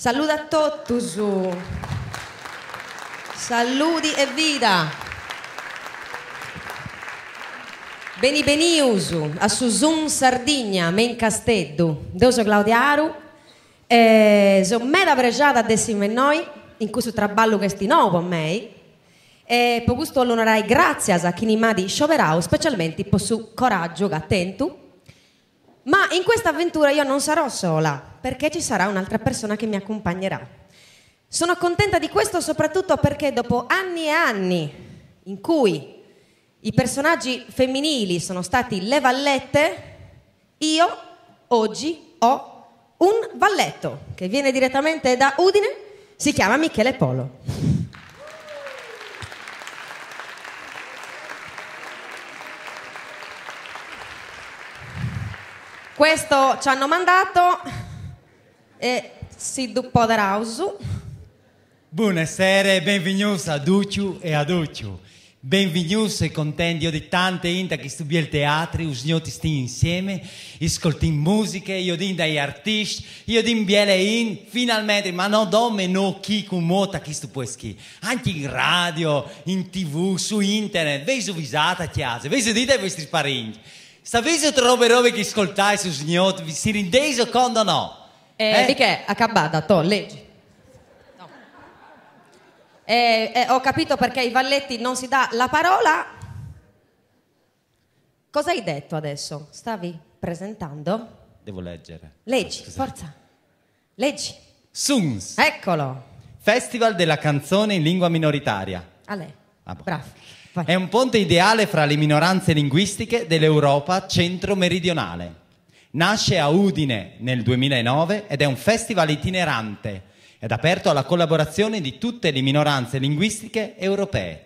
Saluda a totus. Saludi e vida. Benivenius a su Zoom Sardigna, men Casteddu. Io sono Claudiaru. Sono meda pregiata adesso in noi, in questo traballo che sti nuovo a me. E per questo l'onorai grazie a chi mi ha scioperau, specialmente per suo coraggio che attento. Ma in questa avventura io non sarò sola, perché ci sarà un'altra persona che mi accompagnerà. Sono contenta di questo soprattutto perché dopo anni e anni in cui i personaggi femminili sono stati le vallette, io oggi ho un valletto che viene direttamente da Udine, si chiama Michele Polo. Questo ci hanno mandato e si poderausu. Buonasera e benvenuti a Duccio e a Duccio. Benvenuti e contenti di tante inta che studia il teatro, us gnoti sti insieme, ascolti musiche, io din dai artisti, io din biele in, finalmente, ma no dome no chi kumota chi stu puoi schi. Anche in radio, in TV, su internet, veso visata a chiesa, veso dite ai vostri parenti. Sapete troppe robe che ascoltai su signori, vi si rendeso conto no? Di che? Accabada, to, leggi. No. Ho capito perché ai valletti non si dà la parola. Cosa hai detto adesso? Stavi presentando? Devo leggere. Leggi, forza. Leggi. SUNS. Eccolo. Festival della canzone in lingua minoritaria. A lei. Bravo. Vai. È un ponte ideale fra le minoranze linguistiche dell'Europa centro-meridionale. Nasce a Udine nel 2009 ed è un festival itinerante ed aperto alla collaborazione di tutte le minoranze linguistiche europee.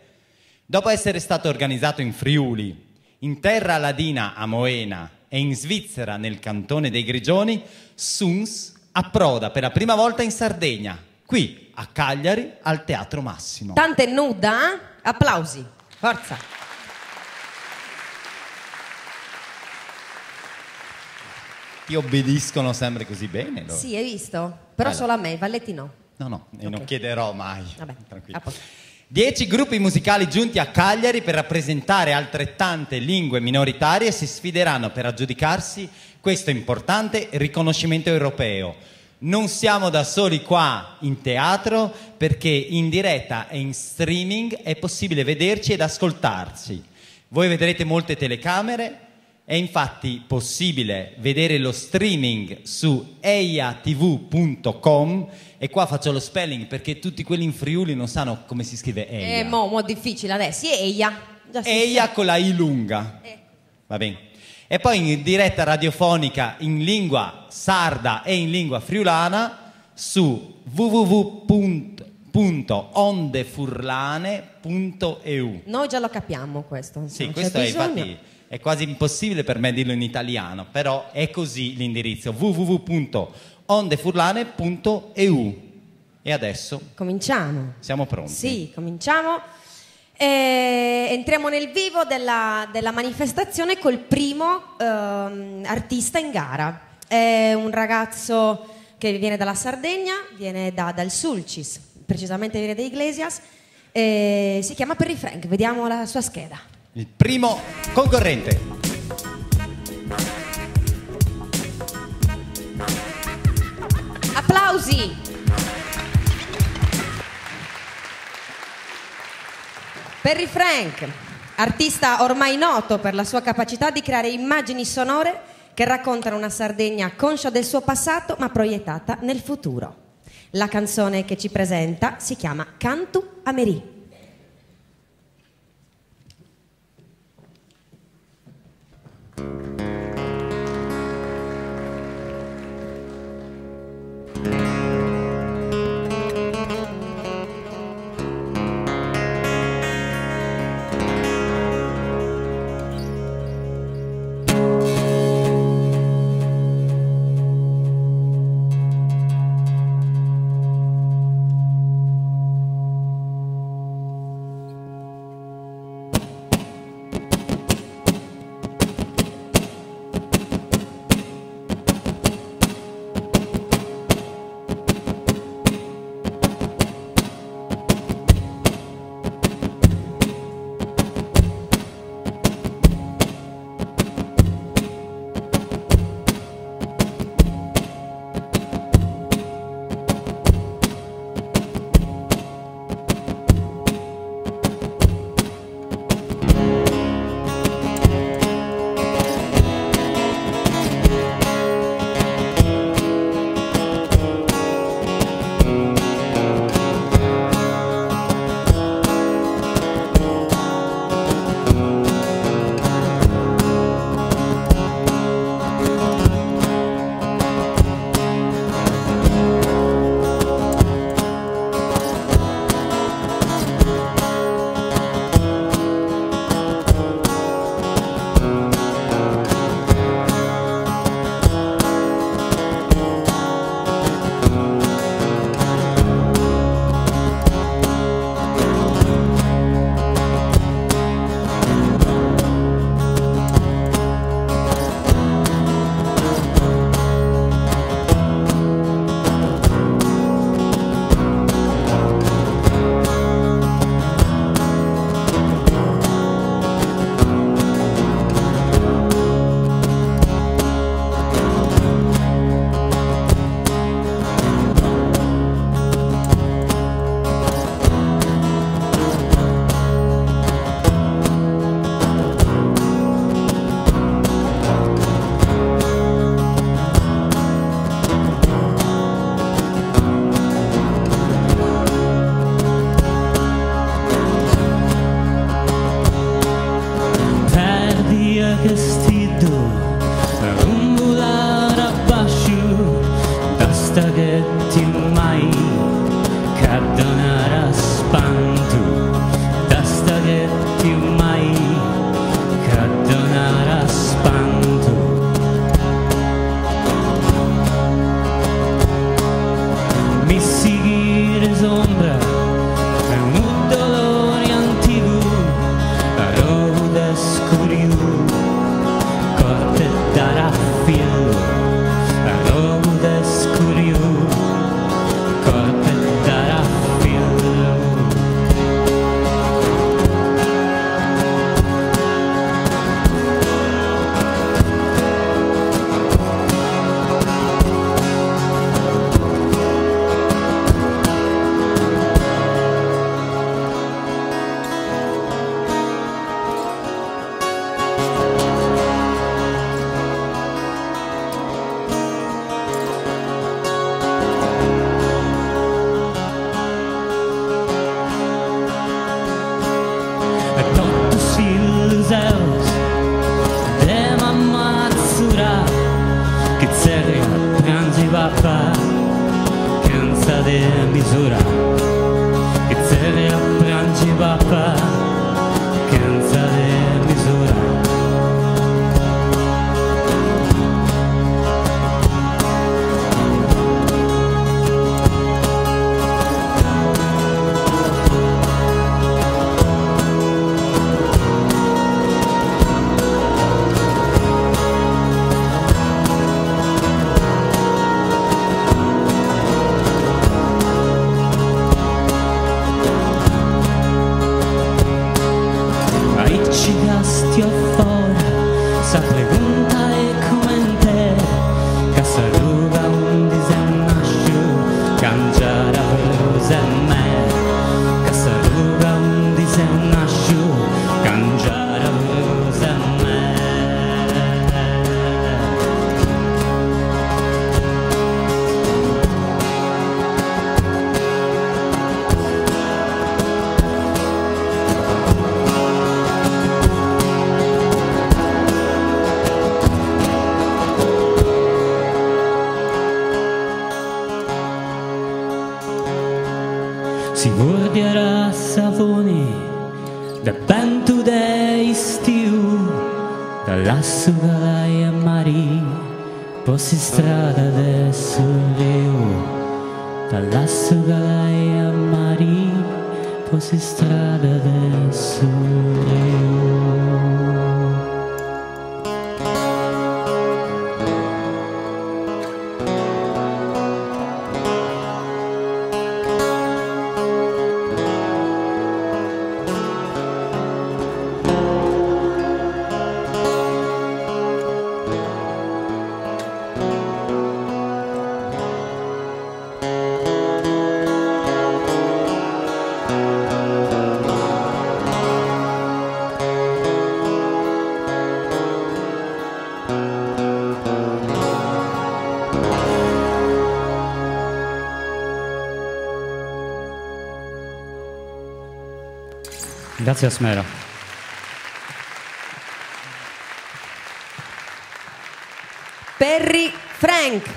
Dopo essere stato organizzato in Friuli, in Terra Ladina a Moena e in Svizzera nel cantone dei Grigioni, SUNS approda per la prima volta in Sardegna, qui a Cagliari al Teatro Massimo. Tante nuda, eh? Applausi. Forza. Ti obbediscono sempre così bene? Loro. Sì, hai visto? Però Bello. solo a me, i valletti no. No, Okay. non chiederò mai. Vabbè, Tranquillo. a posto. 10 gruppi musicali giunti a Cagliari per rappresentare altrettante lingue minoritarie si sfideranno per aggiudicarsi questo importante riconoscimento europeo. Non siamo da soli qua in teatro perché in diretta e in streaming è possibile vederci ed ascoltarci. Voi vedrete molte telecamere, è infatti possibile vedere lo streaming su eiatv.com e qua faccio lo spelling perché tutti quelli in Friuli non sanno come si scrive Eia. È mo difficile adesso. Eia. Eia con la I lunga. Va bene. E poi in diretta radiofonica in lingua sarda e in lingua friulana su www.ondefurlane.eu. Noi già lo capiamo questo. Sì, questo è infatti è quasi impossibile per me dirlo in italiano, però è così l'indirizzo www.ondefurlane.eu. E adesso cominciamo. Siamo pronti? Sì, cominciamo. Entriamo nel vivo della manifestazione col primo artista in gara. È un ragazzo che viene dalla Sardegna, viene dal Sulcis, precisamente viene da Iglesias, si chiama Perry Frank. Vediamo la sua scheda. Il primo concorrente. Applausi. Perry Frank, artista ormai noto per la sua capacità di creare immagini sonore che raccontano una Sardegna conscia del suo passato ma proiettata nel futuro. La canzone che ci presenta si chiama Cantu a Merì. vestito un volare a bascio da sta che ti mai cadonare a spanto da sta che ti mai cadonare a spanto mi seguire sombra è un dolore antico la roda scuriu corte da raffiello la roda scuriu corte da raffiello papà, cansa di misura, che se ne apprangi papà, cansa di misura. Stio fuori, sa pregunta e commente, che saluga un disegno, cangiare per me, che saluga un disegno, cangiare per me. Si guarderà savoni da vento dei stiu dall'asso galai a mari posi strada adesso rio dall'asso galai a mari posi strada adesso rio. Grazie a Smero. Perry Frank.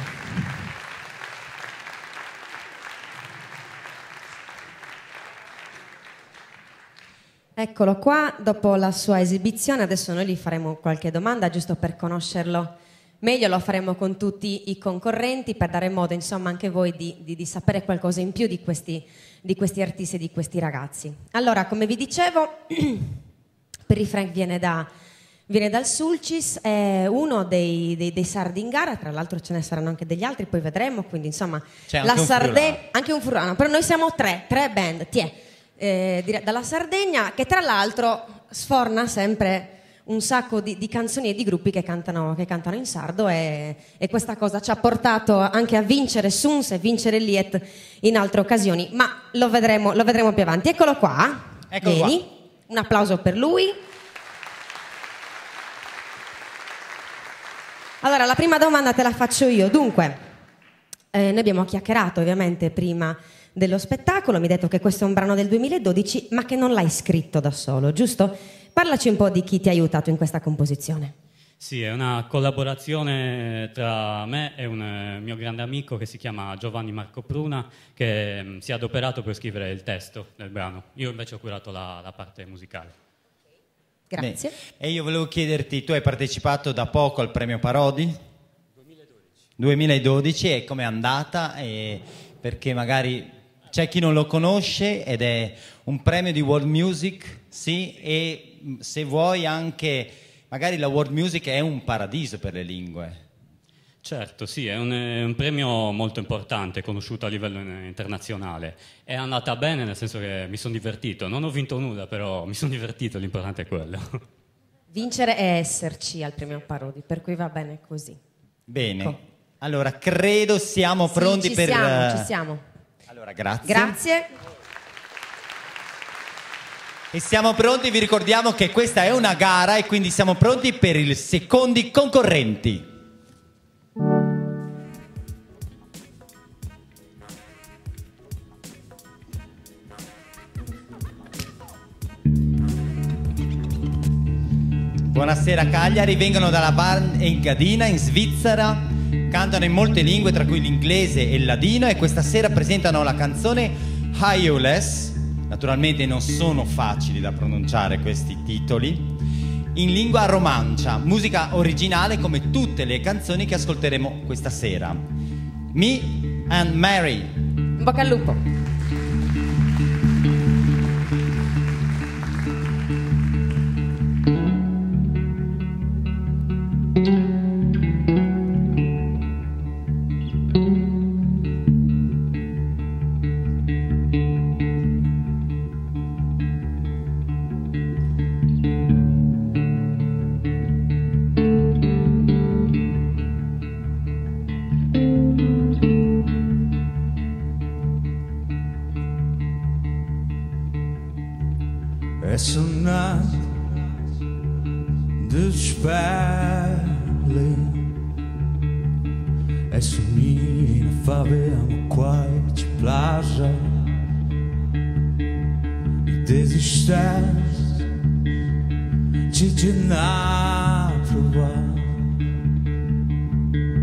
Eccolo qua, dopo la sua esibizione, adesso noi gli faremo qualche domanda giusto per conoscerlo meglio, lo faremo con tutti i concorrenti per dare modo insomma anche voi di sapere qualcosa in più di questi artisti e di questi ragazzi. Allora, come vi dicevo, Perry Frank viene dal Sulcis, è uno dei sardi in gara, tra l'altro ce ne saranno anche degli altri, poi vedremo, quindi insomma la Sardegna, anche un furlano, però noi siamo tre band, dalla Sardegna, che tra l'altro sforna sempre un sacco di canzoni e di gruppi che cantano in sardo e questa cosa ci ha portato anche a vincere Suns e vincere Liet in altre occasioni, ma lo vedremo più avanti. Eccolo qua, vieni, un applauso per lui. Allora, la prima domanda te la faccio io. Dunque, noi abbiamo chiacchierato ovviamente prima dello spettacolo, mi hai detto che questo è un brano del 2012, ma che non l'hai scritto da solo, giusto? Parlaci un po' di chi ti ha aiutato in questa composizione. Sì, è una collaborazione tra me e un mio grande amico che si chiama Giovanni Marco Pruna, che si è adoperato per scrivere il testo del brano. Io invece ho curato la parte musicale. Grazie. E io volevo chiederti, tu hai partecipato da poco al premio Parodi? 2012, e com'è andata? Perché magari c'è chi non lo conosce ed è un premio di World Music, sì, e se vuoi anche, magari la World Music è un paradiso per le lingue. Certo, sì, è un premio molto importante, conosciuto a livello internazionale. È andata bene nel senso che mi sono divertito. Non ho vinto nulla, però mi sono divertito, l'importante è quello. Vincere è esserci al premio Parodi, per cui va bene così. Bene, Ecco. allora credo siamo pronti per... Ci siamo. Allora, grazie. Grazie. E siamo pronti, vi ricordiamo che questa è una gara e quindi siamo pronti per i secondi concorrenti. Buonasera Cagliari, vengono dalla Val Engadina in Svizzera, cantano in molte lingue tra cui l'inglese e il ladino e questa sera presentano la canzone Hyoles, naturalmente non sono facili da pronunciare questi titoli, in lingua romancia, musica originale come tutte le canzoni che ascolteremo questa sera. Me and Mary. In bocca al lupo. Essa noite de espelho, essa menina favela quase de plaja e desistência de na provar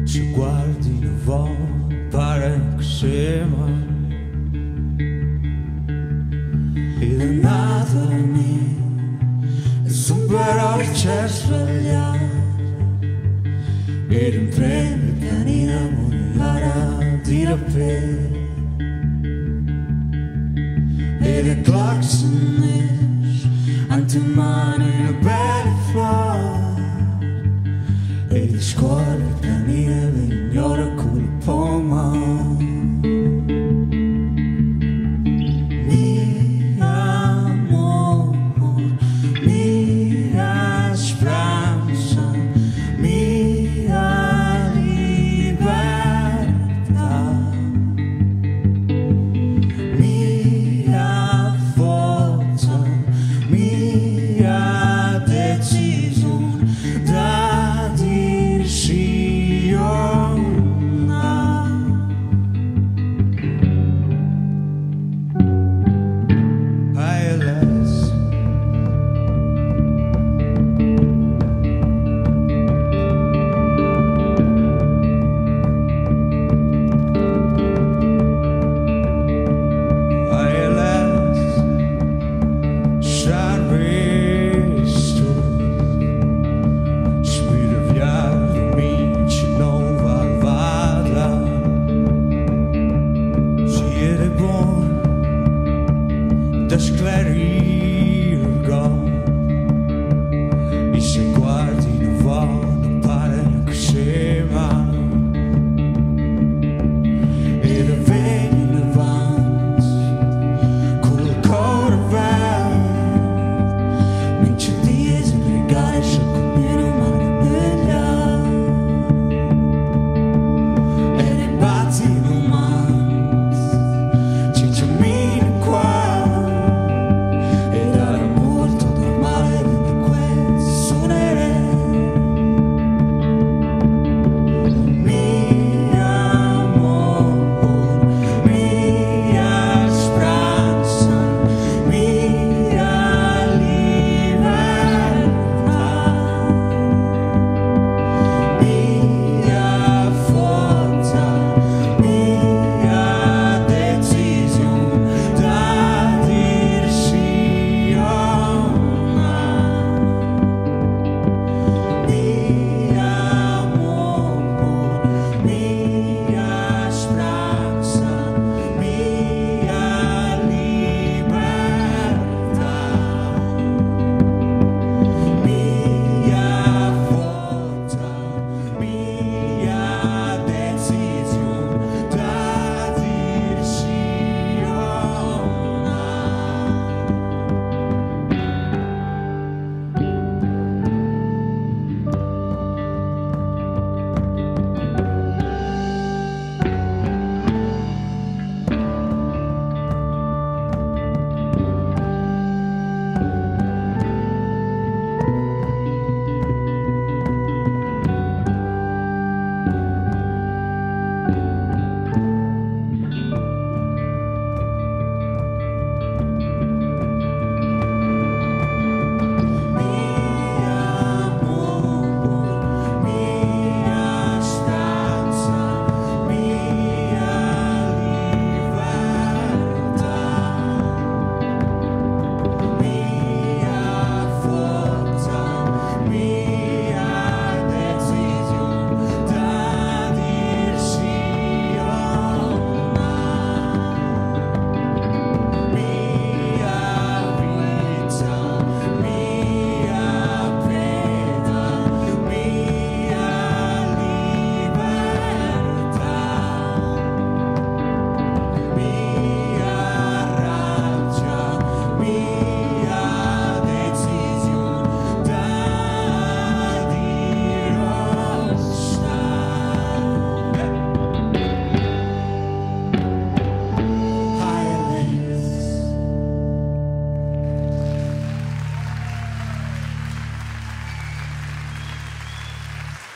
te guardi no vão para que chama e de nada a mim é superar o que é sbagliato e riprendere canina monellare di rapé e le claxones antimane e belle flor e le scuole canine l'ignora con il pomone. Mia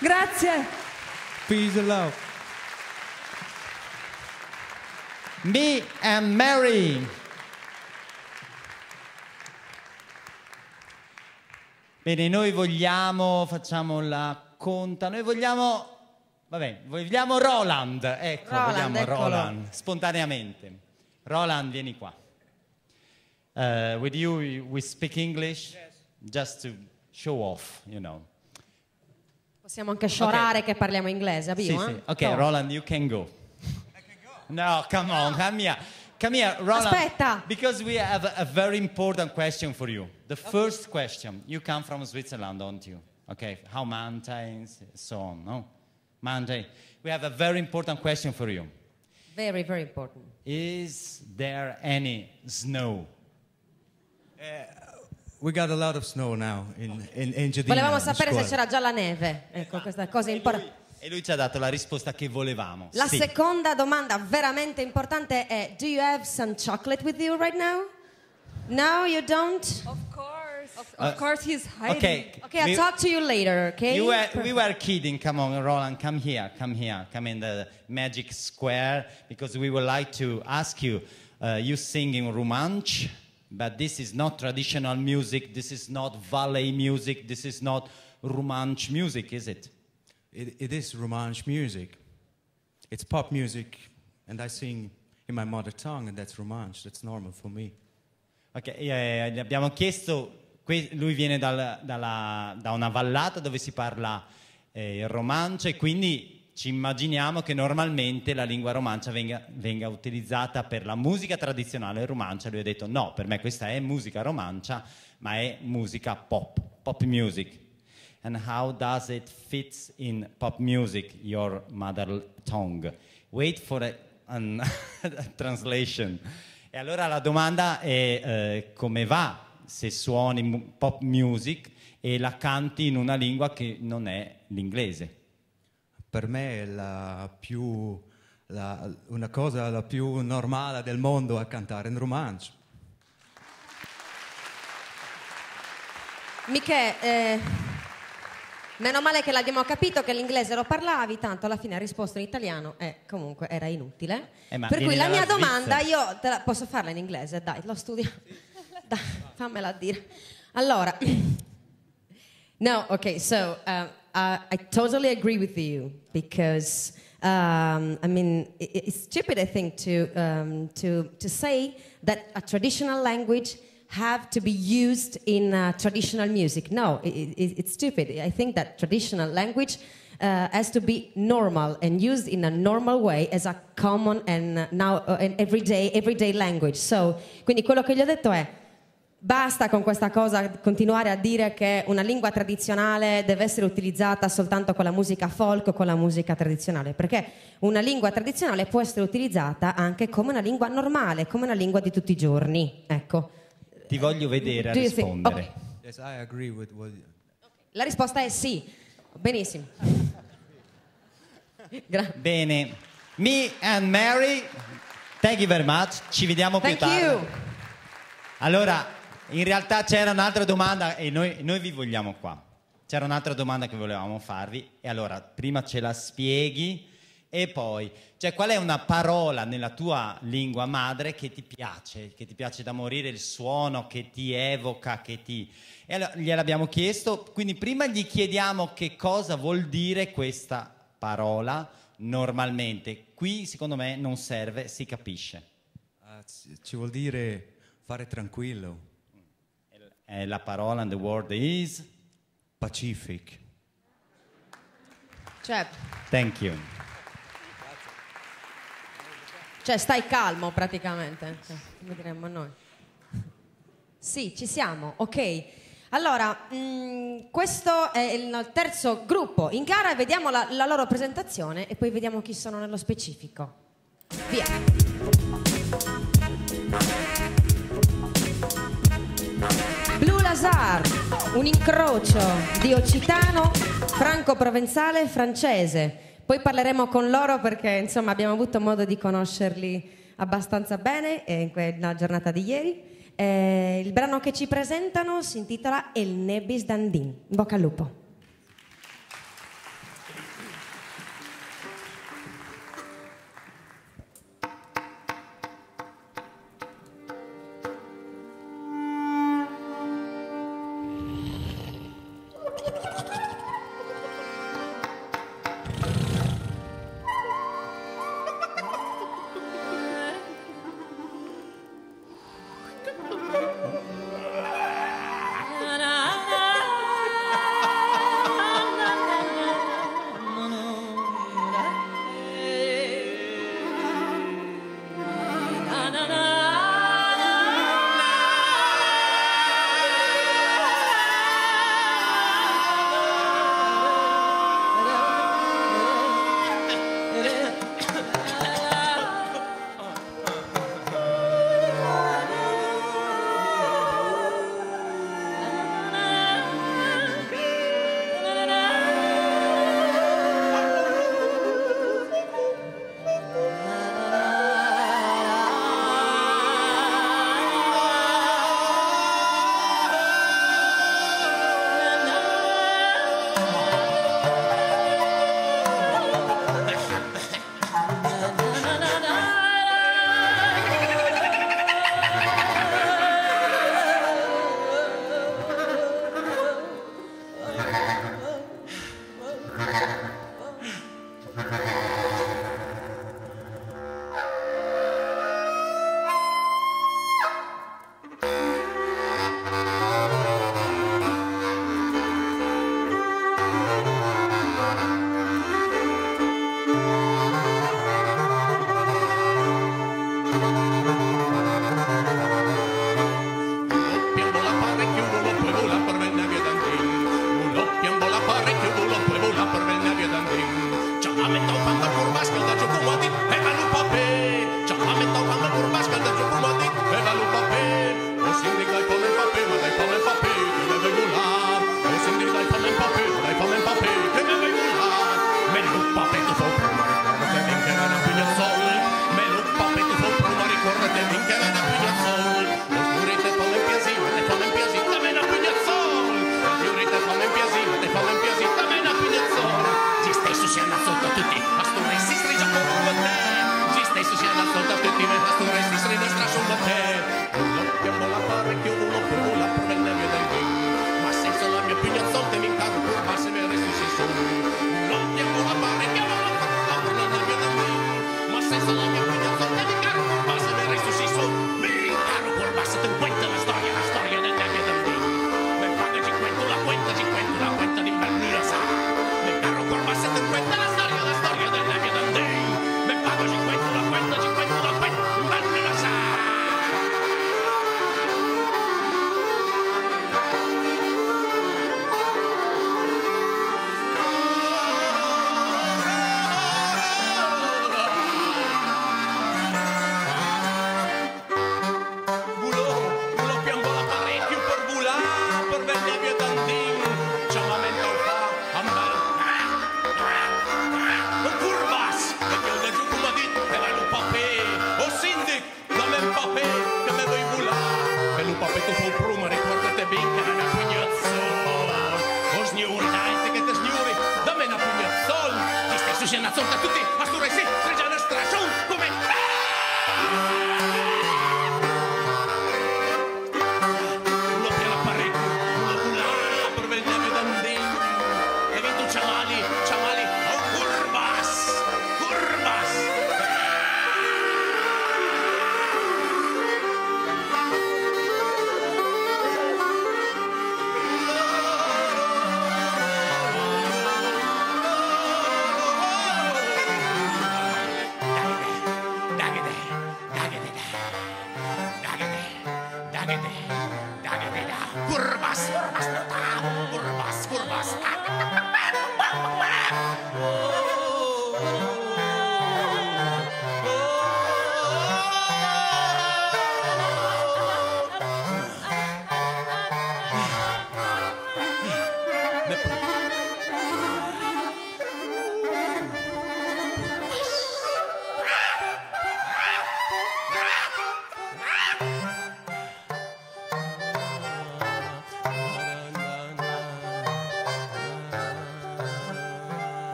Grazie. Peace and love. Me and Mary. Bene, noi vogliamo, facciamo la conta, noi vogliamo, vogliamo Roland, ecco, Roland, vogliamo eccolo. Roland, spontaneamente. Roland, vieni qua. With you, we speak English, just to show off, you know. Possiamo anche sciorare che parliamo inglese, Sì, abbiamo? sì. Ok, Roland, you can go. No, come on, come here. Come here, Roland. Aspetta. Because we have a very important question for you. The first question. You come from Switzerland, don't you? Okay. How mountains, so on, no? Mountain. We have a very important question for you. Very, very important. Is there any snow? We got a lot of snow now in Gedina. Volevamo in sapere se scuola. c'era già la neve. Ecco, questa cosa importante. E lui ci ha dato la risposta che volevamo. La Sì. seconda domanda veramente importante è: do you have some chocolate with you right now? No, you don't? Of course. Of course he's hiding. Okay. Okay, I'll talk to you later, okay? We were kidding. Come on, Roland, come here, come here. Come in the magic square, because we would like to ask you, you sing in Romansh, but this is not traditional music, this is not ballet music, this is not Romansh music, is it? It is Romansh music. It's pop music, and I sing in my mother tongue, and that's Romansh. That's normal for me. Ok, gli abbiamo chiesto, lui viene da una vallata dove si parla il romancio e quindi ci immaginiamo che normalmente la lingua romancia venga utilizzata per la musica tradizionale romancia. Lui ha detto no, per me questa è musica romancia, ma è musica pop music. And how does it fit in pop music, your mother tongue? Wait for a translation. E allora la domanda è come va se suoni pop music e la canti in una lingua che non è l'inglese? Per me è una cosa la più normale del mondo a cantare in romanzo. Michele, meno male che l'abbiamo capito che l'inglese lo parlavi, tanto alla fine ha risposto in italiano e comunque era inutile. Ma Per cui vieni la mia dalla domanda, Svizzera. io te la posso farla in inglese, dai, lo studio. Dai, fammela dire. Allora, no, okay, so I totally agree with you because I mean it's stupid, I think, to say that a traditional language have to be used in traditional music. No, it's stupid. I think that traditional language has to be normal and used in a normal way as a common and now an everyday language. So, quindi quello che gli ho detto è: basta con questa cosa, continuare a dire che una lingua tradizionale deve essere utilizzata soltanto con la musica folk o con la musica tradizionale, perché una lingua tradizionale può essere utilizzata anche come una lingua normale, come una lingua di tutti i giorni. Ecco. Ti voglio vedere a Do you think- rispondere. okay. Yes, I agree with what you... La risposta è sì. Benissimo. Bene. Me and Mary, thank you very much. Ci vediamo più Thank tardi. you. Allora, in realtà c'era un'altra domanda e noi vi vogliamo qua. C'era un'altra domanda che volevamo farvi e allora prima ce la spieghi e poi, cioè qual è una parola nella tua lingua madre che ti piace da morire, il suono che ti evoca, E allora gliel'abbiamo chiesto, quindi prima gli chiediamo che cosa vuol dire questa parola normalmente. Qui secondo me non serve, si capisce. Ci vuol dire fare tranquillo. La parola and the word is Pacific. thank you. Cioè stai calmo praticamente, come diremmo noi. Sì, ci siamo, ok. Allora, questo è il terzo gruppo in gara, vediamo la loro presentazione e poi vediamo chi sono nello specifico. Via. Blue Lazar, un incrocio di occitano, franco-provenzale e francese. Poi parleremo con loro perché insomma abbiamo avuto modo di conoscerli abbastanza bene in quella giornata di ieri. Il brano che ci presentano si intitola El Nebis Dandin. In bocca al lupo.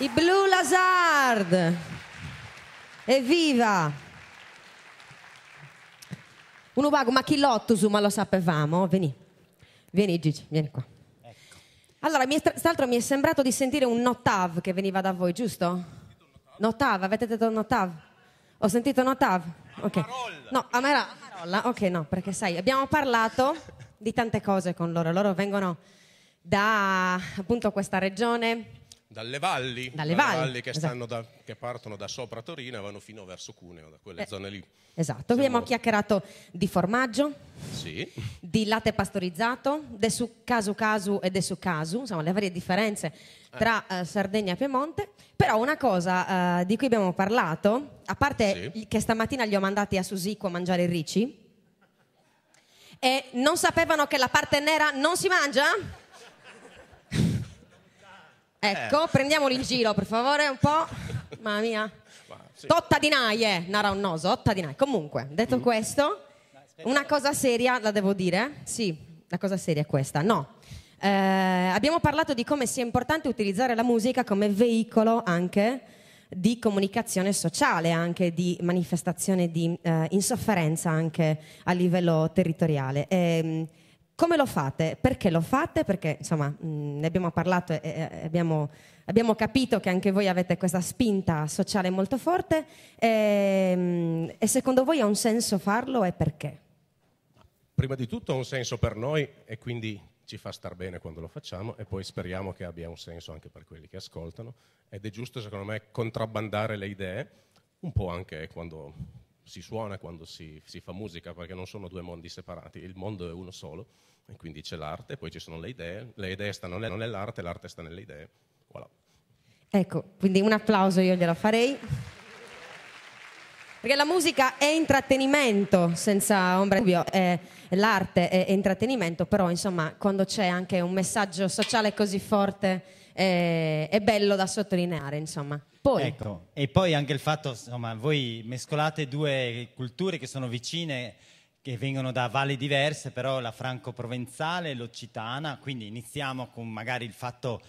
I Blue Lazard. Evviva! Uno vago, ma chi l'otto ma lo sapevamo? Vieni Gigi, vieni qua. Ecco. Allora, tra l'altro mi è sembrato di sentire un notav che veniva da voi, giusto? Notav, avete detto notav? Ho sentito notav? Ok. No, Amarolla, ok, no, perché sai, abbiamo parlato di tante cose con loro. Loro vengono da appunto questa regione. Dalle valli che, esatto. Che partono da sopra Torino e vanno fino verso Cuneo, da quelle zone lì. Esatto, abbiamo chiacchierato di formaggio, sì, di latte pastorizzato, del su casu e del su casu, insomma le varie differenze tra Sardegna e Piemonte. Però una cosa di cui abbiamo parlato, a parte che stamattina li ho mandati a Susico a mangiare i ricci, e non sapevano che la parte nera non si mangia? Ecco, prendiamoli in giro per favore un po'. Mamma mia. Totta di naie, nara un noso, totta di naie. Comunque, detto questo, una cosa seria la devo dire? Sì, la cosa seria è questa. No. Abbiamo parlato di come sia importante utilizzare la musica come veicolo anche di comunicazione sociale, anche di manifestazione di insofferenza anche a livello territoriale. Come lo fate? Perché lo fate? Perché insomma ne abbiamo parlato e abbiamo capito che anche voi avete questa spinta sociale molto forte e secondo voi ha un senso farlo e perché? Prima di tutto ha un senso per noi e quindi ci fa star bene quando lo facciamo e poi speriamo che abbia un senso anche per quelli che ascoltano ed è giusto secondo me contrabbandare le idee un po' anche quando si suona, quando si fa musica, perché non sono due mondi separati, il mondo è uno solo e quindi c'è l'arte, poi ci sono le idee stanno nell'arte, l'arte sta nelle idee. Voilà. Ecco, quindi un applauso io glielo farei. Perché la musica è intrattenimento, senza ombra di dubbio, l'arte è intrattenimento, però insomma quando c'è anche un messaggio sociale così forte è bello da sottolineare, insomma. Poi. Ecco, e poi anche il fatto, insomma, voi mescolate due culture che sono vicine, che vengono da valli diverse, però la franco-provenzale e l'occitana, quindi iniziamo con magari il fatto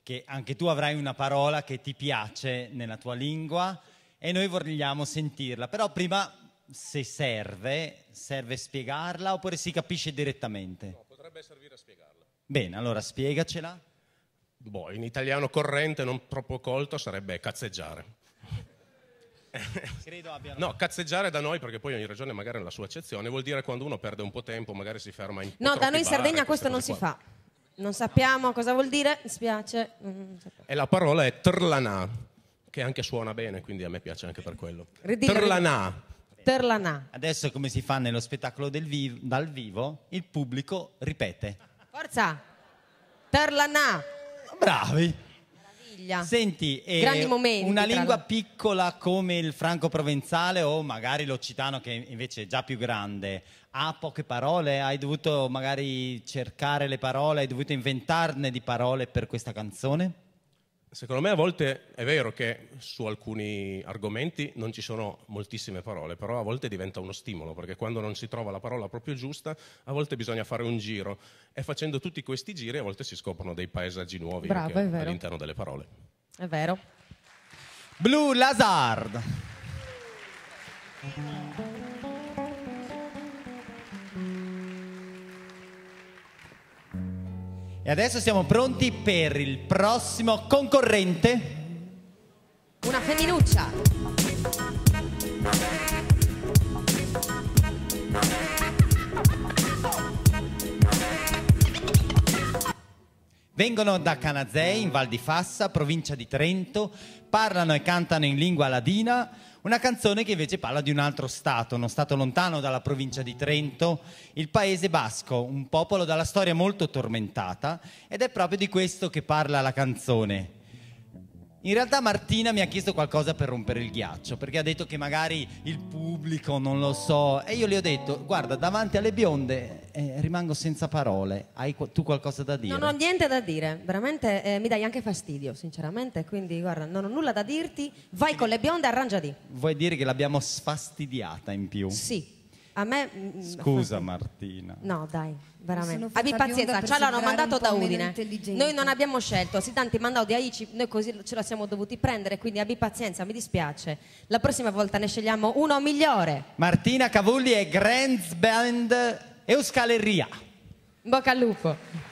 che anche tu avrai una parola che ti piace nella tua lingua e noi vogliamo sentirla, però prima se serve spiegarla oppure si capisce direttamente? No, potrebbe servire a spiegarla. Bene, allora spiegacela. Boh, in italiano corrente, non troppo colto, sarebbe cazzeggiare. Credo abbiano... No, cazzeggiare da noi, perché poi ogni regione magari ha la sua accezione, vuol dire quando uno perde un po' tempo, magari si ferma in No, da noi in Sardegna questo non si fa. Non sappiamo cosa vuol dire, mi spiace. E la parola è trlanà, che anche suona bene, quindi a me piace anche per quello. Trlanà. Trlanà. Adesso come si fa nello spettacolo dal vivo, il pubblico ripete. Forza! Trlanà. Bravi! Meraviglia. Senti, grandi momenti, una lingua piccola come il franco-provenzale o magari l'occitano che invece è già più grande, ha poche parole? Hai dovuto magari cercare le parole, hai dovuto inventarne di parole per questa canzone? Secondo me a volte è vero che su alcuni argomenti non ci sono moltissime parole, però a volte diventa uno stimolo, perché quando non si trova la parola proprio giusta, a volte bisogna fare un giro e facendo tutti questi giri a volte si scoprono dei paesaggi nuovi all'interno delle parole. È vero. Blue Lazard. E adesso siamo pronti per il prossimo concorrente. Una femminuccia. Vengono da Canazei, in Val di Fassa, provincia di Trento, parlano e cantano in lingua ladina, una canzone che invece parla di un altro stato, uno stato lontano dalla provincia di Trento, il Paese Basco, un popolo dalla storia molto tormentata, ed è proprio di questo che parla la canzone. In realtà Martina mi ha chiesto qualcosa per rompere il ghiaccio, perché ha detto che magari il pubblico non lo so, e io le ho detto, guarda, davanti alle bionde rimango senza parole, hai tu qualcosa da dire? Non ho niente da dire, veramente mi dai anche fastidio, sinceramente, quindi guarda, non ho nulla da dirti, vai con le bionde e arrangiati. Vuoi dire che l'abbiamo sfastidiata in più? Sì, a me... Scusa Martina. No, dai, veramente. Sono fatta Abbi pazienza, bionda per ce l'hanno sembrare mandato un da po' meno Udine. intelligente. Noi non abbiamo scelto, si tanti mandati a Ici, noi così ce la siamo dovuti prendere, quindi abbi pazienza, mi dispiace. La prossima volta ne scegliamo uno migliore. Martina Cavulli e Grands Band Euskaleria. In bocca al lupo.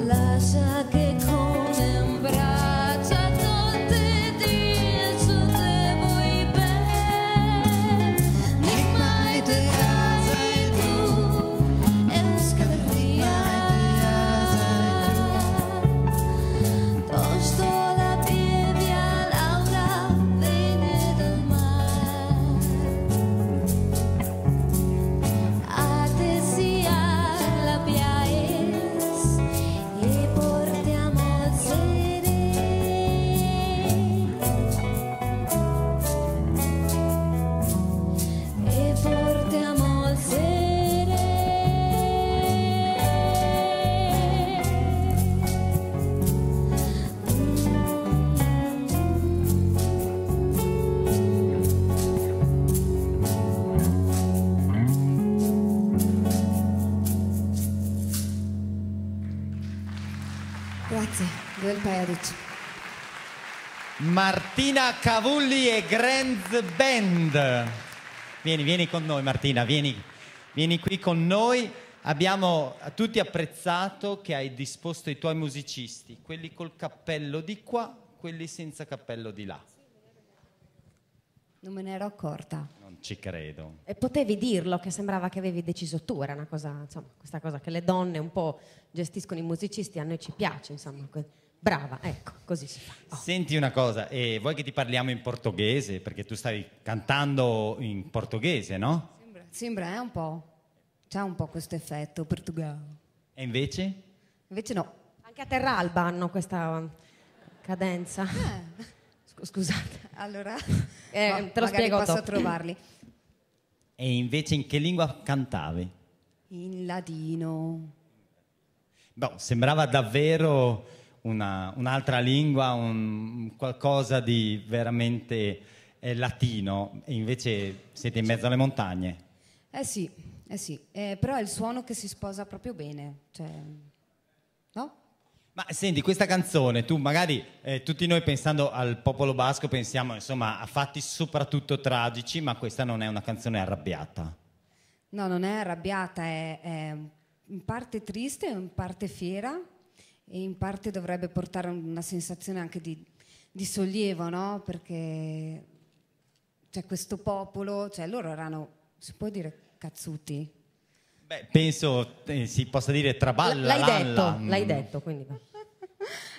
Lascia che con Peric. Martina Cavulli e Granz Band. Vieni con noi, Martina, vieni qui con noi. Abbiamo tutti apprezzato che hai disposto i tuoi musicisti, quelli col cappello di qua, quelli senza cappello di là. Non me ne ero accorta. Non ci credo. E potevi dirlo, che sembrava che avevi deciso tu, era una cosa, insomma, questa cosa che le donne un po' gestiscono i musicisti, a noi ci piace, insomma. Brava, ecco, così si fa. Oh. Senti una cosa, vuoi che ti parliamo in portoghese? Perché tu stavi cantando in portoghese, no? Sembra, un po'. C'ha un po' questo effetto, Portogallo. E invece? Invece no. Anche a Terralba hanno questa cadenza. Scusate. Allora, te lo spiego posso dopo. trovarli. E invece in che lingua cantavi? In ladino. Boh, sembrava davvero un'altra lingua, qualcosa di veramente latino, e invece siete in mezzo alle montagne. Sì, però è il suono che si sposa proprio bene, cioè, no? Ma senti, questa canzone, tu magari, tutti noi pensando al popolo basco pensiamo insomma a fatti soprattutto tragici, ma questa non è una canzone arrabbiata. No, non è arrabbiata, è in parte triste, in parte fiera e in parte dovrebbe portare una sensazione anche di sollievo, no? Perché c'è questo popolo, cioè loro erano, si può dire cazzuti? Beh, penso si possa dire traballa. L'hai detto, quindi.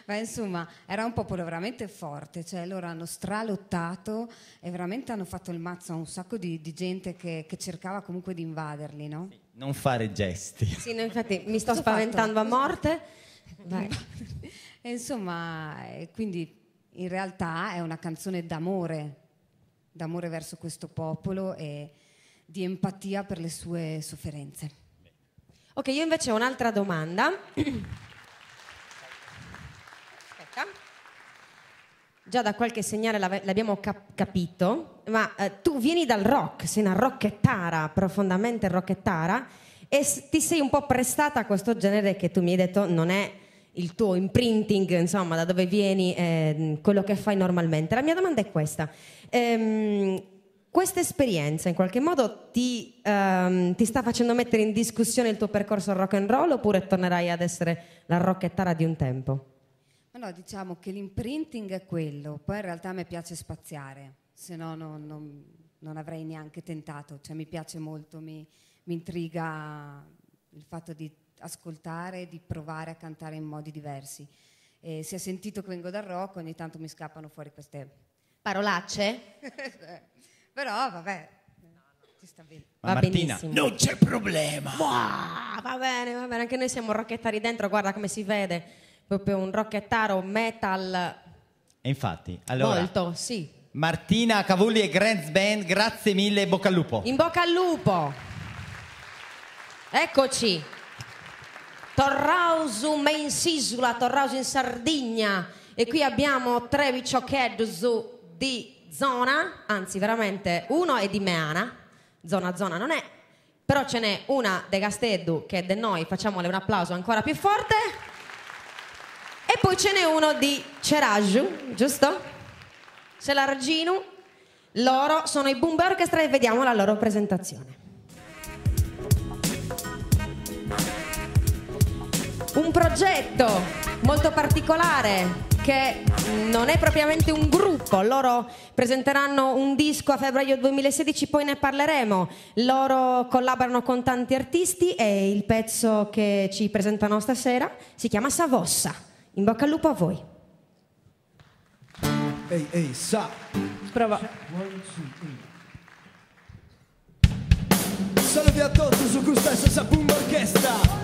Ma insomma, era un popolo veramente forte, cioè loro hanno stralottato e veramente hanno fatto il mazzo a un sacco di gente che cercava comunque di invaderli, no? Sì, non fare gesti. Sì, no, infatti mi sto Cosa ho spaventando fatto? a morte. Vai. E insomma, quindi in realtà è una canzone d'amore verso questo popolo e di empatia per le sue sofferenze. Ok, io invece ho un'altra domanda. Aspetta. Già da qualche segnale l'abbiamo capito, ma tu vieni dal rock, sei una rockettara, profondamente rockettara, e ti sei un po' prestata a questo genere che tu mi hai detto non è il tuo imprinting, insomma, da dove vieni, quello che fai normalmente. La mia domanda è questa. Questa esperienza in qualche modo ti sta facendo mettere in discussione il tuo percorso rock and roll, oppure tornerai ad essere la rockettara di un tempo? Ma no, diciamo che l'imprinting è quello, poi in realtà a me piace spaziare, se no non avrei neanche tentato, cioè mi piace molto, mi intriga il fatto di ascoltare, di provare a cantare in modi diversi. E si è sentito che vengo dal rock, ogni tanto mi scappano fuori queste Parolacce? Però vabbè, ci sta bene. Ma Martina, benissimo. non c'è problema. Va bene, anche noi siamo rockettari dentro, guarda come si vede, proprio un rockettaro metal. E infatti, allora, Molto, sì. Martina Cavulli e Granz Band, grazie mille e bocca al lupo. In bocca al lupo. Eccoci. Torrausu in Sisula, Torrausu in Sardegna, e qui abbiamo tre viciocheddu di zona, anzi veramente uno è di Meana, zona non è, però ce n'è una de Casteddu che è de noi, facciamole un applauso ancora più forte, e poi ce n'è uno di Ceraju, giusto? Celarginu. Loro sono i Boom Orchestra e vediamo la loro presentazione. Un progetto molto particolare che non è propriamente un gruppo, loro presenteranno un disco a febbraio 2016, poi ne parleremo. Loro collaborano con tanti artisti e il pezzo che ci presentano stasera si chiama Savossa. In bocca al lupo a voi. Ehi, sa. Prova. Salve a tutti su questa stessa Boom Orchestra.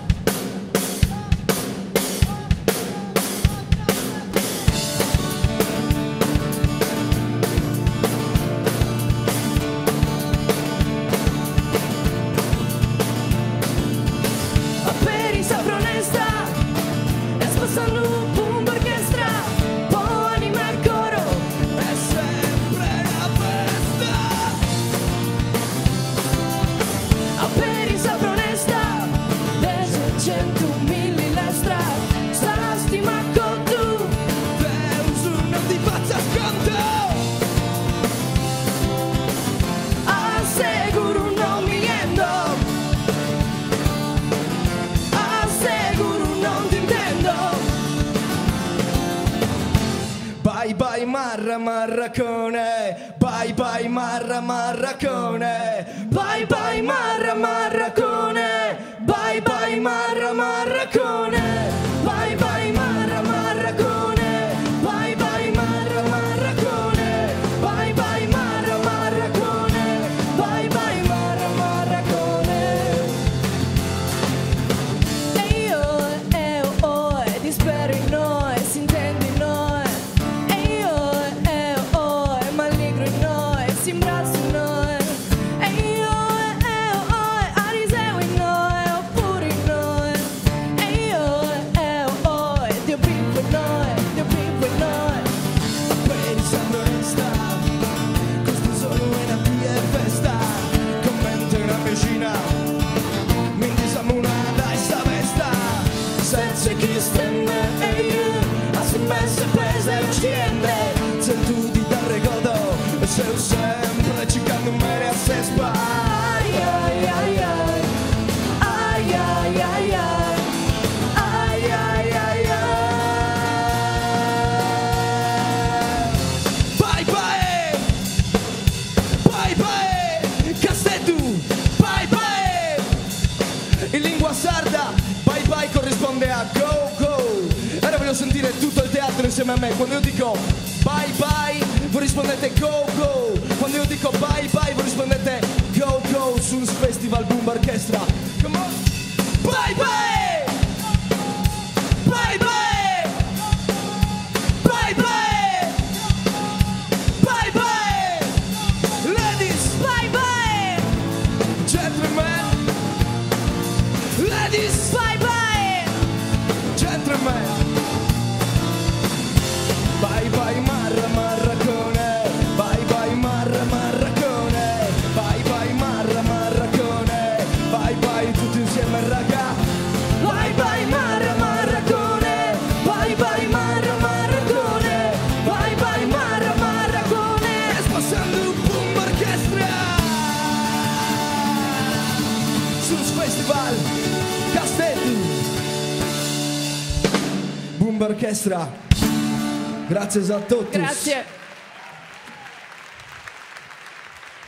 There's Bye bye marra marracone, bye bye marra marracone, bye bye marra marracone, bye bye marra marracone, bye bye marra marracone, bye bye marra marracone, bye bye marra marracone, bye bye marra marracone. E io, oh, dispero in noi, si intende in noi. E io, oh, è maligno in noi, si imbraccia in noi. E io, oh, ariseo in noi, oppure in noi. E io, oh, Dio pippo in noi, Dio pippo in noi. Pensando in sta, questo solo è una via e festa. Commento una vicina, mi disamunata e sta vesta. Senza chi stemme e io, a se messe prese e ucciende. Se tu ti dà ricordo, se sempre ci cambio bene a se spa. Ai ai ai ai, ai ai ai ai, ai ai ai ai. Bye bye, bye bye, Casteddu, bye bye. In lingua sarda, bye bye corrisponde a go go. Ora voglio sentire tutto il teatro insieme a me. Quando io dico bye bye, voi rispondete go go. Quando io dico bye bye, voi rispondete go go. Sul Festival Boom Orchestra. Come on. Bye bye, bye bye, bye bye, bye bye. Ladies, bye bye. Gentlemen, ladies, bye bye. Gentlemen, bye bye marra marracone, bye bye marra marracone, bye bye marra marracone, bye bye tutti insieme raga. Bye bye marra marracone, bye bye marra marracone, bye bye marra marracone. E spassando un boom orchestra sul Festival Casteddu. Boom orchestra. Grazie a tutti. Grazie.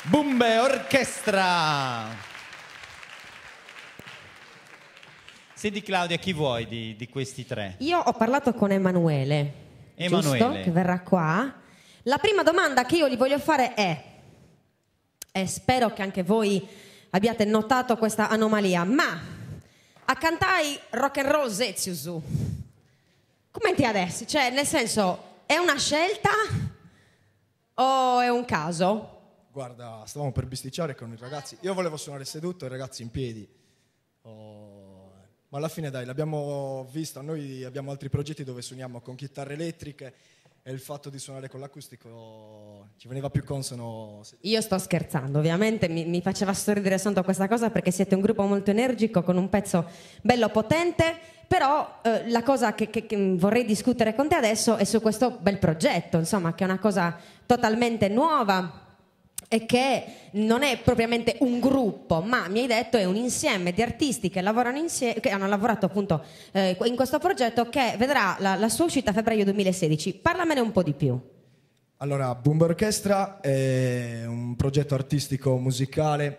Bumbe Orchestra! Senti Claudia, chi vuoi di questi tre? Io ho parlato con Emanuele, Emanuele. giusto? Che verrà qua. La prima domanda che io gli voglio fare è, e spero che anche voi abbiate notato questa anomalia, ma a cantare rock and roll Zeziusu, come ti adesso? Cioè, nel senso, è una scelta o è un caso? Guarda, stavamo per bisticciare con i ragazzi. Io volevo suonare seduto e i ragazzi in piedi. Ma alla fine dai, l'abbiamo vista. Noi abbiamo altri progetti dove suoniamo con chitarre elettriche e il fatto di suonare con l'acustico ci veniva più consono. Io sto scherzando, ovviamente mi faceva sorridere soltanto questa cosa perché siete un gruppo molto energico con un pezzo bello potente, però la cosa che vorrei discutere con te adesso è su questo bel progetto, insomma, che è una cosa totalmente nuova e che non è propriamente un gruppo, ma mi hai detto è un insieme di artisti che lavorano insieme, che hanno lavorato appunto in questo progetto che vedrà la sua uscita a febbraio 2016. Parlamene un po' di più. Allora, Boom Orchestra è un progetto artistico musicale,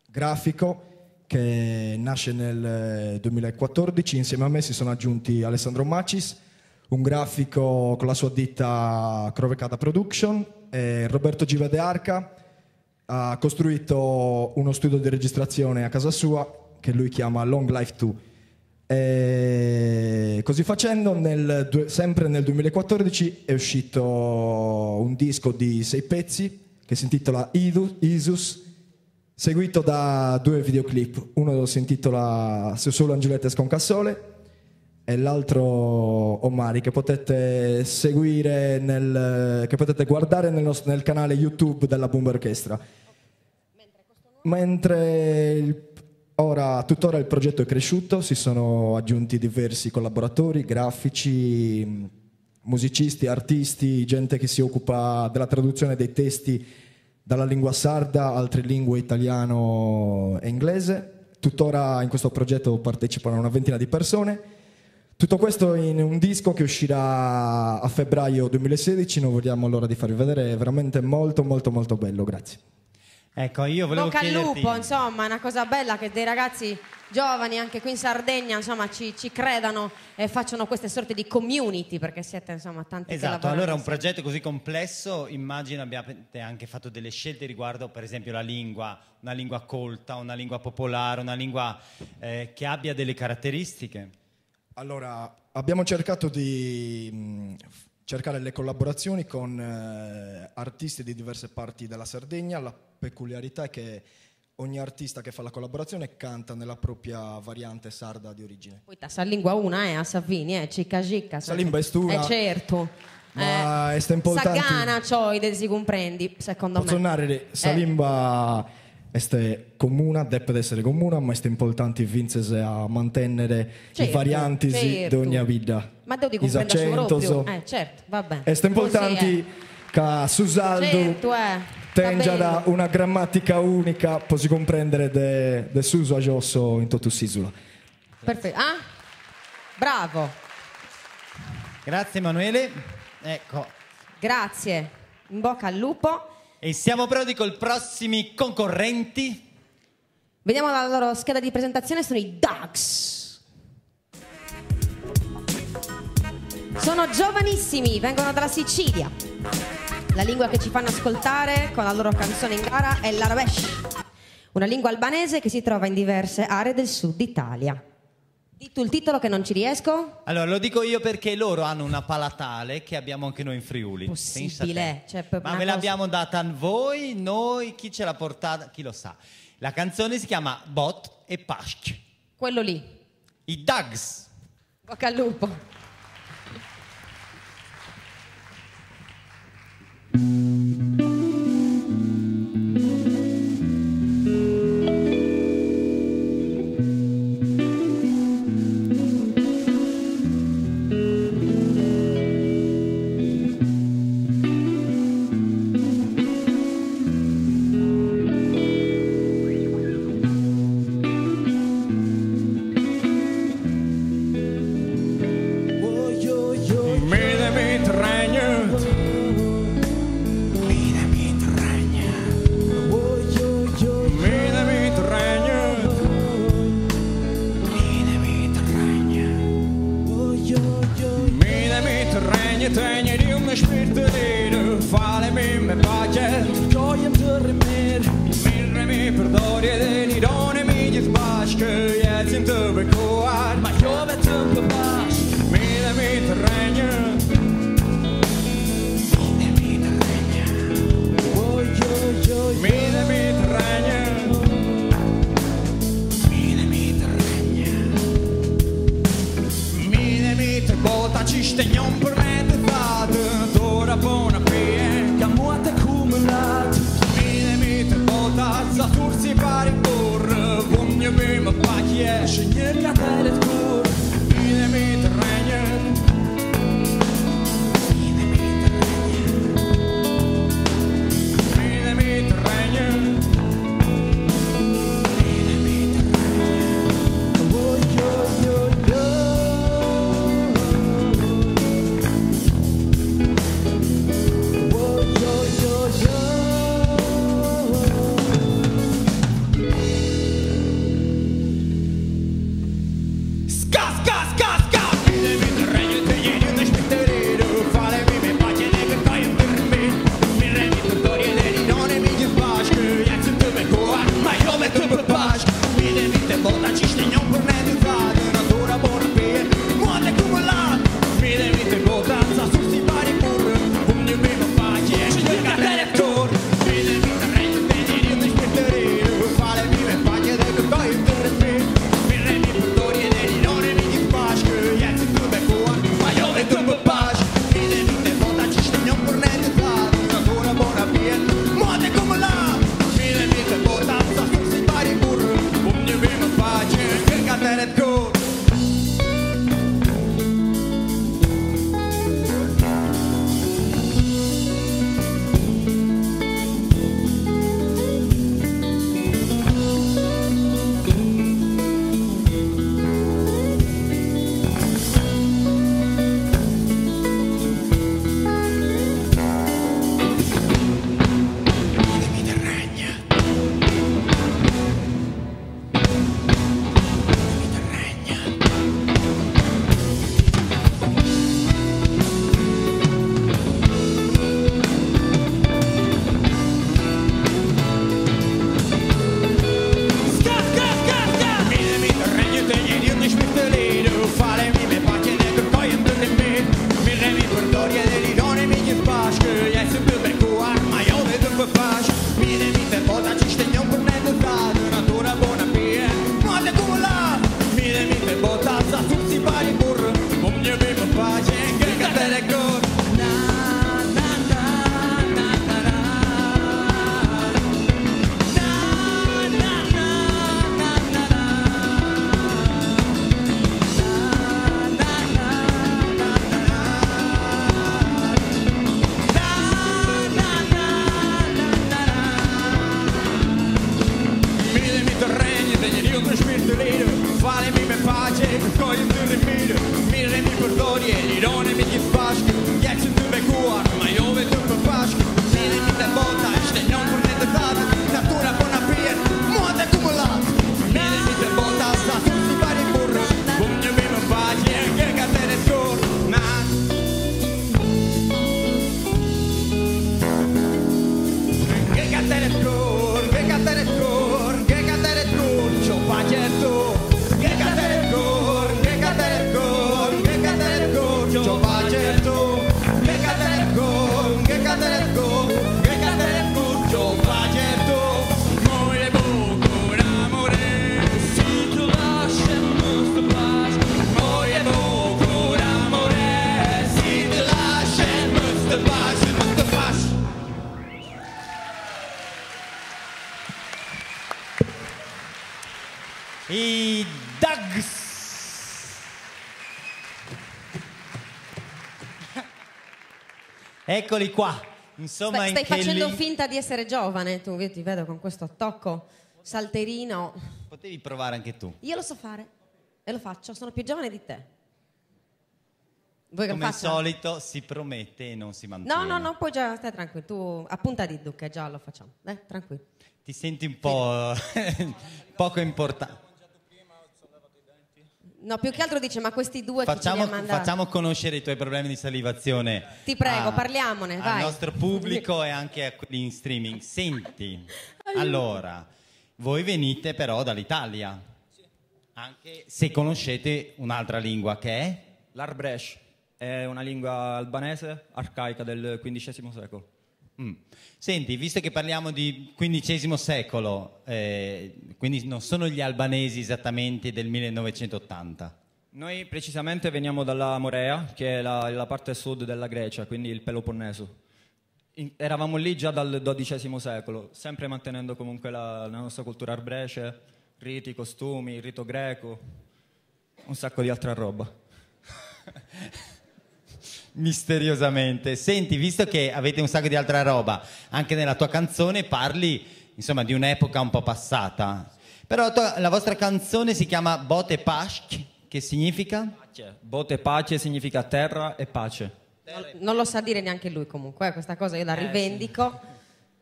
grafico, che nasce nel 2014. Insieme a me si sono aggiunti Alessandro Macis, un grafico con la sua ditta Crovecata Production, e Roberto Giva de Arca ha costruito uno studio di registrazione a casa sua che lui chiama Long Life 2. E così facendo, sempre nel 2014 è uscito un disco di 6 pezzi che si intitola Isus, seguito da 2 videoclip. Uno si intitola Se solo Angiolette Sconcassole e l'altro Omari, che potete seguire che potete guardare nel canale YouTube della Boom Orchestra. Mentre tuttora il progetto è cresciuto, si sono aggiunti diversi collaboratori, grafici, musicisti, artisti, gente che si occupa della traduzione dei testi dalla lingua sarda, altre lingue, italiano e inglese. Tuttora in questo progetto partecipano una ventina di persone. Tutto questo in un disco che uscirà a febbraio 2016, non vediamo l'ora di farvi vedere, è veramente molto molto molto bello, grazie. Ecco, io volevo Bocca al chiederti... lupo, insomma, è una cosa bella che dei ragazzi giovani anche qui in Sardegna, insomma, ci credano e facciano queste sorte di community, perché siete, insomma, tanti che Esatto, lavorano allora un insieme. progetto così complesso, immagino abbiate anche fatto delle scelte riguardo per esempio la lingua, una lingua colta, una lingua popolare, una lingua che abbia delle caratteristiche. Allora, abbiamo cercato di cercare le collaborazioni con artisti di diverse parti della Sardegna. La peculiarità è che ogni artista che fa la collaborazione canta nella propria variante sarda di origine. Poi sa lingua una, a Savini, cicca cicca. Sa lingua è stura. Certo. Ma è importante. Sagana, ciò, si comprendi, secondo Posso me. narrare, sa lingua è comune, deve essere comune, ma è importante vincere a mantenere i varianti di ogni vita. Ma devo comprendere proprio. Certo, va bene. È importante che Susaldo certo, tenga da una grammatica unica, posso comprendere de suso a giosso in tutto l'isola. Perfetto. Ah? Bravo. Grazie Emanuele. Ecco. Grazie. In bocca al lupo. E siamo pronti col prossimi concorrenti. Vediamo la loro scheda di presentazione, sono i Dogs. Sono giovanissimi, vengono dalla Sicilia. La lingua che ci fanno ascoltare con la loro canzone in gara è l'Arabesh, una lingua albanese che si trova in diverse aree del sud Italia. Di tu il titolo che non ci riesco? Allora lo dico io perché loro hanno una palatale che abbiamo anche noi in Friuli. Possibile. Cioè, ma ve l'abbiamo data a voi, noi, chi ce l'ha portata, chi lo sa. La canzone si chiama Bot e Pasc. Quello lì. I Dogs. Bocca al lupo. I Dogs. Eccoli qua. Insomma, Stai facendo lì... finta di essere giovane, tu, io ti vedo con questo tocco salterino. Potevi provare anche tu. Io lo so fare e lo faccio, sono più giovane di te. Vuoi che Come lo al faccia? solito si promette e non si mantiene. No, poi già stai tranquillo, tu appunta di Duca, già lo facciamo. Tranquillo. Ti senti un po' poco importante. No, più che altro dice, ma questi due chi ce li ha mandati? Facciamo conoscere i tuoi problemi di salivazione. Ti prego, parliamone, al vai. nostro pubblico e anche a quelli in streaming. Senti, allora, voi venite però dall'Italia, anche se conoscete un'altra lingua che è? L'Arbresh è una lingua albanese arcaica del XV secolo. Senti, visto che parliamo di XV secolo, quindi non sono gli albanesi esattamente del 1980. Noi precisamente veniamo dalla Morea, che è la parte sud della Grecia, quindi il Peloponneso. Eravamo lì già dal XII secolo, sempre mantenendo comunque la nostra cultura arbresce, riti, costumi, il rito greco, un sacco di altra roba. Misteriosamente. Senti, visto che avete un sacco di altra roba, anche nella tua canzone parli, insomma, di un'epoca un po' passata. Però la vostra canzone si chiama Bote Pash, che significa? Bote Pace significa terra e pace. Non lo sa dire neanche lui comunque, questa cosa io la rivendico.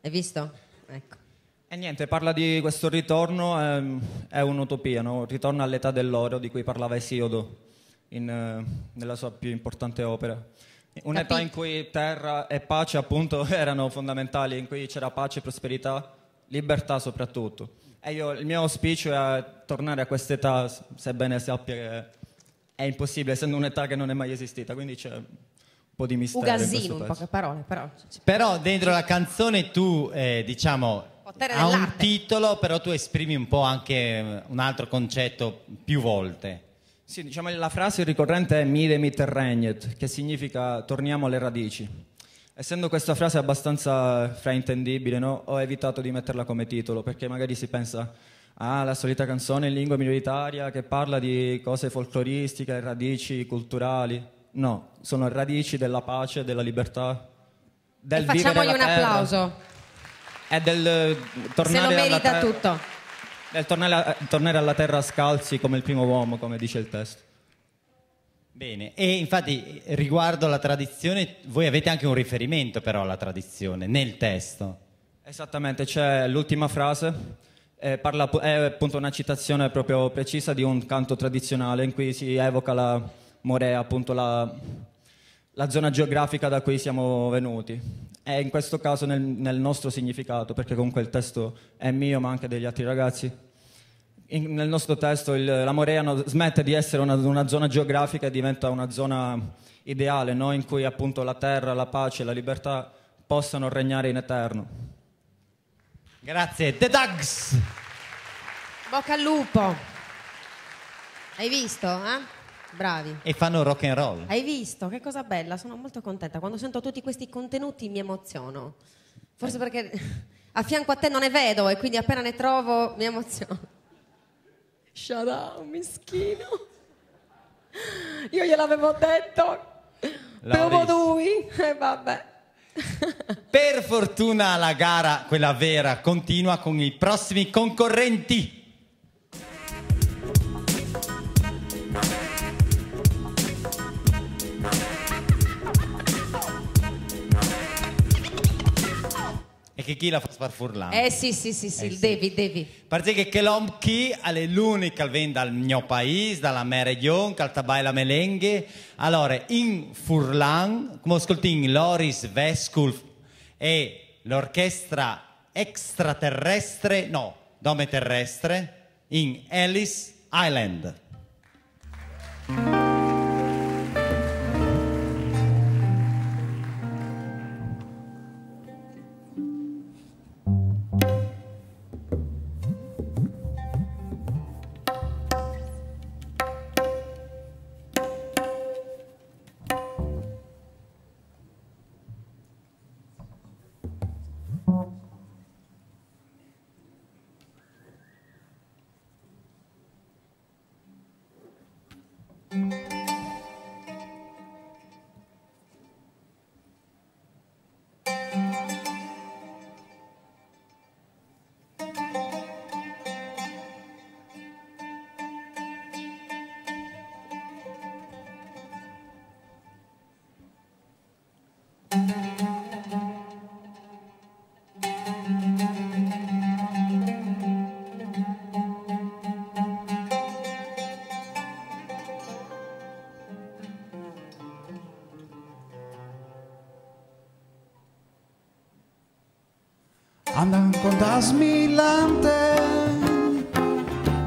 Hai visto? Ecco. E niente, parla di questo ritorno, è un'utopia, no? Ritorno all'età dell'oro di cui parlava Esiodo nella sua più importante opera. Un'età in cui terra e pace appunto erano fondamentali, in cui c'era pace, prosperità, libertà soprattutto. E il mio auspicio è tornare a quest'età, sebbene sappia che è impossibile, essendo un'età che non è mai esistita, quindi c'è un po' di mistero in questo Ugasino, in pezzo. poche parole, però. Però dentro la canzone tu, diciamo, ha un titolo, però tu esprimi un po' anche un altro concetto più volte. Sì, diciamo la frase ricorrente è "Mide mit regnet", che significa torniamo alle radici. Essendo questa frase abbastanza fraintendibile, no? Ho evitato di metterla come titolo, perché magari si pensa la solita canzone in lingua minoritaria che parla di cose folcloristiche, radici culturali. No, sono radici della pace, della libertà, del vivere la Facciamogli un terra. applauso. È del tornare Se lo alla merita terra. tutto. Tornare alla terra scalzi come il primo uomo, come dice il testo. Bene, e infatti riguardo alla tradizione, voi avete anche un riferimento però alla tradizione nel testo. Esattamente, c'è l'ultima frase, è appunto una citazione proprio precisa di un canto tradizionale in cui si evoca la Morea, appunto la zona geografica da cui siamo venuti. E in questo caso nel nostro significato, perché comunque il testo è mio ma anche degli altri ragazzi. Nel nostro testo la Morea smette di essere una zona geografica e diventa una zona ideale, no? In cui appunto la terra, la pace e la libertà possano regnare in eterno. Grazie, The Dogs! Bocca al lupo. Hai visto, eh? Bravi. E fanno rock and roll. Hai visto? Che cosa bella, sono molto contenta. Quando sento tutti questi contenuti mi emoziono. Forse perché a fianco a te non ne vedo e quindi appena ne trovo mi emoziono. Shut up, mischino. Io gliel'avevo detto. Bevo lui e vabbè. Per fortuna la gara, quella vera, continua con i prossimi concorrenti. E che chi la fa sparfurlare? Sì, il Devi. Perché che quello qui è l'unico che viene dal mio paese, dalla mia regione, che è la melengue. Allora, in Furlan, come ascolti Loris Vesculf e l'orchestra extraterrestre, no, nome terrestre, in Ellis Island. Andan con das milante,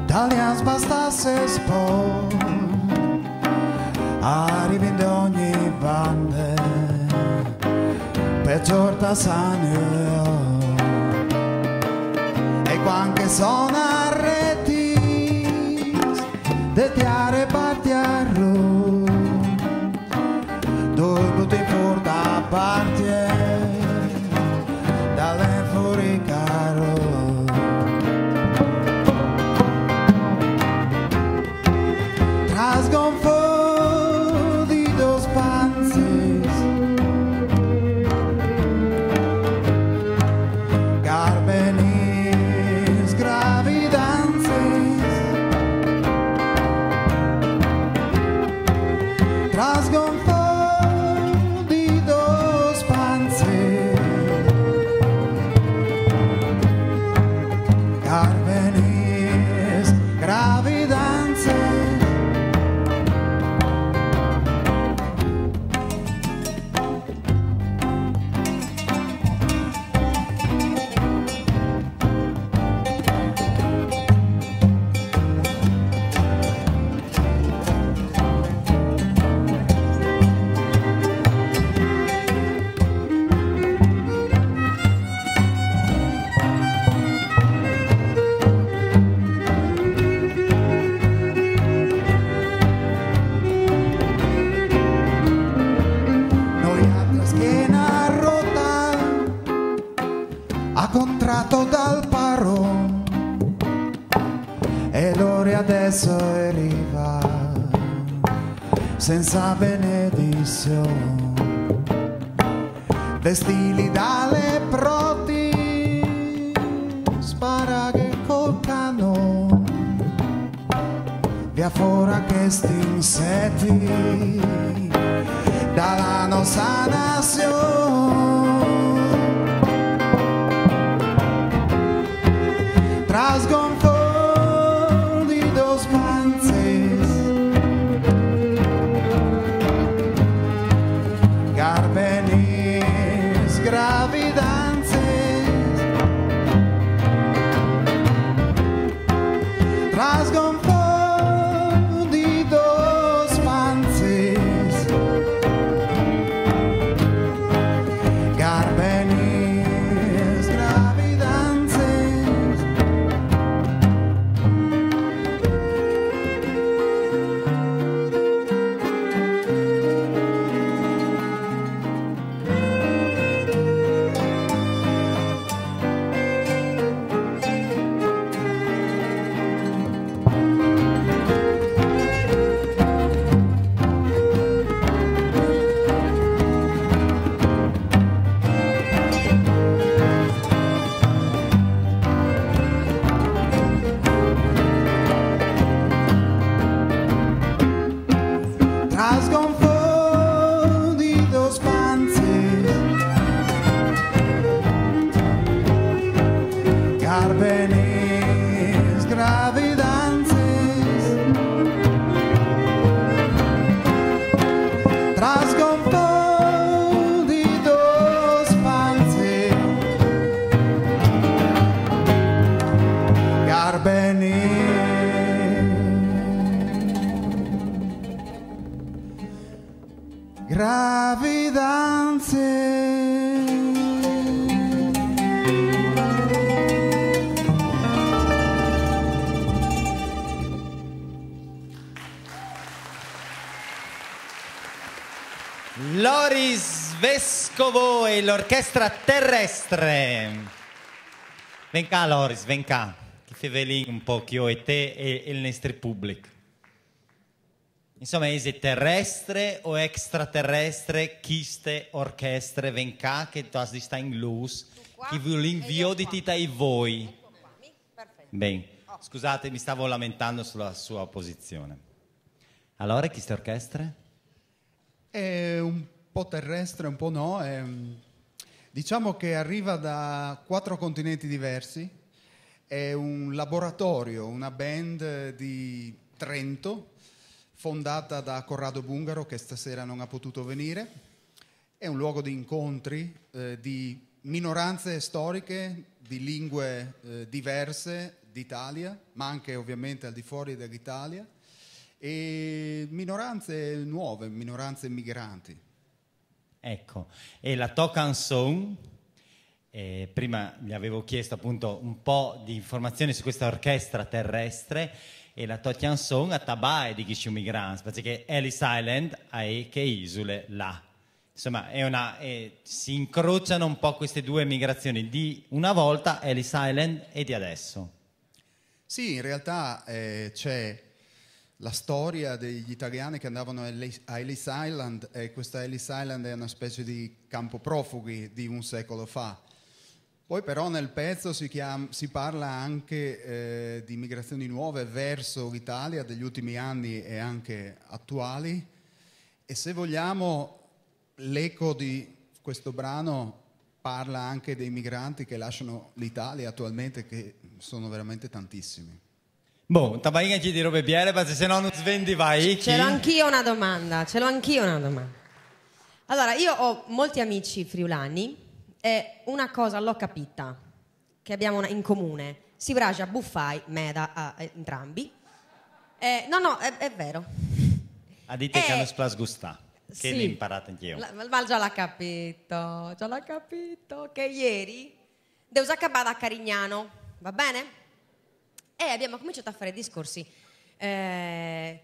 Talias bastasse spor, arrivi da ogni bande, per giorta sanio, e quando sono arreti, de tiare parti a ru, dove butti fuori da parte, dalle fuori caro. Trasgonfo di dos panzis, garbenis gravidanzis, trasgonfo di dos panzis, garbenis gravidanzis. Schiena rotta a contratto dal paro e l'ora adesso arriva senza benedizione, vestiti dalle proti, spara che col cano via fuori questi insetti dalla nostra nazione. Trasgonfo di dos panzis, garbenis gravidanzis, trasgonfo di dos panzis, garbenis gravidanzis. Trasgonfo di dos panzis, garbenis gravidanzis, trasgonfo di dos panzis, garbenis gravidanze. Loris Vescovo e l'orchestra terrestre. Ven cá, Loris, ven cá. Que fevelim un po' che ho e te e il nostro pubblico. Insomma, è terrestre o extraterrestre, chiste, orchestre, ven cá, che tu di sta in luz, che vi l'invio di tita e voi. Bene, scusate, mi stavo lamentando sulla sua posizione. Allora, chiste orchestre? È un po' terrestre, un po' no. Diciamo che arriva da 4 continenti diversi, è un laboratorio, una band di Trento, fondata da Corrado Bungaro, che stasera non ha potuto venire. È un luogo di incontri di minoranze storiche, di lingue diverse d'Italia, ma anche ovviamente al di fuori dell'Italia, e minoranze nuove, minoranze migranti. Ecco, e la tua canzone, prima gli avevo chiesto appunto un po' di informazioni su questa orchestra terrestre, e la tua canzone a tabai di Gisciu Migranti, perché Ellis Island hai che isole là. Insomma, si incrociano un po' queste due migrazioni di una volta, Ellis Island, e di adesso. Sì, in realtà c'è la storia degli italiani che andavano a Ellis Island, e questa Ellis Island è una specie di campo profughi di un secolo fa. Poi però nel pezzo si parla anche di migrazioni nuove verso l'Italia degli ultimi anni e anche attuali, e se vogliamo l'eco di questo brano parla anche dei migranti che lasciano l'Italia attualmente, che sono veramente tantissimi. Boh, tabai anche di robe biere, perché se no non svendi vai. Ce l'ho anch'io una domanda, Allora, io ho molti amici friulani e una cosa l'ho capita, che abbiamo in comune. Si bragia buffai, meda a entrambi. No, è vero. A dite che hanno splasgustà. Che sì, ne imparate anch'io. Ma già l'ha capito, che ieri devo acabare a Carignano, va bene? E abbiamo cominciato a fare discorsi anche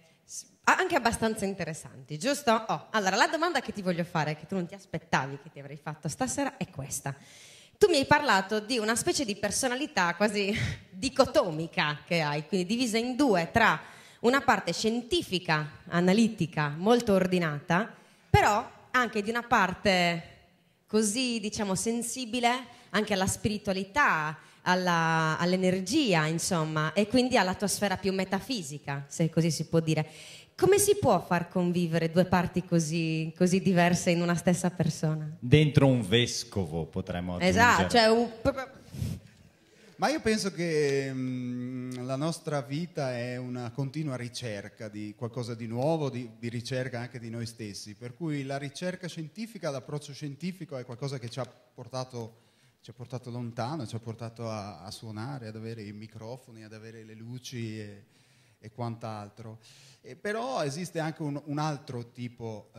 abbastanza interessanti, giusto? Allora, la domanda che ti voglio fare, che tu non ti aspettavi che ti avrei fatto stasera, è questa. Tu mi hai parlato di una specie di personalità quasi dicotomica che hai, quindi divisa in due, tra una parte scientifica, analitica, molto ordinata, però anche di una parte così, diciamo, sensibile anche alla spiritualità, all'energia, insomma, e quindi alla tua sfera più metafisica, se così si può dire. Come si può far convivere due parti così diverse in una stessa persona? Dentro un vescovo, potremmo aggiungere. Esatto, cioè Ma io penso che la nostra vita è una continua ricerca di qualcosa di nuovo, di ricerca anche di noi stessi, per cui la ricerca scientifica, l'approccio scientifico è qualcosa che ci ha portato lontano, ci ha portato a suonare, ad avere i microfoni, ad avere le luci e quant'altro. Però esiste anche un altro tipo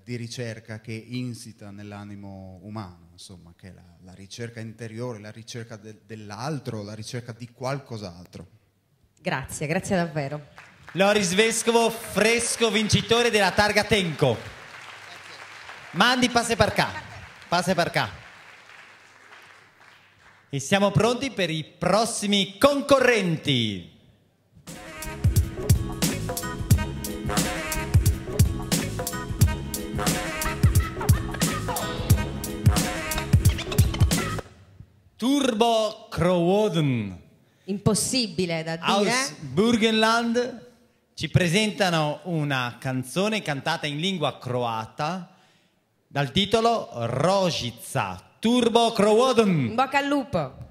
di ricerca che insita nell'animo umano, insomma, che è la ricerca interiore, la ricerca dell'altro, la ricerca di qualcos'altro. Grazie davvero. Loris Vescovo, fresco vincitore della targa Tenco. Mandi, passe per qua. E siamo pronti per i prossimi concorrenti. Turbo Krowoden, impossibile da dire, aus Burgenland, ci presentano una canzone cantata in lingua croata dal titolo Rožica. Turbo Krowoden. In bocca al lupo.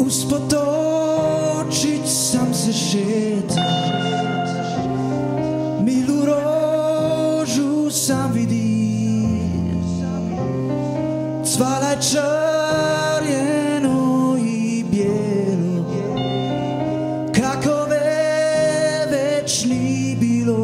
Uspotočić sam se šeta, milu rož Svalaj črjeno i bijelo, kakove već ni bilo.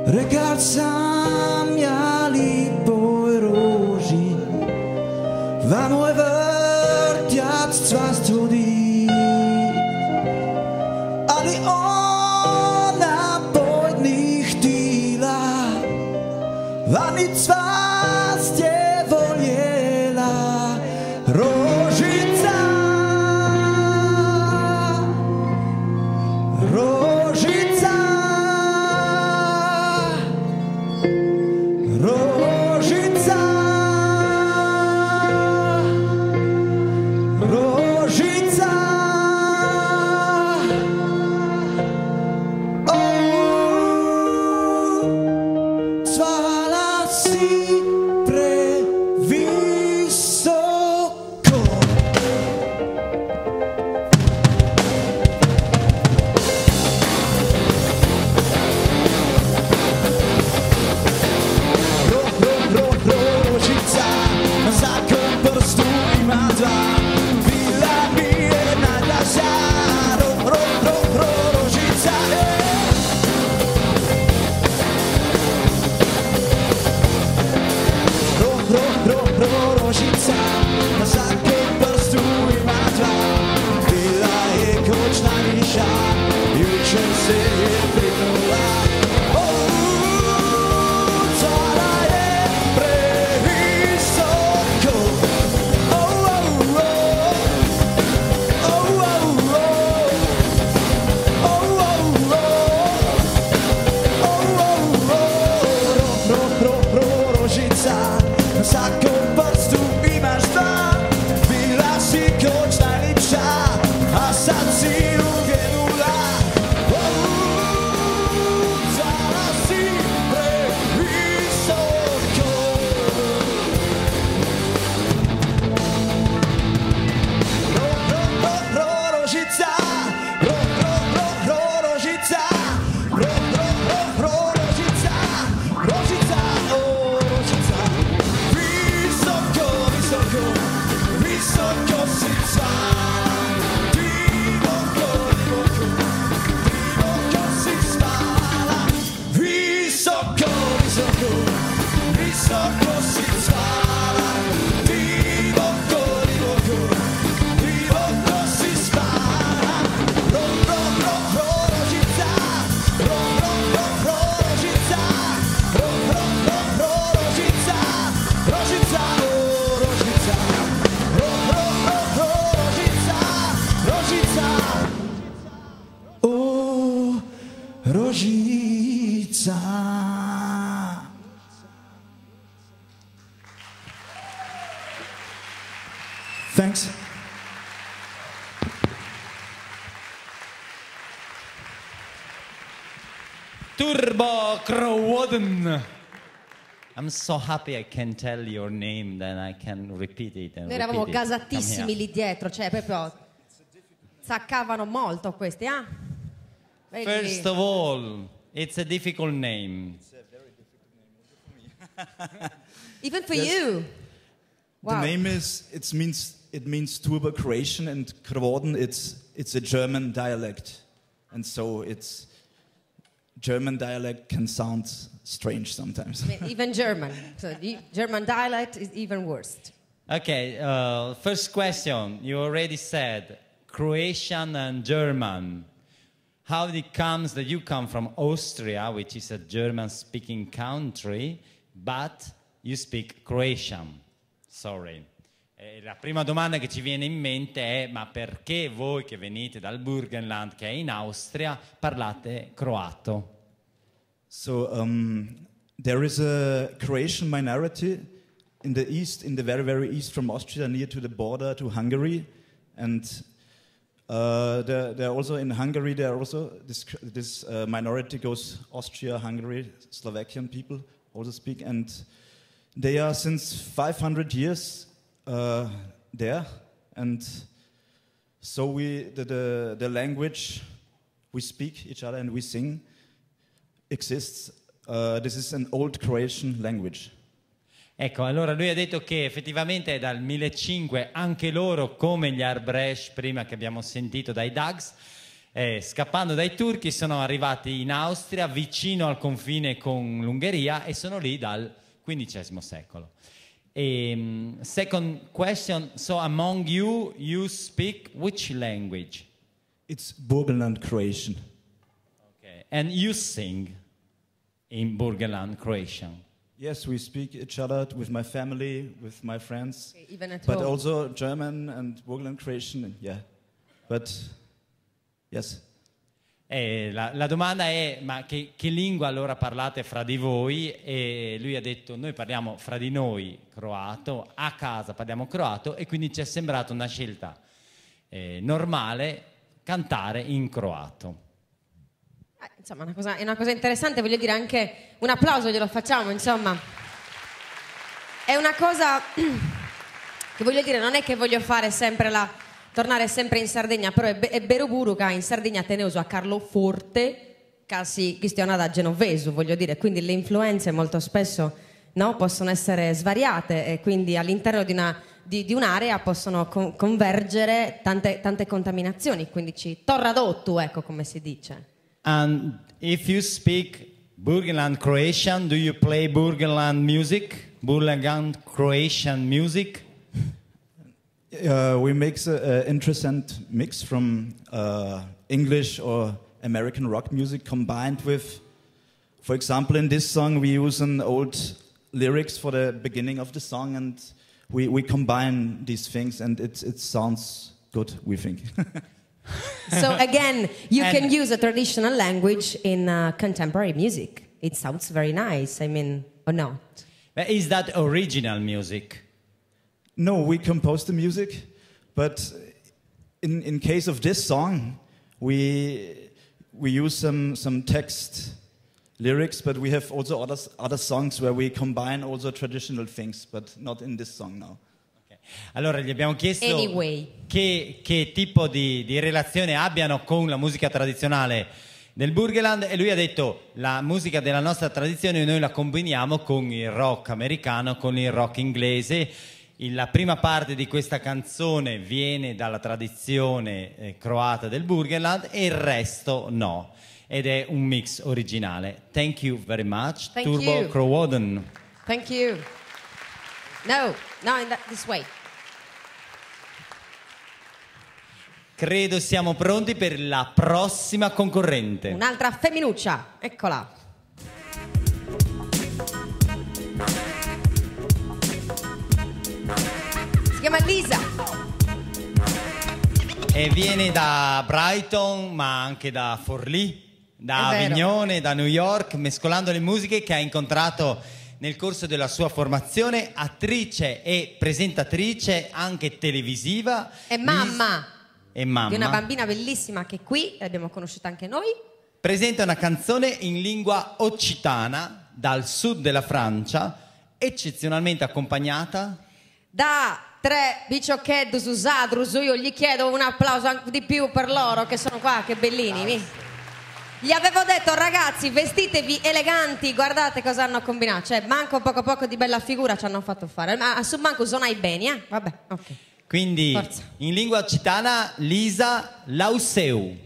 Rekal sam ja lipoj roži, va moj vrtjac cvast vodi, ali ona pojď ni htila, va ni cvast je voljela. Rožica, rožica, rožica, rožica, cvala si previsoko. Rožica, na svakom prstu ima dva, bila mi je najdraža. Rožica, rožica, na svakom prstu ima dva, bila je kočna niša, jučer se je prinula. Cvala je previsoko. Rožica, na svakom prstu imaš dva, bila si kočna niča, a sad si ugenula. Cvala si previsoko. Rožica, rožica, rožica, rožica, rožica, visoko, visoko, visoko si cvala, divoko, divoko, divoko si cvala, visoko, visoko, visoko si cvala, divoko, divoko, divoko si cvala. Rožica, rožica, rožica, rožica, rožica, rožica, o rožica. Thanks. Turbo Crowden. I'm so happy I can tell your name, then I can repeat it. And Noi eravamo repeat it. gasatissimi Come here. lì dietro, cioè proprio saccavano molto questi, ah? Vedi? First of all, it's a difficult name. Even for Yes. you. Wow. The name is it means turbo Croatian, and Crowden it's a German dialect, and so it's German dialect can sound strange sometimes. Even German. So the German dialect is even worse. Okay, first question. You already said Croatian and German. How it comes that you come from Austria, which is a German-speaking country, but you speak Croatian? Sorry. La prima domanda che ci viene in mente è: ma perché voi che venite dal Burgenland, che è in Austria, parlate croato? So there is a Croatian minority in the east, in the very, very east from Austria, near to the border to Hungary, and they're also in Hungary. There are also this minority goes Austria, Hungary, Slovakian people also speak, and they are since 500 years there, and so the language we speak each other and we sing exists. This is an old Croatian language. Ecco, allora lui ha detto che effettivamente è dal 1500 anche loro, come gli Arbresh prima che abbiamo sentito dai Dags, scappando dai turchi sono arrivati in Austria vicino al confine con l'Ungheria e sono lì dal XV secolo. Second question, so among you, you speak which language? It's Burgenland Croatian. Okay. And you sing in Burgenland Croatian? Yes, we speak each other with my family, with my friends, okay, even at but home. also German and Burgenland Croatian, yeah. But, yes. La domanda è, ma che lingua allora parlate fra di voi? E lui ha detto, noi parliamo fra di noi croato, a casa parliamo croato, e quindi ci è sembrata una scelta normale cantare in croato. Insomma, è una cosa interessante, voglio dire, anche un applauso glielo facciamo, insomma. È una cosa che voglio dire, non è che voglio fare sempre tornare sempre in Sardegna, però è vero pure che in Sardegna teneuso a Carlo Forte, quasi cristiana genovese, voglio dire, quindi le influenze molto spesso, no, possono essere svariate e quindi all'interno di un'area possono convergere tante contaminazioni, quindi ci torradotto, ecco come si dice. And if you speak Burgenland Croatian, do you play Burgenland music? Burgenland Croatian music? We make an interesting mix from English or American rock music combined with, for example, in this song we use an old lyrics for the beginning of the song, and we combine these things, and it sounds good, we think. So again, you can use a traditional language in contemporary music. It sounds very nice, I mean, or not? But is that original music? No, we composed the music, but in case of this song, we use some text lyrics, but we have also other songs where we combine also traditional things, but not in this song now. Allora gli abbiamo chiesto che tipo di relazione abbiano con la musica tradizionale del Burgenland e lui ha detto la musica della nostra tradizione noi la combiniamo con il rock americano, con il rock inglese. La prima parte di questa canzone viene dalla tradizione croata del Burgenland e il resto no, ed è un mix originale. Thank you very much. Thank Turbo you. Krowoden. Thank you. No, this way. Credo siamo pronti per la prossima concorrente. Un'altra femminuccia, eccola. Si chiama Lisa. E viene da Brighton, ma anche da Forlì, da Avignone, da New York, mescolando le musiche che ha incontrato nel corso della sua formazione, attrice e presentatrice anche televisiva. E mamma. E mamma. Di una bambina bellissima che qui l'abbiamo conosciuta anche noi. Presenta una canzone in lingua occitana dal sud della Francia, eccezionalmente accompagnata da 3 bicciocchetti usadrus. Io gli chiedo un applauso anche di più per loro che sono qua, che bellini. Gli avevo detto ragazzi vestitevi eleganti, guardate cosa hanno combinato, cioè manco poco di bella figura ci hanno fatto fare, ma su manco suonai bene, vabbè, ok. Quindi Forza. in lingua occitana Lisa Lauseu.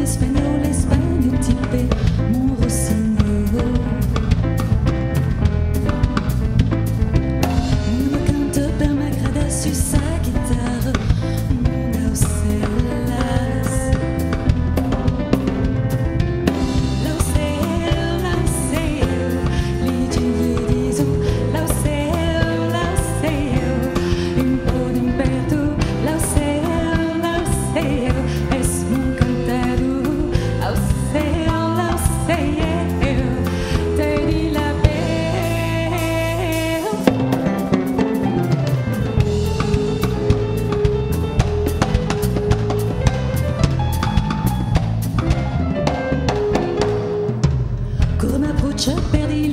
Español, español, typé, mon rossignol.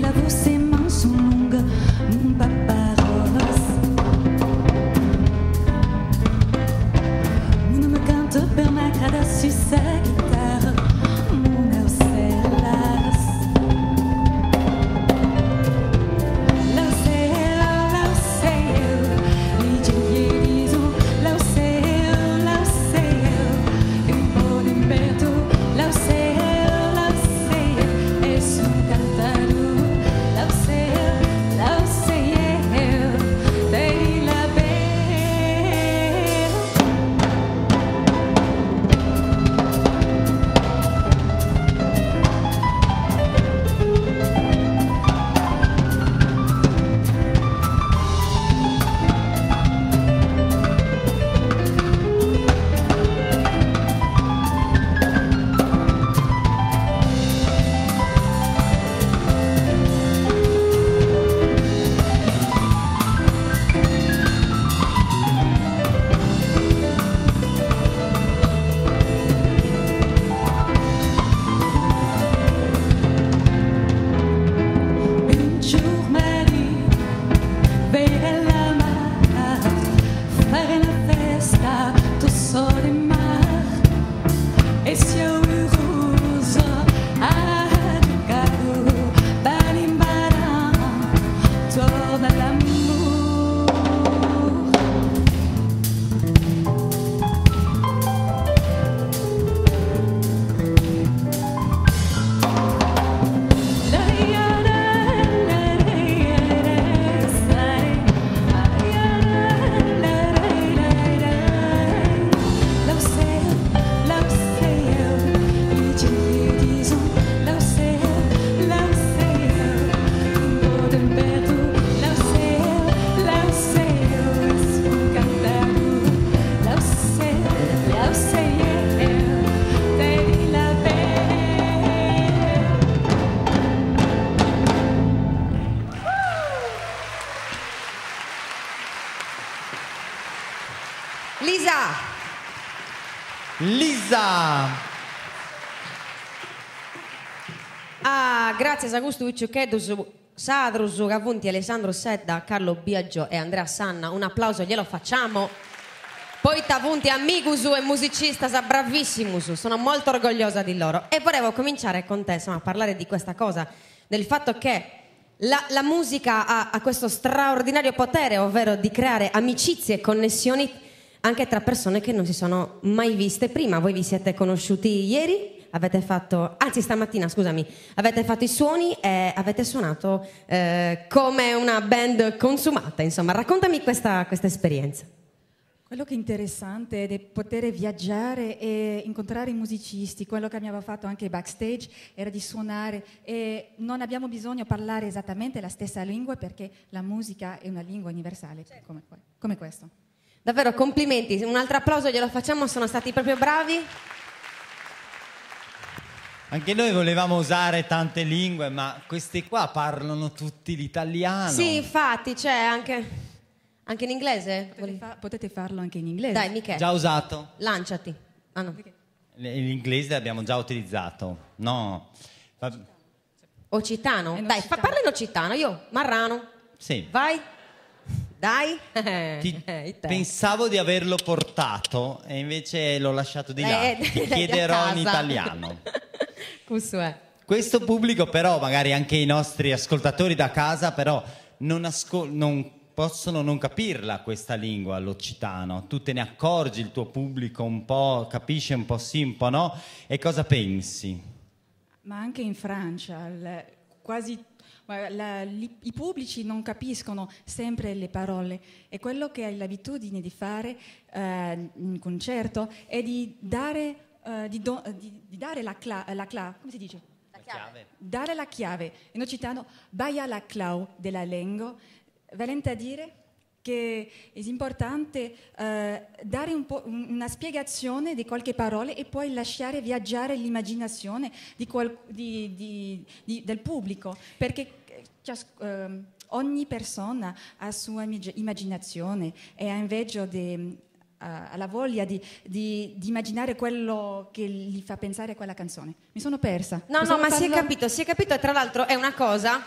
lavo ses mains sont longues, mon papa rose. Mon homme cante per me crada su sa chitarra, mon aucelas. Lisa! Grazie a questo Ucciucchedus, Sadrus, Cavunti, Alessandro Sedda, Carlo Biagio e Andrea Sanna. Un applauso glielo facciamo. Poi Tavunti, amicusu e musicista, sa bravissimus. Sono molto orgogliosa di loro. E volevo cominciare con te, insomma, a parlare di questa cosa, del fatto che la musica ha questo straordinario potere, ovvero di creare amicizie e connessioni anche tra persone che non si sono mai viste prima. Voi vi siete conosciuti ieri? Avete fatto, anzi stamattina, scusami, avete fatto i suoni e avete suonato come una band consumata, insomma. Raccontami questa esperienza. Quello che è interessante è poter viaggiare e incontrare i musicisti. Quello che abbiamo fatto anche backstage era di suonare e non abbiamo bisogno di parlare esattamente la stessa lingua perché la musica è una lingua universale come questo. Davvero complimenti, un altro applauso glielo facciamo, sono stati proprio bravi. Anche noi volevamo usare tante lingue, ma questi qua parlano tutti l'italiano. Sì, infatti, c'è anche in inglese. Potete farlo anche in inglese. Dai, Michele. Già usato? Lanciati. Ah, no. L'inglese l'abbiamo già utilizzato. No. Occitano? Dai, parla in occitano, io, Marrano. Sì. Vai. Dai. Pensavo di averlo portato e invece l'ho lasciato di là. Ti chiederò in italiano. Questo pubblico però, magari anche i nostri ascoltatori da casa, però non possono non capirla questa lingua, l'occitano. Tu te ne accorgi, il tuo pubblico un po' capisce, un po' sì, un po' no. E cosa pensi? Ma anche in Francia, i pubblici non capiscono sempre le parole e quello che hai l'abitudine di fare in concerto è di dare, come si dice? La chiave. Dare la chiave. In occitano, baia la clau della lingua, valente a dire che è importante dare una spiegazione di qualche parola e poi lasciare viaggiare l'immaginazione del pubblico, perché ogni persona ha sua immaginazione e ha invece ha la voglia di immaginare quello che gli fa pensare a quella canzone. Mi sono persa. No, ma si è capito e tra l'altro è una cosa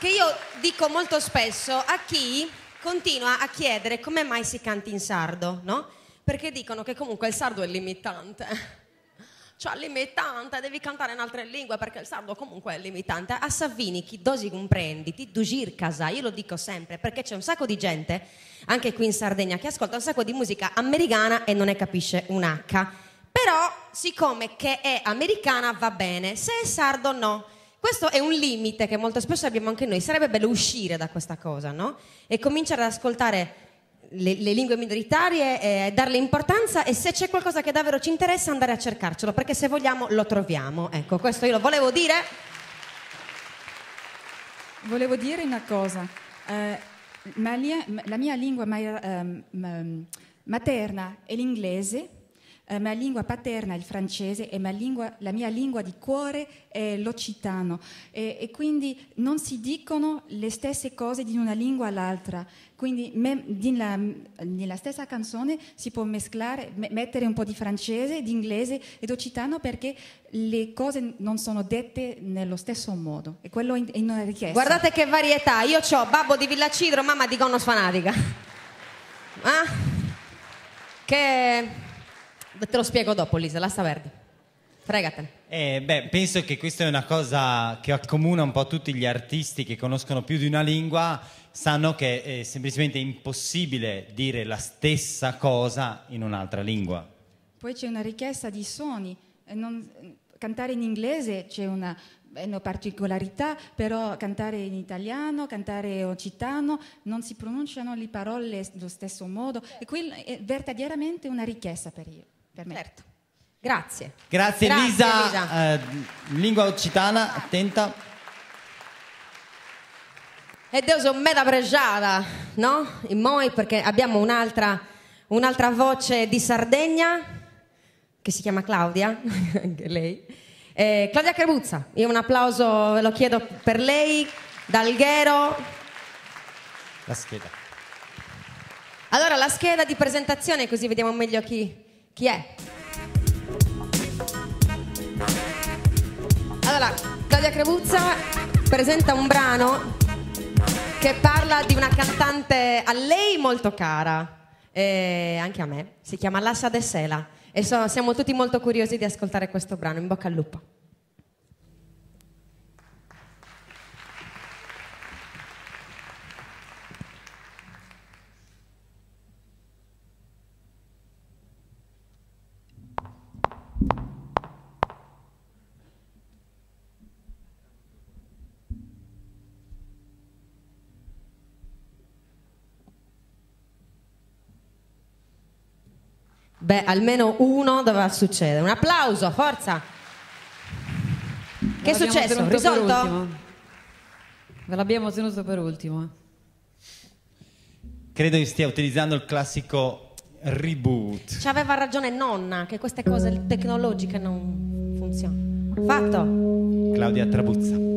che io dico molto spesso a chi continua a chiedere come mai si canti in sardo, no? Perché dicono che comunque il sardo è limitante. Cioè, limitante, devi cantare in altre lingue perché il sardo comunque è limitante. A Savini chi dosi comprendi, ti dugir casa, io lo dico sempre, perché c'è un sacco di gente, anche qui in Sardegna, che ascolta un sacco di musica americana e non ne capisce un H. Però, siccome che è americana va bene, se è sardo no. Questo è un limite che molto spesso abbiamo anche noi, sarebbe bello uscire da questa cosa, no? E cominciare ad ascoltare le lingue minoritarie e darle importanza, e se c'è qualcosa che davvero ci interessa andare a cercarcelo, perché se vogliamo lo troviamo. Ecco, questo io lo volevo dire. Volevo dire una cosa. La mia lingua materna è l'inglese, la mia lingua paterna è il francese e la mia lingua di cuore è l'occitano, e quindi non si dicono le stesse cose di una lingua all'altra, quindi nella stessa canzone si può mescolare, mettere un po' di francese, di inglese ed occitano, perché le cose non sono dette nello stesso modo, e quello è una richiesta. Guardate che varietà, io ho babbo di Villacidro, mamma di Gonnos fanatica. Che... Te lo spiego dopo, Lisa, lascia Verdi. Fregatene. Penso che questa è una cosa che accomuna un po' tutti gli artisti che conoscono più di una lingua, sanno che è semplicemente impossibile dire la stessa cosa in un'altra lingua. Poi c'è una richiesta di suoni. Cantare in inglese c'è una particolarità, però cantare in italiano, cantare occitano, non si pronunciano le parole allo stesso modo, e quello è verdaderamente una richiesta per me. Certo. Grazie. Grazie Lisa. Lingua occitana, attenta. E Dio sono meta pregiata, no? In moi, perché abbiamo un'altra voce di Sardegna che si chiama Claudia, anche lei. Claudia Crabuzza, io un applauso ve lo chiedo per lei, d'Alghero. La scheda. Allora, la scheda di presentazione, così vediamo meglio chi è. Allora, Claudia Crabuzza presenta un brano che parla di una cantante a lei molto cara, anche a me, si chiama Lassa de Sela, e siamo tutti molto curiosi di ascoltare questo brano. In bocca al lupo. Beh, almeno uno doveva succedere. Un applauso, forza! Che è successo? Risolto? Ve l'abbiamo tenuto per ultimo. Credo che stia utilizzando il classico reboot. Ci aveva ragione nonna, che queste cose tecnologiche non funzionano. Fatto! Claudia Trabuzza.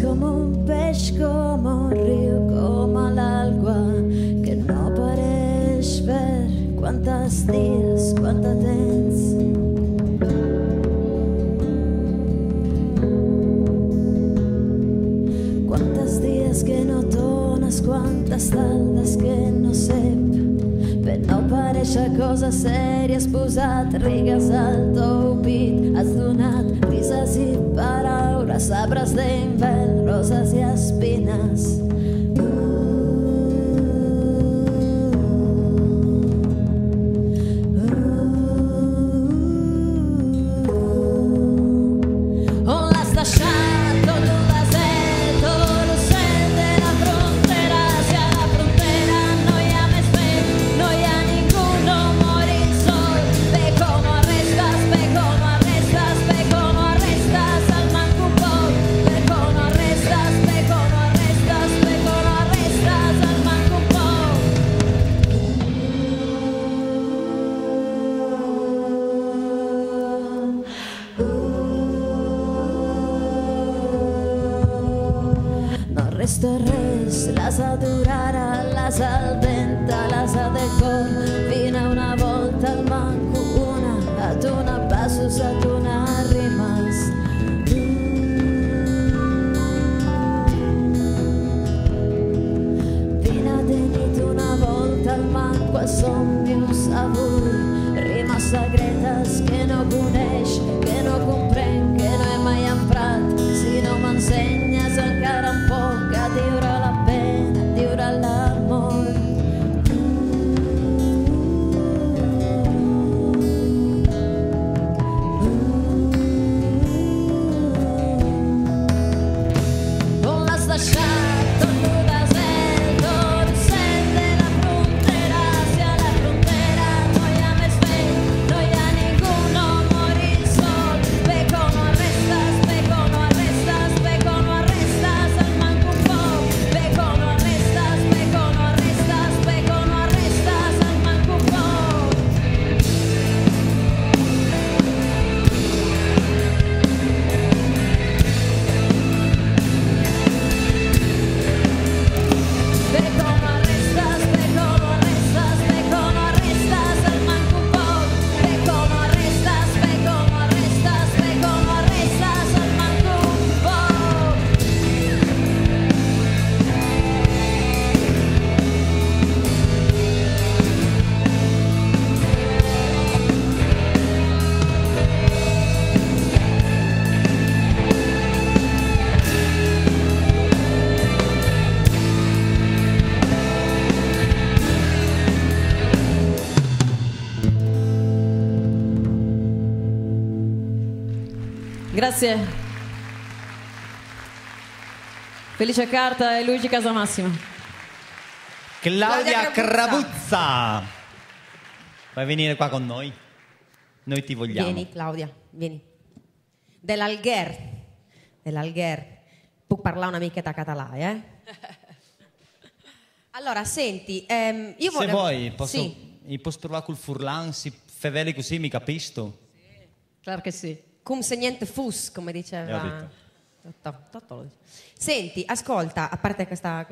Como un peix, como un riu, como l'algua, que no pareix ver quantes dies, quanta temps. Quantes dies que no tornes, quantes tardes que no sep, per no pareixer cosa sèria, has posat rigues al teu pit, has donat rises i paraules, arbres d'invern, roses i espines. On l'has deixat tot un desert, tot l'ocell de la frontera, si a la frontera no hi ha més vent, no hi ha ningú, no morir sol. Ve com arrestes, ve com arrestes, ve com arrestes el manco poc, ve com arrestes, ve com arrestes, ve questo è res, la sa durara, la sa denta, la sa del cor, fino a una volta al manco una, ad una basso, ad una rimas. Fino a tenito una volta al manco a son più savori, rima sagretas che non conosci, che non comprende, che non è mai imparato, si non mi insegna se ancora un po' che dura la pena, dura l'amore. Con la stasciata tu da sento, tu sente la frontera, sia la frontera, noi a me svegli, noi a ninguno morir sol, speco no arrestas, speco no arrestas, speco no arrestas, al manco un po', speco no arrestas, speco no arrestas, speco no arrestas, al manco un po'. Speco no arrestas, speco no arrestas, speco no arrestas, al manco un po'. Speco no arrestas, speco no arrestas, speco no arrestas, al manco un po'. Grazie. Felice Carta e Luigi Casamassima. Claudia Crabuzza. Vuoi venire qua con noi? Noi ti vogliamo. Vieni Claudia, vieni. Dell'Algher. Puc parlare una michetta català, eh? Allora, senti, io Se volevo... vuoi, Sì, posso provare col furlan, si feveli così, mi capisco. Claro che sì. cum se niente fus, come diceva... Ho Senti, ascolta, a parte questa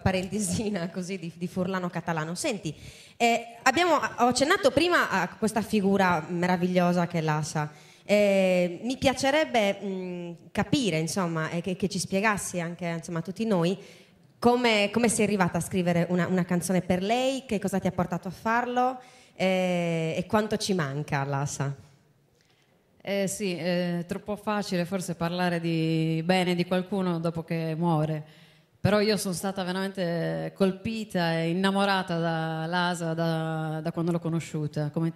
parentesina così di furlano catalano, senti, ho accennato prima a questa figura meravigliosa che è l'Assa. Mi piacerebbe capire, insomma, che ci spiegassi anche insomma, a tutti noi come sei arrivata a scrivere una canzone per lei, che cosa ti ha portato a farlo e quanto ci manca l'Assa. Sì, è troppo facile forse parlare bene di qualcuno dopo che muore, però io sono stata veramente colpita e innamorata da Lasa da quando l'ho conosciuta. Come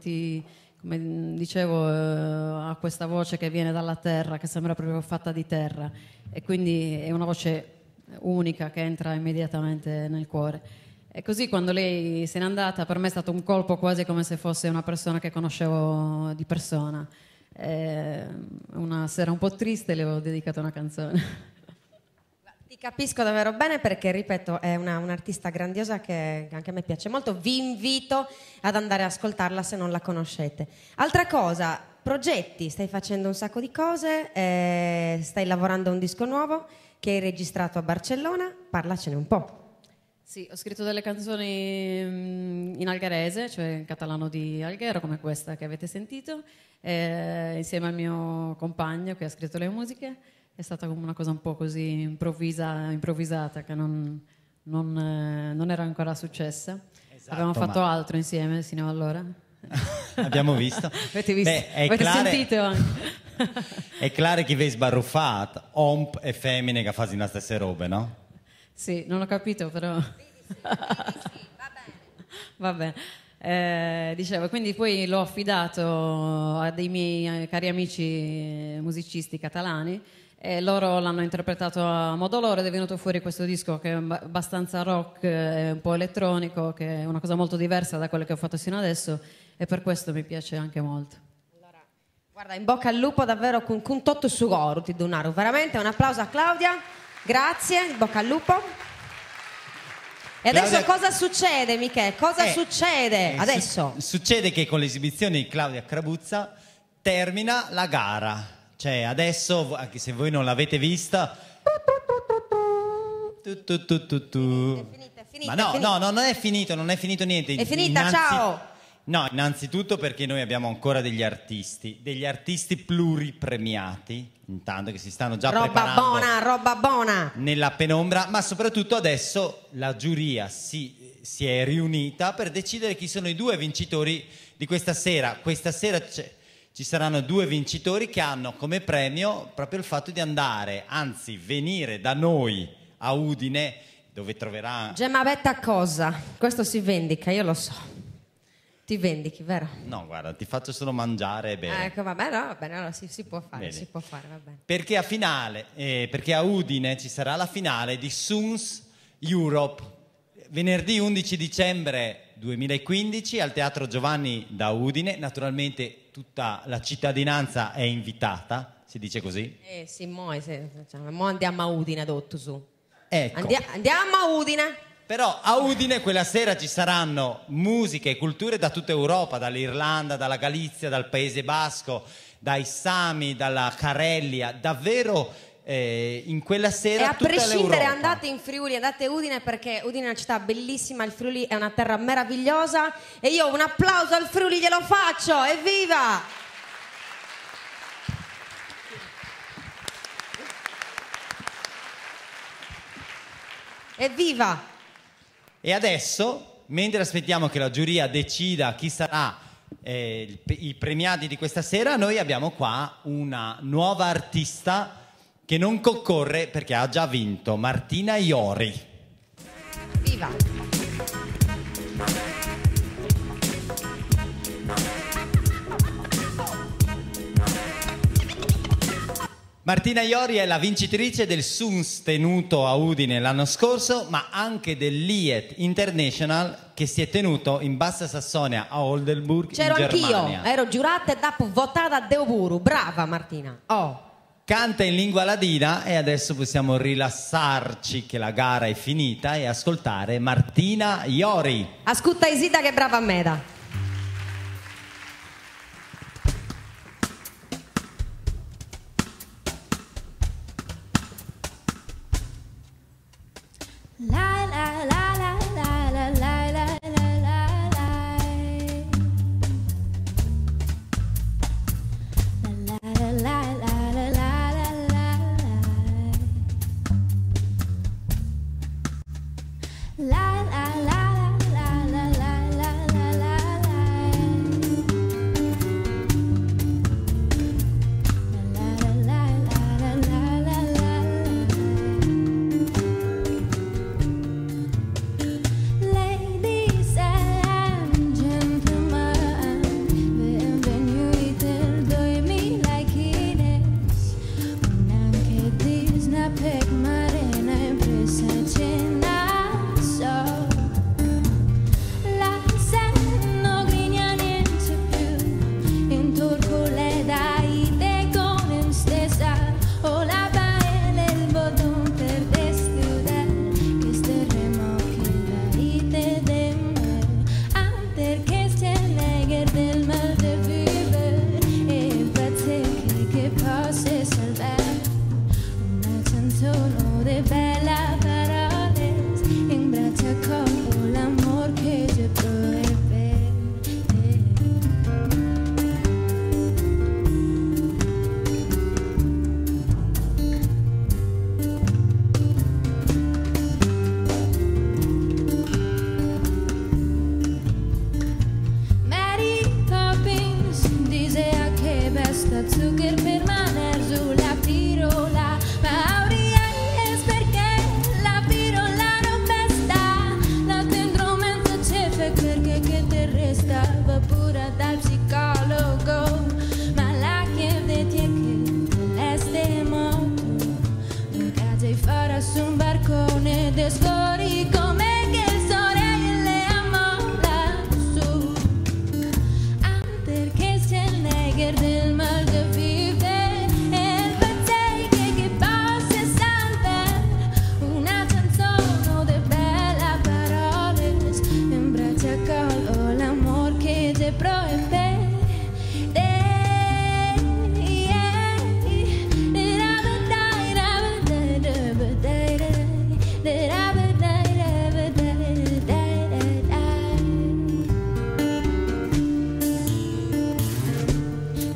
dicevo, ha questa voce che viene dalla terra, che sembra proprio fatta di terra, e quindi è una voce unica che entra immediatamente nel cuore. E così quando lei se n'è andata, per me è stato un colpo quasi come se fosse una persona che conoscevo di persona. Una sera un po' triste le ho dedicato una canzone. Ti capisco davvero bene perché, ripeto, è un'artista grandiosa che anche a me piace molto. Vi invito ad andare a ascoltarla se non la conoscete. Altra cosa, progetti, stai facendo un sacco di cose, stai lavorando a un disco nuovo che hai registrato a Barcellona, parlacene un po'. Sì, ho scritto delle canzoni in algherese, cioè in catalano di Alghero, come questa che avete sentito, insieme al mio compagno che ha scritto le musiche. È stata come una cosa un po' così improvvisata, che non era ancora successa. Esatto, abbiamo fatto altro insieme sino allora. Abbiamo visto. Avete visto? Avete sentito anche. È chiaro che vi sbarruffate, omp e femmine che fanno le stesse robe, no? Sì, non ho capito, però... Va bene. Dicevo, quindi poi l'ho affidato a dei miei cari amici musicisti catalani e loro l'hanno interpretato a modo loro ed è venuto fuori questo disco che è abbastanza rock, un po' elettronico, che è una cosa molto diversa da quelle che ho fatto sino adesso e per questo mi piace anche molto. Allora, guarda, in bocca al lupo davvero con tutto sugoro ti donaru, veramente un applauso a Claudia. Grazie, in bocca al lupo. E adesso cosa succede, Michele? Cosa succede adesso? Succede che con l'esibizione di Claudia Crabuzza termina la gara. Cioè adesso, anche se voi non l'avete vista, Ma no, non è finito niente. È finita, ciao! No, innanzitutto perché noi abbiamo ancora degli artisti pluripremiati, intanto che si stanno già preparando. Roba buona! Nella penombra, ma soprattutto adesso la giuria si è riunita per decidere chi sono i 2 vincitori di questa sera. Questa sera ci saranno 2 vincitori che hanno come premio proprio il fatto di venire da noi a Udine, dove troverà... Gemma Betta cosa? Questo si vendica, io lo so. Ti vendichi, vero? No, guarda, ti faccio solo mangiare e bere. Ecco, va bene, allora si può fare, va bene. Perché perché a Udine ci sarà la finale di Suns Europe, venerdì 11 dicembre 2015 al Teatro Giovanni da Udine. Naturalmente tutta la cittadinanza è invitata, si dice così? Sì, mo andiamo a Udine, dotto su. Ecco. Andiamo a Udine. Però a Udine quella sera ci saranno musiche e culture da tutta Europa, dall'Irlanda, dalla Galizia, dal Paese Basco, dai Sami, dalla Carellia, davvero in quella sera e a tutta prescindere l'Europa. andate in Friuli, andate a Udine, perché Udine è una città bellissima, il Friuli è una terra meravigliosa e io un applauso al Friuli glielo faccio, evviva! Evviva! E adesso, mentre aspettiamo che la giuria decida chi sarà i premiati di questa sera, noi abbiamo qua una nuova artista che non concorre perché ha già vinto, Martina Iori. Viva! Martina Iori è la vincitrice del Suns tenuto a Udine l'anno scorso, ma anche dell'IET International che si è tenuto in Bassa Sassonia a Oldenburg, in Germania. C'ero anch'io, ero giurata e dopo votata a Deoburu. Brava Martina. Canta in lingua ladina e adesso possiamo rilassarci che la gara è finita e ascoltare Martina Iori. Ascolta Isida che brava a meda. La la la la la la la la la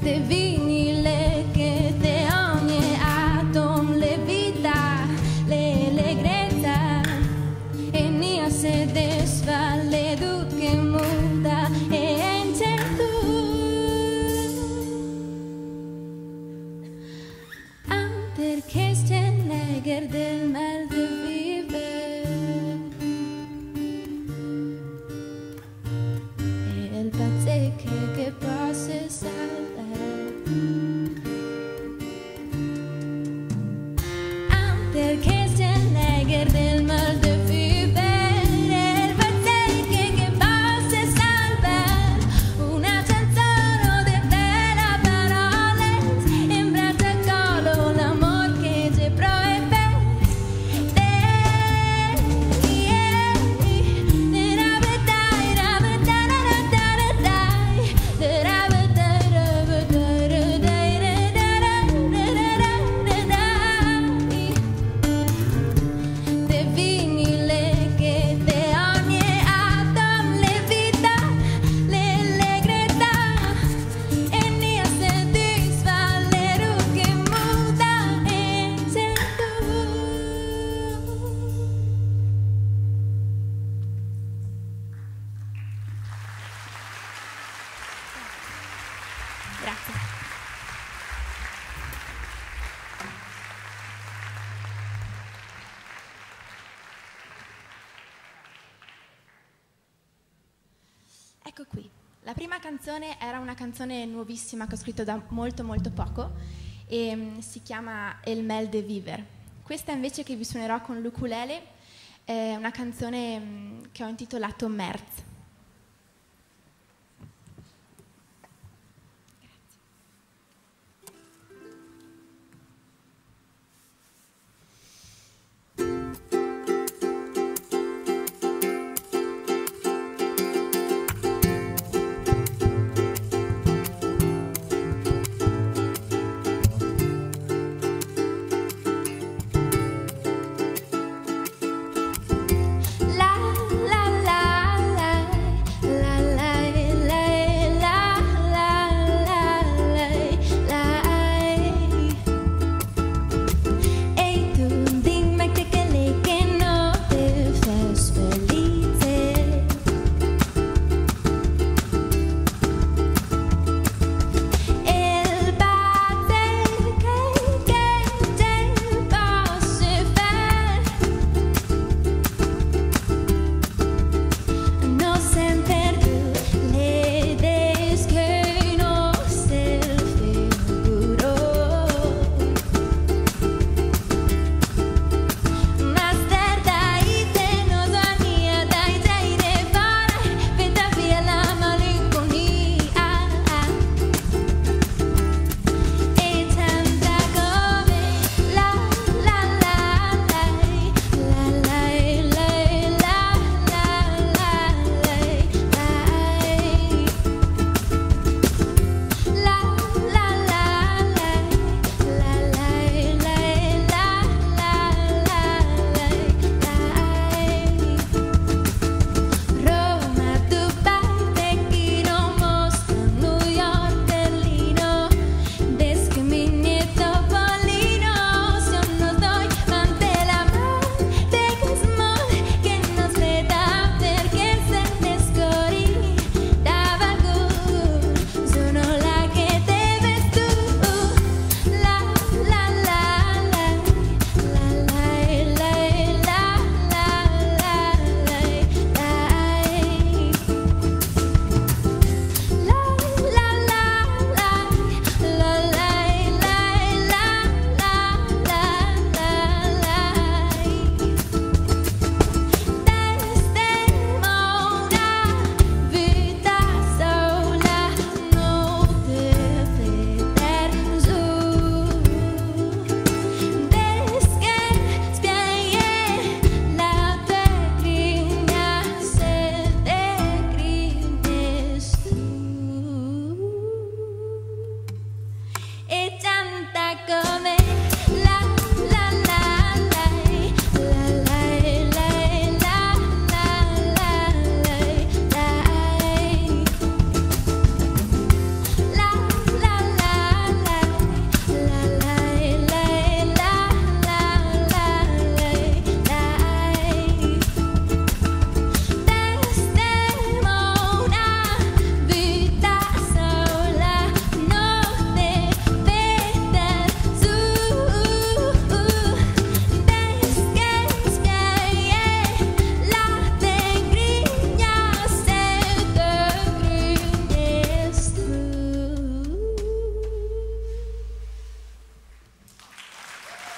de vinile que de ogni atom le vita, le greta, e nia se desvalle du che muda e ente tu. Perché ste neger del mal de viver e il pazzeche che possa salvare. Perché ste neger del mal de viver e il pazzeche che possa salvare. Una canzone de bella parole in braccio l'amor che te proibbe. Grazie. Ecco qui, la prima canzone era una canzone nuovissima che ho scritto da molto poco e si chiama El Mel de Viver. Questa invece che vi suonerò con l'ukulele è una canzone che ho intitolato Merz. La la la la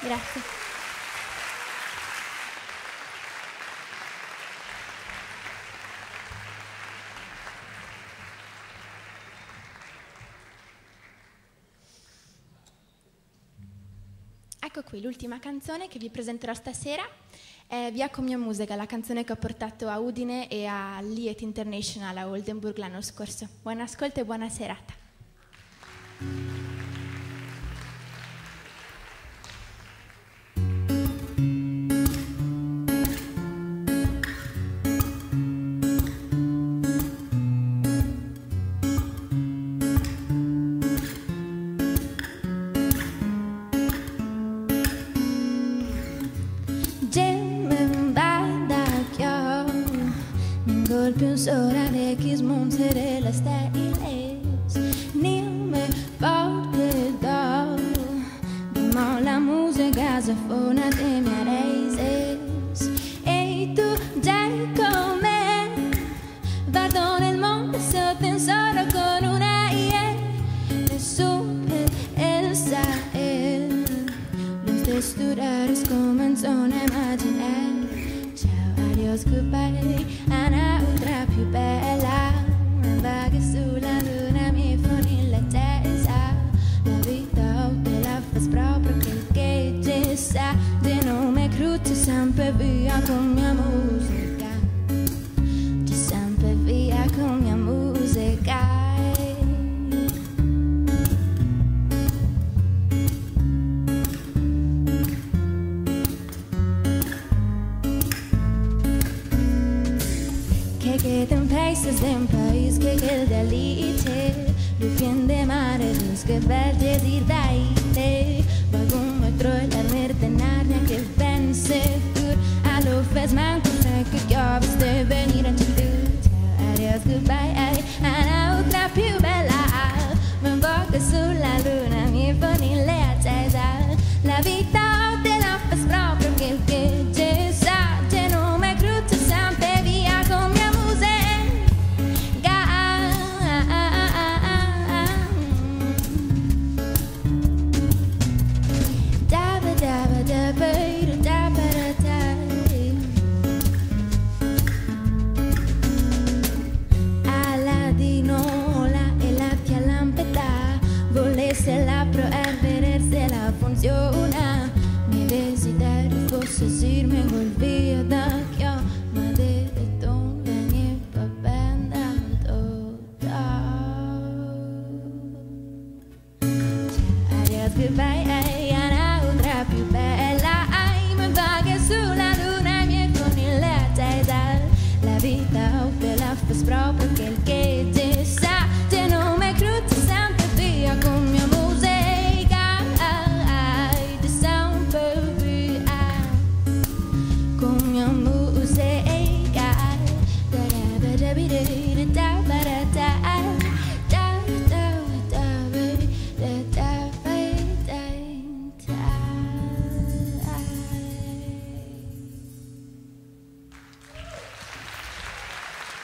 Grazie. Ecco qui l'ultima canzone che vi presenterò stasera, è Via con mia musica, la canzone che ho portato a Udine e a Liet International a Oldenburg l'anno scorso. Buon ascolto e buona serata. Più sorare che smontere la stailes Nim me porte do Dimo la musica safona de mia reises E tu giai come Vado nel mondo sotto in solo con una IE Le super Elsa e Lo stesso durare scomanzone immaginare Ciao, adios, goodbye Un'altra più bella vaga sulla luna mi forni l'attesa la vita te la fas proprio che ci sa di nome cruci sempre via con mia musica ci sempre via con mia musica que tem países de un país que el delite defiende mares que verde dir daite vagon metro la verde narnia che ben secur allo fes man che chiavis de venire a tu adios goodbye un'altra più bella ma voga sulla luna mi vanille accesa la vita te la fas proprio che ci sa te non me cruce sempre via con mia se la pro è vedere se la funziona mi desiderio fosse irme col via da che ma deve tornare per bene adios goodbye un'altra più bella ma vaga sulla luna mi con l'attesa la vita te la fas proprio che ti sa te non mi cruci sempre via con mia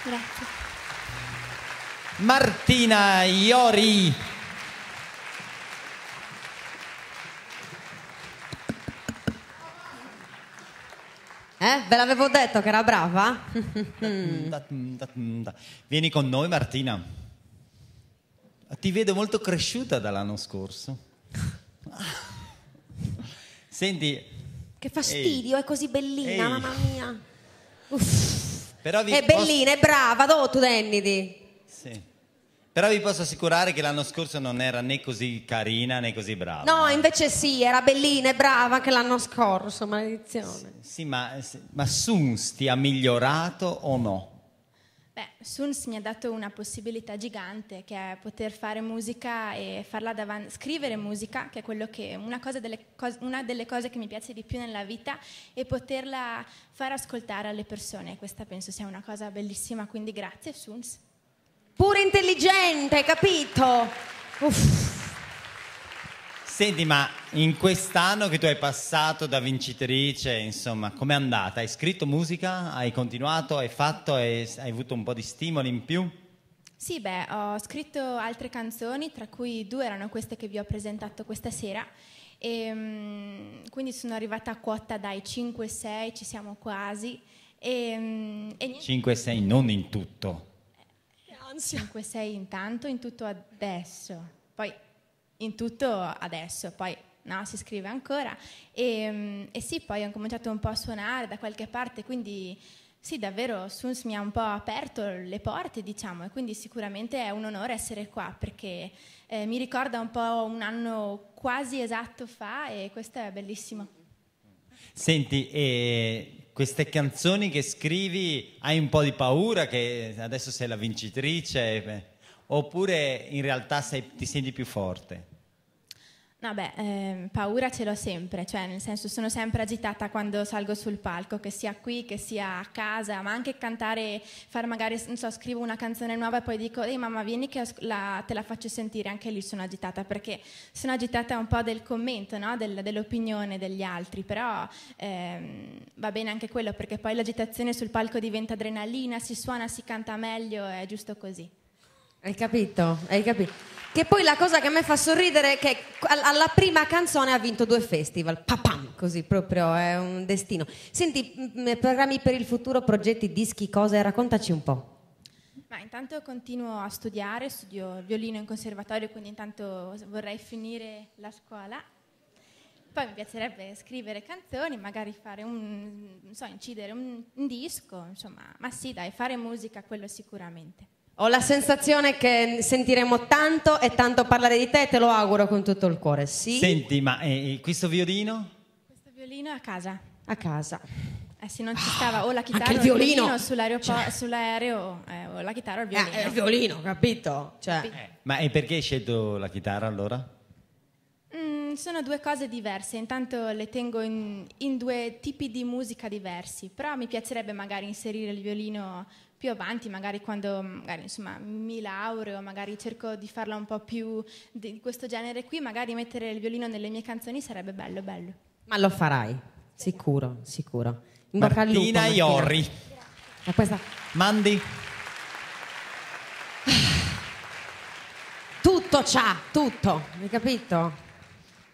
Grazie. Martina Iori. Ve l'avevo detto che era brava? Vieni con noi, Martina. Ti vedo molto cresciuta dall'anno scorso. Senti. Che fastidio, è così bellina, mamma mia. Però è bellina, è brava, dove tu tenniti? Sì. Però vi posso assicurare che l'anno scorso non era né così carina né così brava. No, invece sì, era bellina e brava anche l'anno scorso, maledizione. Sì, ma Suns ti ha migliorato o no? Beh, Suns mi ha dato una possibilità gigante, che è poter fare musica e farla davanti, scrivere musica, che è quello che una delle cose che mi piace di più nella vita, e poterla far ascoltare alle persone. Questa penso sia una cosa bellissima, quindi grazie Suns. Pure intelligente, capito? Senti, ma in quest'anno che tu hai passato da vincitrice, insomma, com'è andata? Hai scritto musica? Hai continuato? Hai fatto? Hai avuto un po' di stimoli in più? Sì, beh, ho scritto altre canzoni, tra cui 2 erano queste che vi ho presentato questa sera, e quindi sono arrivata a quota dai 5-6, ci siamo quasi. E 5-6 non in tutto. 5-6 intanto, in tutto adesso, poi in tutto adesso, poi no, si scrive ancora. E sì, poi ho cominciato un po' a suonare da qualche parte, quindi sì, davvero Suns mi ha un po' aperto le porte, diciamo, e quindi sicuramente è un onore essere qua, perché mi ricorda un po' un anno quasi esatto fa, e questo è bellissimo. Senti, queste canzoni che scrivi, hai un po' di paura che adesso sei la vincitrice, oppure in realtà ti senti più forte? No, beh, paura ce l'ho sempre, cioè nel senso sono sempre agitata quando salgo sul palco, che sia qui, che sia a casa, ma anche cantare, fare magari, non so, scrivo una canzone nuova e poi dico, ehi mamma vieni che te la faccio sentire, anche lì sono agitata, perché sono agitata un po' del commento, no? Dell'opinione degli altri, però va bene anche quello, perché poi l'agitazione sul palco diventa adrenalina, si suona, si canta meglio, è giusto così. Hai capito? Hai capito? Che poi la cosa che a me fa sorridere è che alla prima canzone ha vinto 2 festival, papam, così proprio è un destino. Senti, programmi per il futuro, progetti, dischi, cose, raccontaci un po'. Ma intanto continuo a studiare, studio violino in conservatorio, quindi intanto vorrei finire la scuola. Poi mi piacerebbe scrivere canzoni, magari fare incidere un disco, insomma, ma sì dai, fare musica, quello sicuramente. Ho la sensazione che sentiremo tanto e tanto parlare di te, te lo auguro con tutto il cuore, sì? Senti, ma questo violino? Questo violino è a casa. A casa. Se non ci stava o la chitarra anche il o il violino sull'aereo o la chitarra o il violino. Il violino, capito? Cioè. Ma e perché hai scelto la chitarra allora? Sono 2 cose diverse, intanto le tengo in 2 tipi di musica diversi, però mi piacerebbe magari inserire il violino più avanti, magari quando insomma, mi laureo, magari cerco di farla un po' più di questo genere qui, magari mettere il violino nelle mie canzoni sarebbe bello, bello. Ma lo farai, sicuro, sicuro. In bocca al lupo, Martina Iorri. Questa... Mandi. Tutto c'ha, tutto, hai capito?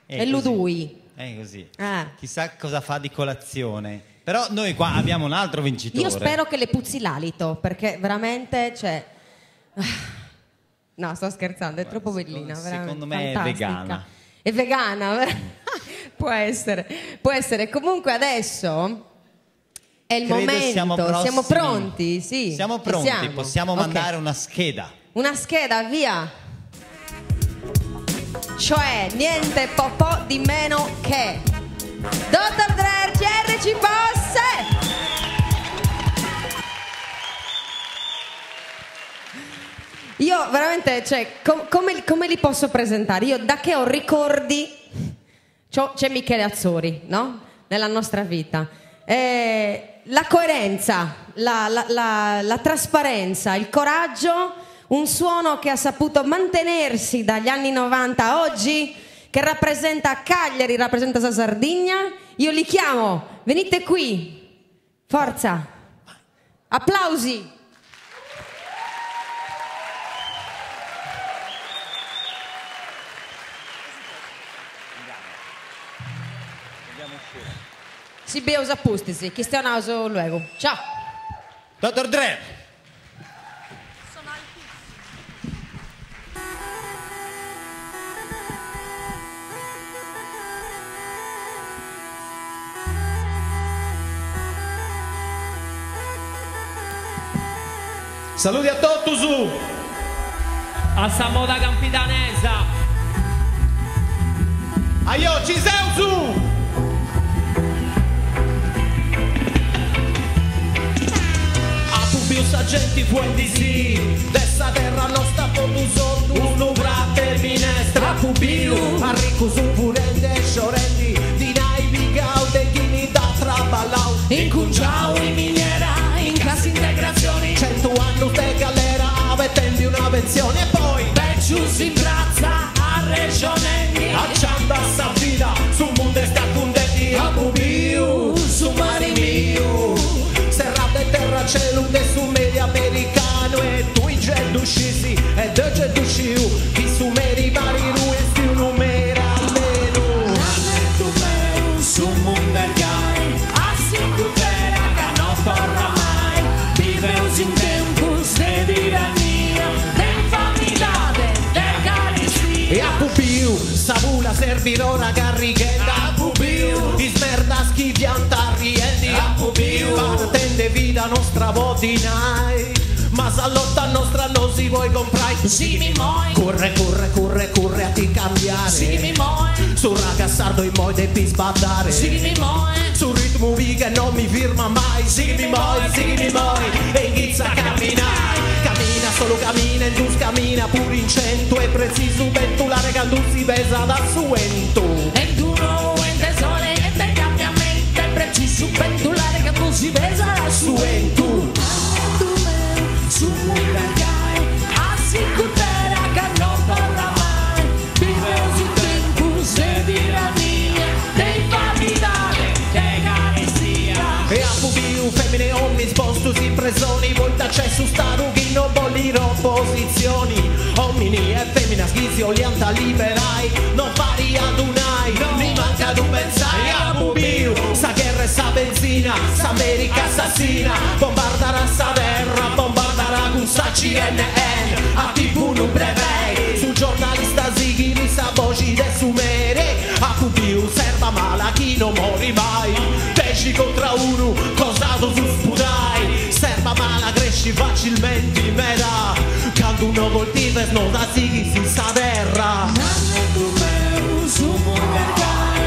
E Ludui. È così. Chissà cosa fa di colazione. Però noi qua abbiamo un altro vincitore. Io spero che le puzzi l'alito, perché veramente, cioè... No, sto scherzando, è troppo bellina. Secondo me fantastica. è vegana. È vegana? Può essere, può essere. Comunque adesso è il momento. Siamo pronti? Sì. Siamo pronti, possiamo mandare una scheda. Una scheda, via. Cioè, niente po' di meno che Dr. Dre, RCRC Boss. Io veramente, cioè, come li posso presentare? Io da che ho ricordi c'è Michele Azzori, no? Nella nostra vita. La coerenza, la trasparenza, il coraggio, un suono che ha saputo mantenersi dagli anni 90 a oggi, che rappresenta Cagliari, rappresenta la Sardegna. Io li chiamo, venite qui, forza, applausi. Si beusa pustisi, chi sta naso luego. Ciao. Dr. Dre. Saluti a Tottusu, a Samoda Campidanesa, a io Ciseusu, a Publius agenti fuenti sì, dessa terra nostra produso uno frate minestra, a Publiu, a Ricusu purende sciorendi, di naivi gaude chini da traballau, in Cungiao, in miniera, in cassa integrazioni, 100 anni te galera, avete una pensione e poi Beccius in piazza a Regione, accianda sta vita, sul mondo sta condetti, a Bubiu, su Marimiu, serrate terra cielo, su media americano e tu in gel uscis Sabula servirò una carrichetta Pubiu Ismerda schivianta riendi Partende vita nostra votinai ma sallotta nostra non si vuoi comprare. Sì mi moi Corre a ti cambiare. Sì mi moi Sul ragazzardo i moi devi sbattare. Sì mi moi Sul ritmo che non mi firma mai. Sì mi moi E inizia a camminare. Cammina solo cammina e tu cammina pure in cento. E preciso pentulare che tu si pesa da suento. E tu no ente sole e te cambiamento. E preciso pentulare che tu si pesa da suento. Su Mugagai, assicurare che non parla mai, vive su tempo se tirania, dei familiari, dei carestia. E a Pubiu, femmine omni, sposto si presoni, volta c'è su starughino, bolliro posizioni, omini e femmina schizio, lianta liberai, non pari ad unai, mi manca tu pensai a Pubiu, sa guerra e sa benzina, sa America assassina, bombarderà sa terra, bombarderà con sa CNN, a TV non brevei, sul giornalista Zighi, sa voci de sumere, a Pubiu serva mala chi non mori mai, 10 contro 1, cosato su sputai, serva mala cresci facilmente in meta, quando uno coltiva e snoda Zighi si sa terra. Su Mugagai,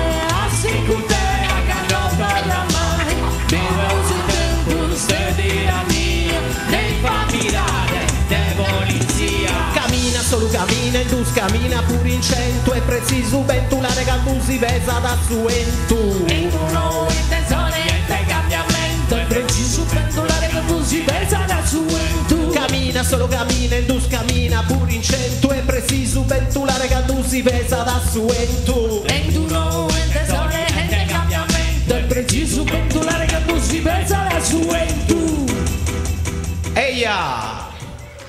assicurare che non parla mai, vive su tempo se tirania, dei familiari, dei polizia. Cammina solo cammina e tu cammina pure in cento. E preciso pentulare che tu si pesa da suento. E tu no intenzione e te cambiamento. E preciso pentulare che tu si pesa da suento. Cammina solo cammina e tu cammina pure in cento. E preciso pentulare che tu si pesa da suento. E tu no intenzione e te cambiamento. E preciso pentulare che tu si pesa da suento. Eia!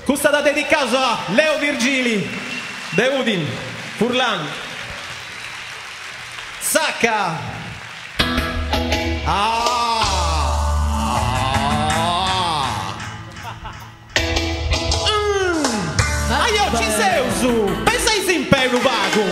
Questa da dedicato a Leo Virgili, De Udin, Furlan, Sacca. Aio ci sei su, pensa in impero vago.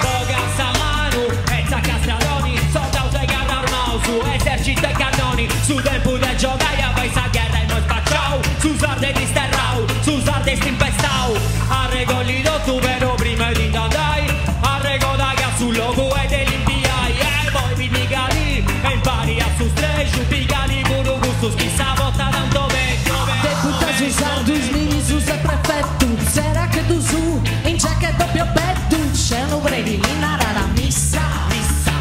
Boga Samanu, e Zaccastraloni, soldati e Gadarmau, su esercito e cannoni, su tempo del giocaia, vai sa guerra e noi spacciao, su sarde di sterrau, su sarde stimpestau, a regoli tu però prima di andai, a regola che sul logo e dell'impiai, e poi vi digali, e impari a sustrei, su pigali puro gusto, schissa volta tanto vecchio. Deputa su sardus, mini su se prefetto, será che tu su, in cerca doppio petto, c'è un brevi, linara la missa,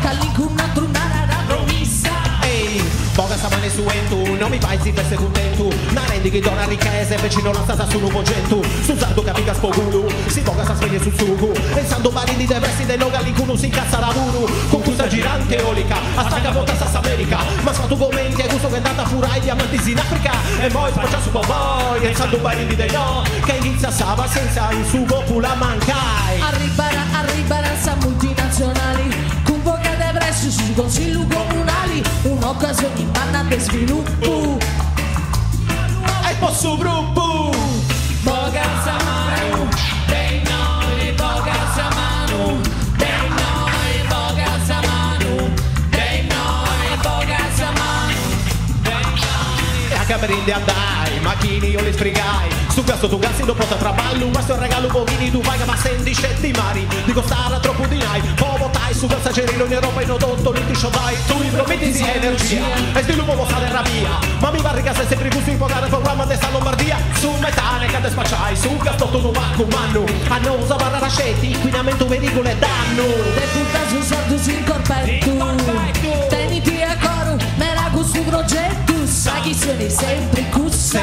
calicuna trunara la promessa. Ehi, boga samane su entu, non mi fai si fesse contento, na rendi che dona ricchezza, vicino la stata su nuovo gento, su sardo capica spogulu, si boga sa sveglie su sugu, e sando bari di depressi del noga licuno si incazza la vuru, con questa girante eolica, a stacca volta sa America, ma fa tu commenti e gusto che è andata furai diamanti in Africa, e poi spaccia su povoi, e sando bari di no, che inizia saba senza in su popula mancai. Arribarà sa multinazionali, con boca de presso su consiglio comunali, un'occasione in manna di sviluppo. E posso gruppo! Boga Samanu, dei noi, Boga Samanu, dei noi, Boga Samanu, dei noi, Boga Samanu, dei noi. E a camerinde andai, macchini io li sfrigai, su questo tu cazzo non posso traballo, questo è un regalo pochini tu vai che ma sendi scettimari, dico stare troppo di nai, poi votai su questa cerino in Europa in odotto, li ti vai, tu mi prometti di energia, e sviluppo vostra terra mia, ma mi barrica se sempre gusto in pagare il programma desta Lombardia, su metane che te spacciai, su questo tu non va con manno, a non usare rascetti, inquinamento pericolo e danno. Deputa su soldi sul corpetto, teniti a coro, me la gusto progetto, sai chi sono sempre cussa,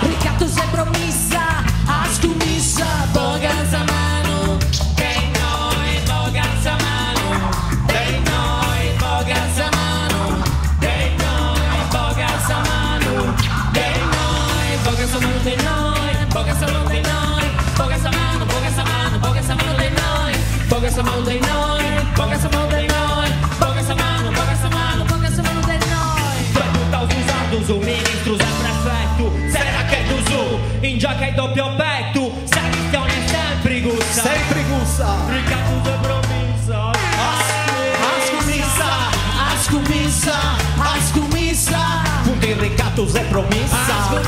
ricatto sempre promessa, a scumissa, Boga Samanu, dei noi, Boga Samanu, dei noi, Boga Samanu, dei noi, Boga Samanu, dei noi, Boga Samanu, dei noi, Boga Samanu, dei noi, Boga Samanu, Boga Samanu, Boga Samanu, dei noi, Boga Samanu, dei noi, Boga Samanu, dei noi, Boga Samanu, Boga Samanu, Boga Samanu, dei noi. Deputa usando su ministro sempre effetto, sarà che tu su, in gioca il doppio petto, sai che stiamo sempre gussa, sempre gussa, tu sei promessa.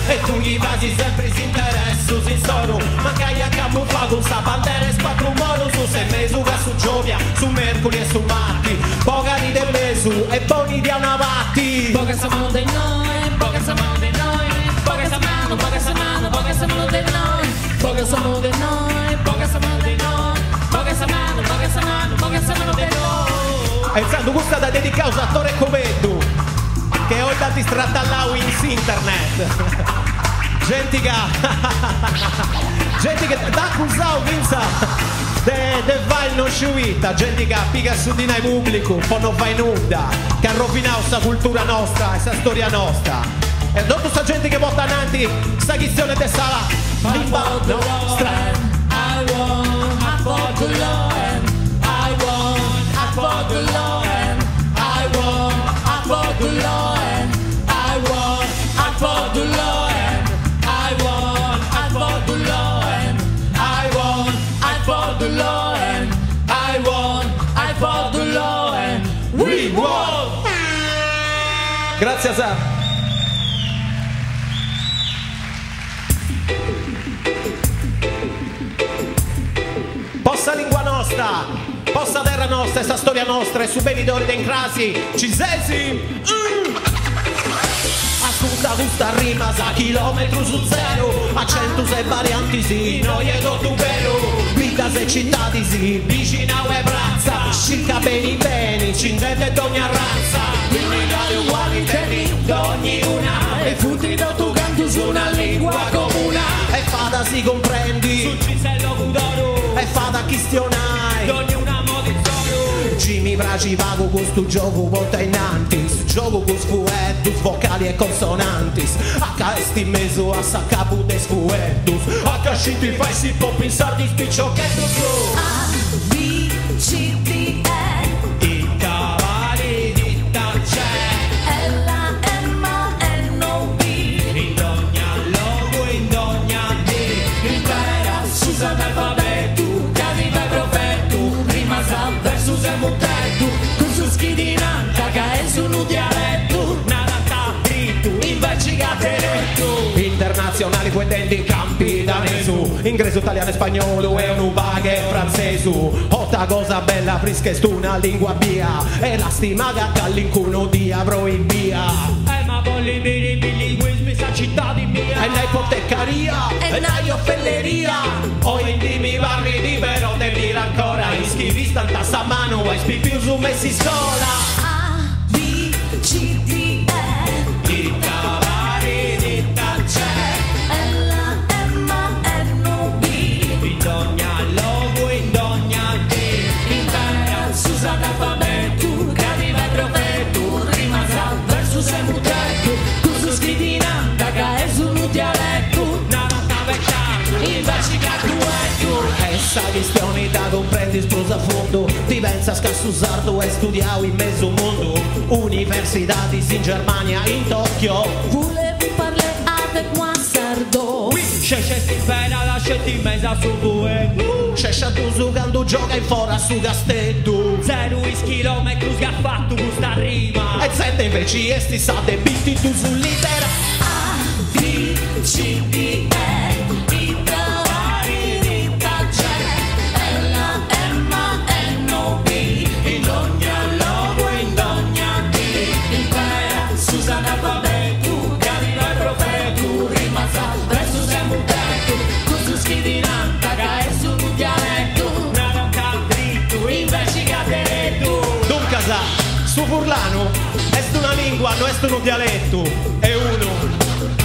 E tu gli vasi sempre si interessu, si sono ma che hai a camuffato sa bandera e spatru moro su se mesu che su Giovia, su Mercuri e su Marte. Poca di del mesu e boni di una vatti. Poca samano di noi, poca samano di noi, poca samano, poca samano, poca samano di noi, poca samano di noi, poca samano di noi, poca samano, poca samano, poca samano di noi. E sanno questa da dedicare a attore come tu, che ho tanti strattallao in internet. Gente che da accusao pensa de vai non sciuita, gente che pica su di noi pubblico, poi non fai nulla, che ha rovinato questa cultura nostra, questa storia nostra. E dopo sta gente che porta avanti questa questione di sala limba nostra. I want the Lord, I want the Lord, I want the Lord, I want the Lord. Grazie a Sam. Possa lingua nostra, possa terra nostra, essa storia nostra e su benidori den crasi, ci sesi. Ascolta questa rima sa chilometro su zero, a 106 varianti sì, noi è tutto vero. Vita se città di sì, vicina e brazza, circa beni beni, cindette d'ogni razza. Unitari uguali temi d'ogni una, e futti da tu canto su una lingua comune. E fada si comprendi, sul cisello cudoro, e fada chistionai, d'ogni una modizzoro. Jimmy Braci vago con sto gioco volta innanti, gioco con sfuettus, vocali e consonantis. H esti meso a saccapu de sfuettus, H scinti fai si può pensare di spicciochetto su. A, B, C, D, E, i cavalli di Tancè, L, M, N, O, B, in ogni logo, in ogni D, impara, scusa l'alfabeto, caviva profetto, rima sa versus e mutetto, con su schidinanta che è su un dialetto, nada sta dritto, investigateretto. Internazionali puetendi campi da Nesu, ingresso italiano e spagnolo e un baghe francese. Otta cosa bella frisca e una lingua via, e la stima che all'incuno di avrò in via. Ma voglio dire bilinguismi sa città di mia, e nei ipoteccaria, e nei offelleria. O in dimi barri di vero te mira ancora, iscrivi tanta sta mano, e spipi su messi scola. A, B, C, D, E, i cavalli di Tancè, L, M, N, O, B, in ogni logo, in ogni D, impara, scusa l'alfabeto, caviva profetto, rima sa versus e mutetto, con su schidinanta che è su un dialetto, nada sta vecchiato, investigato essa questione da comprendi esplosa a fondo, ti pensa scasso sardo e studiavo in mezzo mondo, università in Germania, in Tokyo. Volevo parlare avec moi sardo, Scesce sti pena la scetti in mezzo su due, scesce tu su quando gioca in fora su castetto, 0 chilometri che ha fatto questa rima, e sente invece esti sa de bitti tu su litera. A, B, C, D, E, i cavalli di Tancè, L, M, N, O, B, in ogni logo, in ogni D, impara, scusa l'alfabeto, caviva profetto, rima sa versus e mutetto, con su schidinanta che è su un dialetto, nada sta dritto, investigateretto. Dunque sa, su furlano est una lingua, non est un dialetto, e uno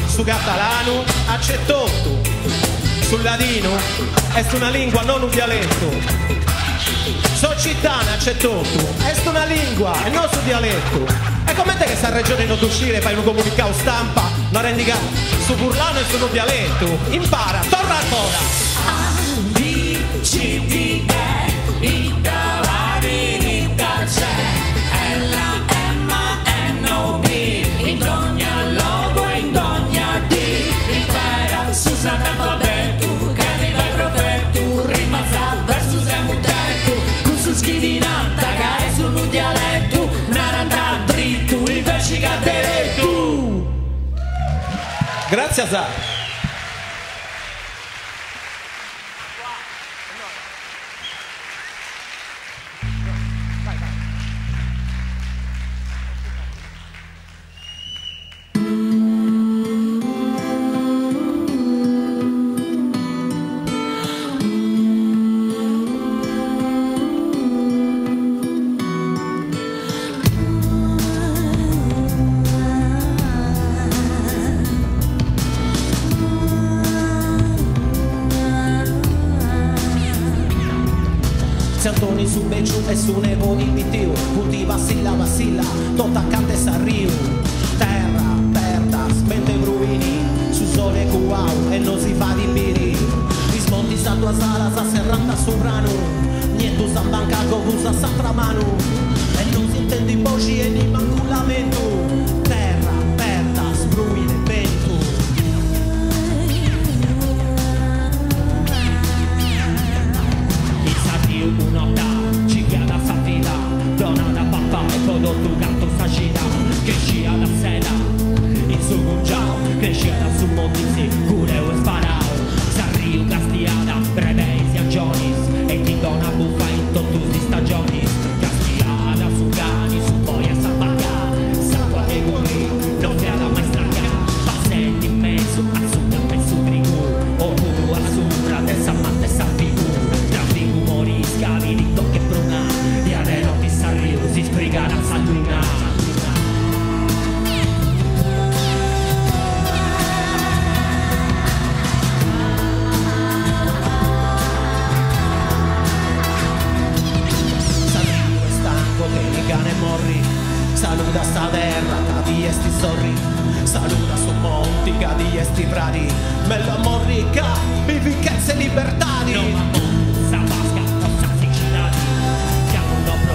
su catalano c'è tutto, sul ladino est una lingua, non un dialetto, su cittana c'è tutto, est una lingua e non su dialetto. E com'è che sta regione non uscire, fai un comunicato stampa, non rendi caso, su furlano e su un dialetto, impara, torna ancora. A, B, C, D, E, i cavalli di Tancè, L, M, N, O, B, in ogni logo, in ogni D, impara, scusa l'alfabeto, caviva profetto, rima sa versus e mutetto, con su schidinanta che Grazie a Zara. Santoni su Becciu e su Nevo di Pitiu, punti Vassilla, tutta cante Sarriu. Terra, perda, spente bruini, su sole cuau e non si fa di biri. Rismonti sa tua sala, sa serrata sovrano, niente sa banca covusa sa tramanu. E non si intende voci e ni manco lamento. Terra, perda, sbruine, vento. Un'ota, cicchiata satira, donna da papà e prodotto gatto facida, che scia da sera, in su gungiao, che scia da su monti cure o sparao, sarriu castiada, breve si agionis, e ti dona buffa in totus di stagioni, castiada su gani, su boia sabacca, satua che curi, non fiada mai stracca, passetti in mezzo, a sud a pezzo trigu, o puru a sopra, del sammante e salvigu. Scavi di tocche bruna, di areno ti sarriu, si sbriga la sanguina. Sarriu è stanco che ne cane morri, saluda sta terra, cadi e sti sorri, saluda su monti, cadi e sti prati, mello morrica, vivichezze e libertari. No,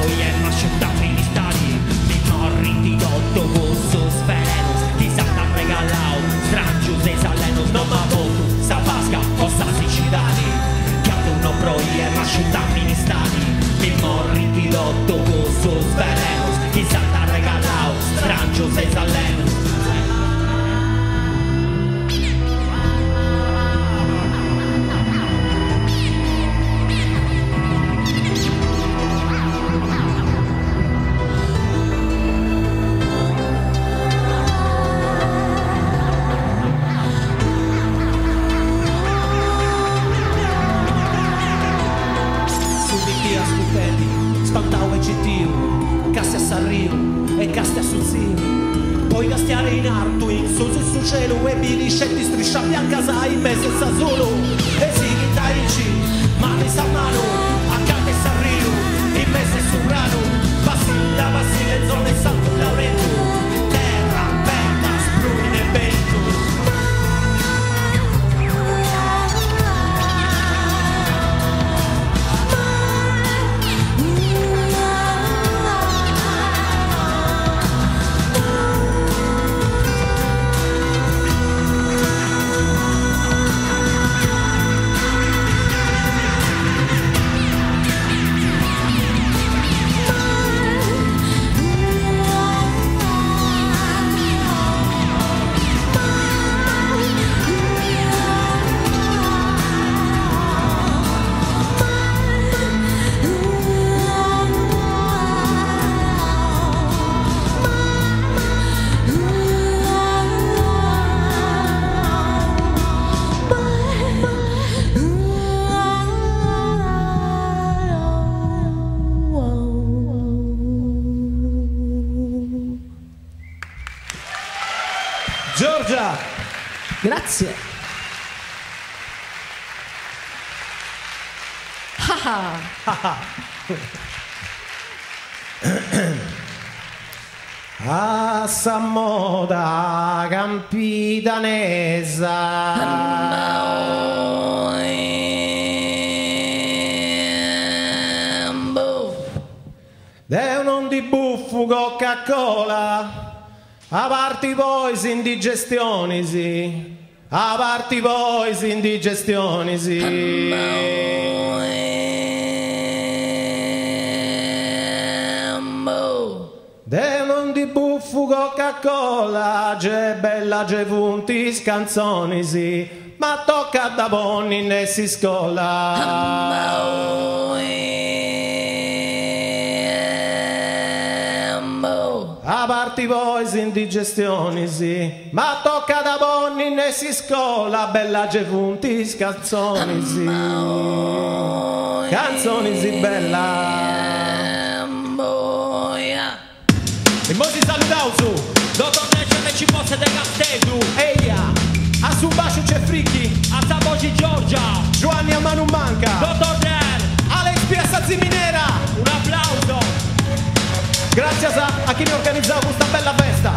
e mascettati gli stati, mi morri di dotto gussus venenos, ti salta regalau, strangius e salenos, non ma votu, sa vasca, o sa siciliani, che uno proi e mascettati gli stati, mi morri di dotto gussus venenos, ti salta regalau, strangius e salenos. Spantau e Gittiu, Castia Sarriu e Castia Suziu. Poi castiare in arto, in susi su cielo e biliscetti striscia bianca sai in mezzo e sazolo. E si chitarici, mani sa mano, accanto e Sarriu, in mezzo e sovrano. Basilla, Basile, zone Santo Laurento, terra, perda, spruni e vento. Giorgia, grazie. A sa moda campidanesa de un di buffu Coca-Cola. A parti voi si indigestioni, sì. A parti voi si indigestioni, sì. De non di buffu Coca-Cola, ge bella ge vunti scanzoni sì, ma tocca da bonni ne si scola. A parti boys indigestioni sì, ma tocca da bonni ne si scola, bella ge vunti scanzoni sì, canzoni sì bella. E mo si saluta su, dottor Necene ci fosse de Castellu. Eia, a su bacio c'è Fricchi, a sta voce Giorgia, Giovanni a mano manca, dottor Ner, Alex Piazza Ziminera. Un applauso. Grazie a chi mi ha organizzato questa bella festa.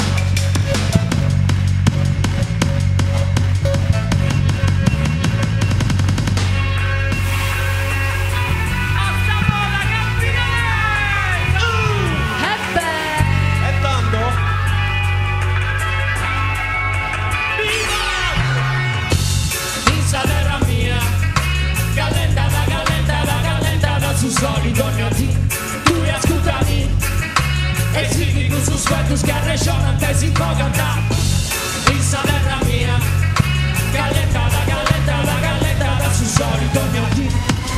Solito mio Dio, tu ascoltami e senti con sus quantos che arrescionan te si fogata in terra mia, calenta da su solito mio Dio,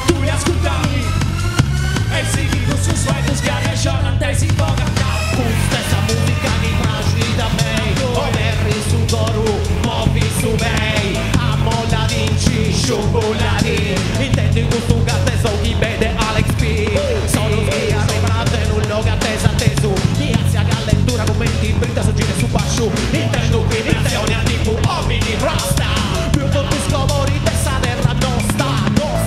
tu ascoltami e senti con sus quantos che arrescionan te si fogata con stessa musica di mangi da me, o verri su Goru, movi su me, amo la vinci, sciubolati, intendi questo gatte so chi vede Alex P. Sono che arrivate in un luogo attesa teso, chi ansia gallentura commenti, brita su gire su basciù, intendo qui nazione a tipo uomini rasta, più tutti scomori testa terra nostra,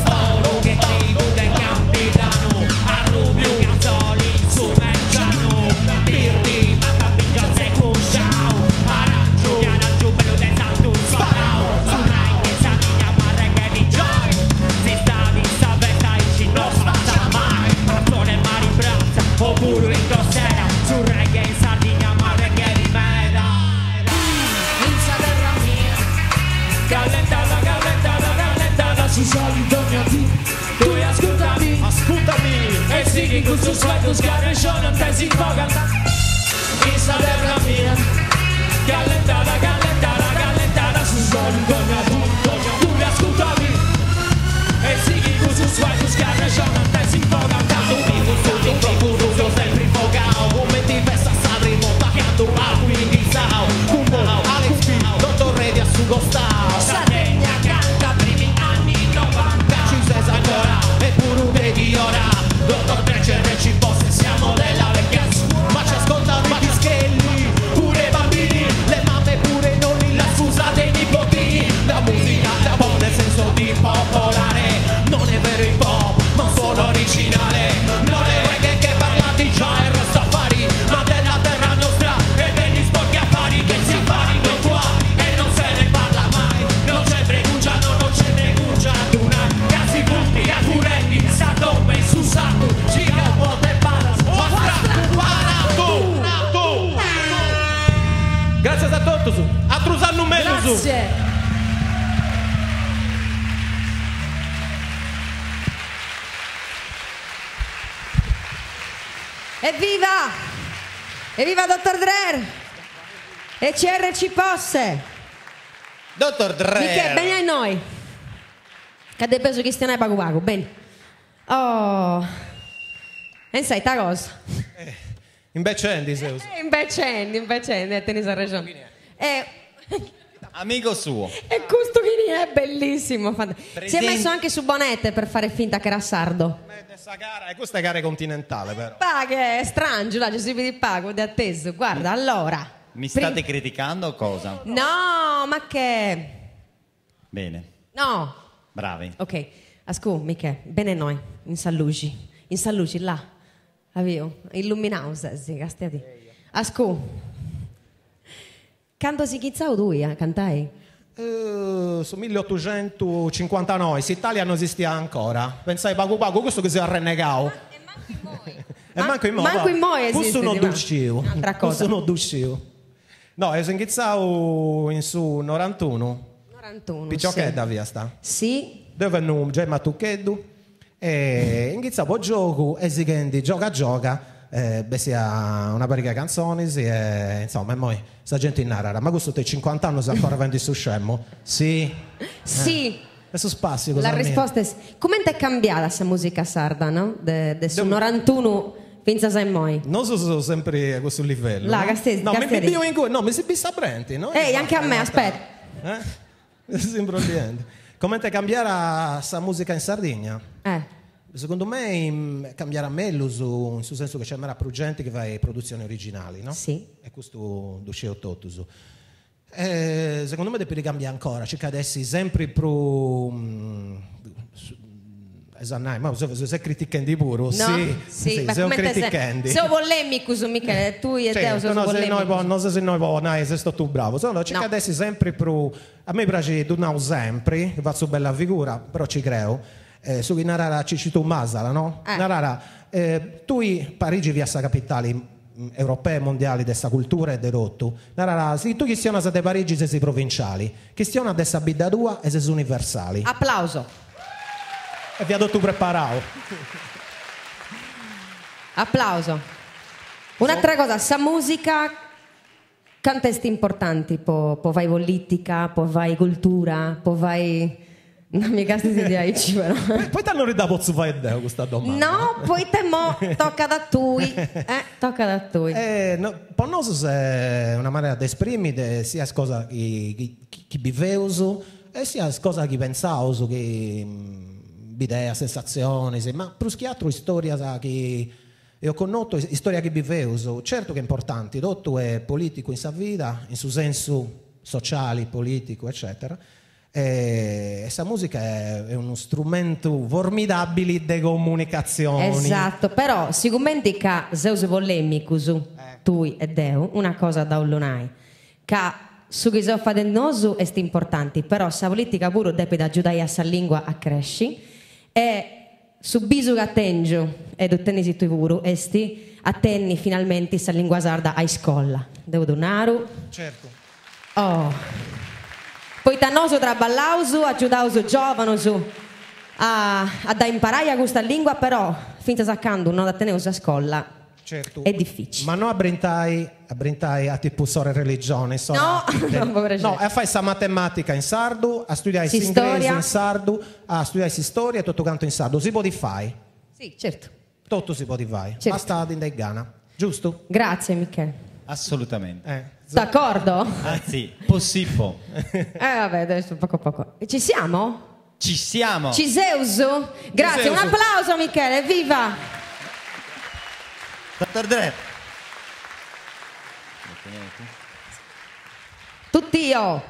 oro che dico del capitano, a rubio gazzoli su Merciano, birdi, matabiglia se cusciao, arancio, chiaraggio, bello del santo sparao, su rai che sa mia madre che di joy, si stavi sapetta in cino spaccia mai, sole mari in braccia, oppure in costiera, su reggae in Sardegna madre che di mera, in terra mia, calenta su solito mio Dio, tu ascoltami, e singhi con sus suetos che arrescionan te si fogano, in terra mia, calenta su solito mio Dio, tu ascoltami, e singhi con sus suetos che arrescionan te si fogano, tu vivo solo procuro sempre infogao, momenti festa Sanremo, tagliando a quindi sao, Kumbo, Alex P, dottor Redi a su Gostao, Sardegna canta primi anni 90, ci sei ancora, e pure di ora, dottor Trecere ci fosse, siamo della vecchia scuola, ma ci ascoltano i dischelli, pure i bambini, le mamme pure i nonni, la scusa dei nipotini, la musica da buon nel senso di popolare, non è vero hip hop, ma solo originale, non è reggae che parla di già e Rastafari, ma della terra nostra e degli sporchi affari che si affarino qua e non se ne parla mai, non c'è pregugia, non c'è pregugia, una casi punti, a curetti, satome, su sato, giga un po' te paras, tu. Grazie a tutti su. A Trusanno meno su. Grazie. Evviva! Evviva Dottor Dre! E CRC Posse! Dottor Dre! Michele, bene a noi! Cadde peso che stiamo a pago pago, bene. Oh! E sai ta cosa? Invece Andy, Zeus. Invece tenis a ragione. Amico suo. E questo che è bellissimo. Si è messo anche su Bonette per fare finta che era sardo. Questa è gara continentale però. Che è strange, là, ci si vede pago di atteso. Guarda, allora. Mi state criticando o cosa? No, ma che... Bene. No. Bravi. Ok, ascolta, Michele, bene noi, in Salluci, là. Avio, illuminausa, sì, castiati. Ascolta. Quando si chizzao tu, cantai? Su 1859, se Italia non esisteva ancora. Pensai pago pago, questo che si è renegato. E manco in mo esiste. Questo non duscivo. Un'altra cosa. Questo non duscivo. No, sono iniziato in su 91. 91, Picciò sì. che è da via sta? Sì. Dove non c'è ma tu che du? E iniziavo a gioco e si quindi gioca sia una parica canzoni, e insomma, e poi sta gente in narra. Ma questo te 50 anni se ancora vendi su scemo? Sì. Sì. Adesso spazio, La risposta è sì. Come è cambiata questa musica sarda, no? Del 91 fino a moi. Non sono sempre a questo livello. La, no? Castesi, No, Castesi. mi si bissa Brenti, no? Anche a me, aspetta. Sembra niente. Come è cambiata questa musica in Sardegna? Secondo me cambierà meglio in sul senso che c'è mera più gente che fa produzioni originali, no? Sì. E questo dicevo tutto. Secondo me deve cambiare ancora, c'è che adesso sempre più ma se criticando pure, no? sì, ma se come criticando. Se polemico su Michele, tu e te sono polemico. Non so se noi se sto tu bravo, c'è che adesso sempre più, a me piace non sempre, che faccio bella figura, però ci creo, su che narrara ci cito Masala, no? Narrara, tu Parigi via sa capitali europee e mondiali dessa cultura e de rotto. Narrara, se tu chiestiona se de Parigi se si provinciali, chiestiona dessa bidda tua e se sono universali. Applauso. E vi ha detto preparato. Applauso. Un'altra cosa, sa musica cantesti importanti, può vai politica, può vai cultura, può vai... Non mi casti di aici, però. Poi ti hanno ridato pozzo fai deo questa domanda. No, poi te mo tocca da tui. Tocca da tui. No, per noi è una maniera di esprimere sia cosa che viveuso e sia cosa che pensauso, che idea, sensazioni, ma più che altro storia che io conosco, storia che viveuso. Certo che è importante, tutto è politico in sa vita, in suo senso sociale, politico, eccetera. E questa musica è uno strumento formidabile di comunicazione. Esatto, però sicuramente che Zeus polemico su tu e Deo, una cosa da ullonai, che su che si fa del noso è importante, però la politica pure deve aiutare a sa lingua a crescere e su bisu che attengio ed ottenni si tu pure esti attenni finalmente sa lingua sarda a scuola. Devo donare. Certo. Oh. Poi tannoso traballauso, aiutauso giovane a da imparare a questa lingua, però finta saccando non da tenere a scuola certo. È difficile. Ma non abbrintai a tipo sore religione, no, no, a fare sa matematica in sardo, a studiare inglese in sardo, a studiare storia e tutto canto in sardo. Si può di fare? Sì, certo. Tutto si può di fare. Certo. Basta in Ghana, giusto? Grazie Michele. Assolutamente. D'accordo? Anzi, possibile. Vabbè, adesso poco. Ci siamo? Ci siamo. Ciseusu? Grazie, un applauso Michele, viva! Dottor Dre. Tutti io.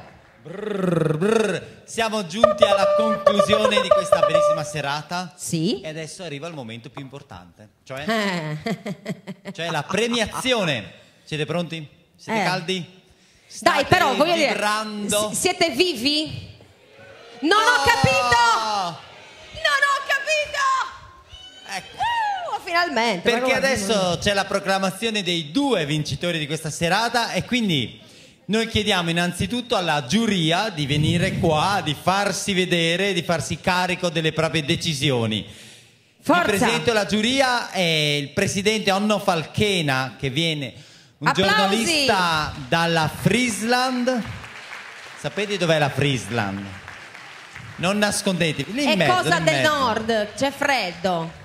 Siamo giunti alla conclusione di questa bellissima serata. Sì. E adesso arriva il momento più importante, cioè la premiazione. Siete pronti? Siete caldi? Dai, però voglio vibrando? dire, siete vivi? Non ho capito! Non ho capito! Ecco. Finalmente. Perché adesso c'è la proclamazione dei 2 vincitori di questa serata e quindi noi chiediamo innanzitutto alla giuria di venire qua, di farsi vedere, di farsi carico delle proprie decisioni. Forza. Vi presento la giuria, è il presidente Onno Falchena, che viene un Applausi. giornalista dalla Friesland. Sapete dov'è la Friesland? Non nascondetevi, lì in è mezzo, cosa in del mezzo. nord, c'è freddo.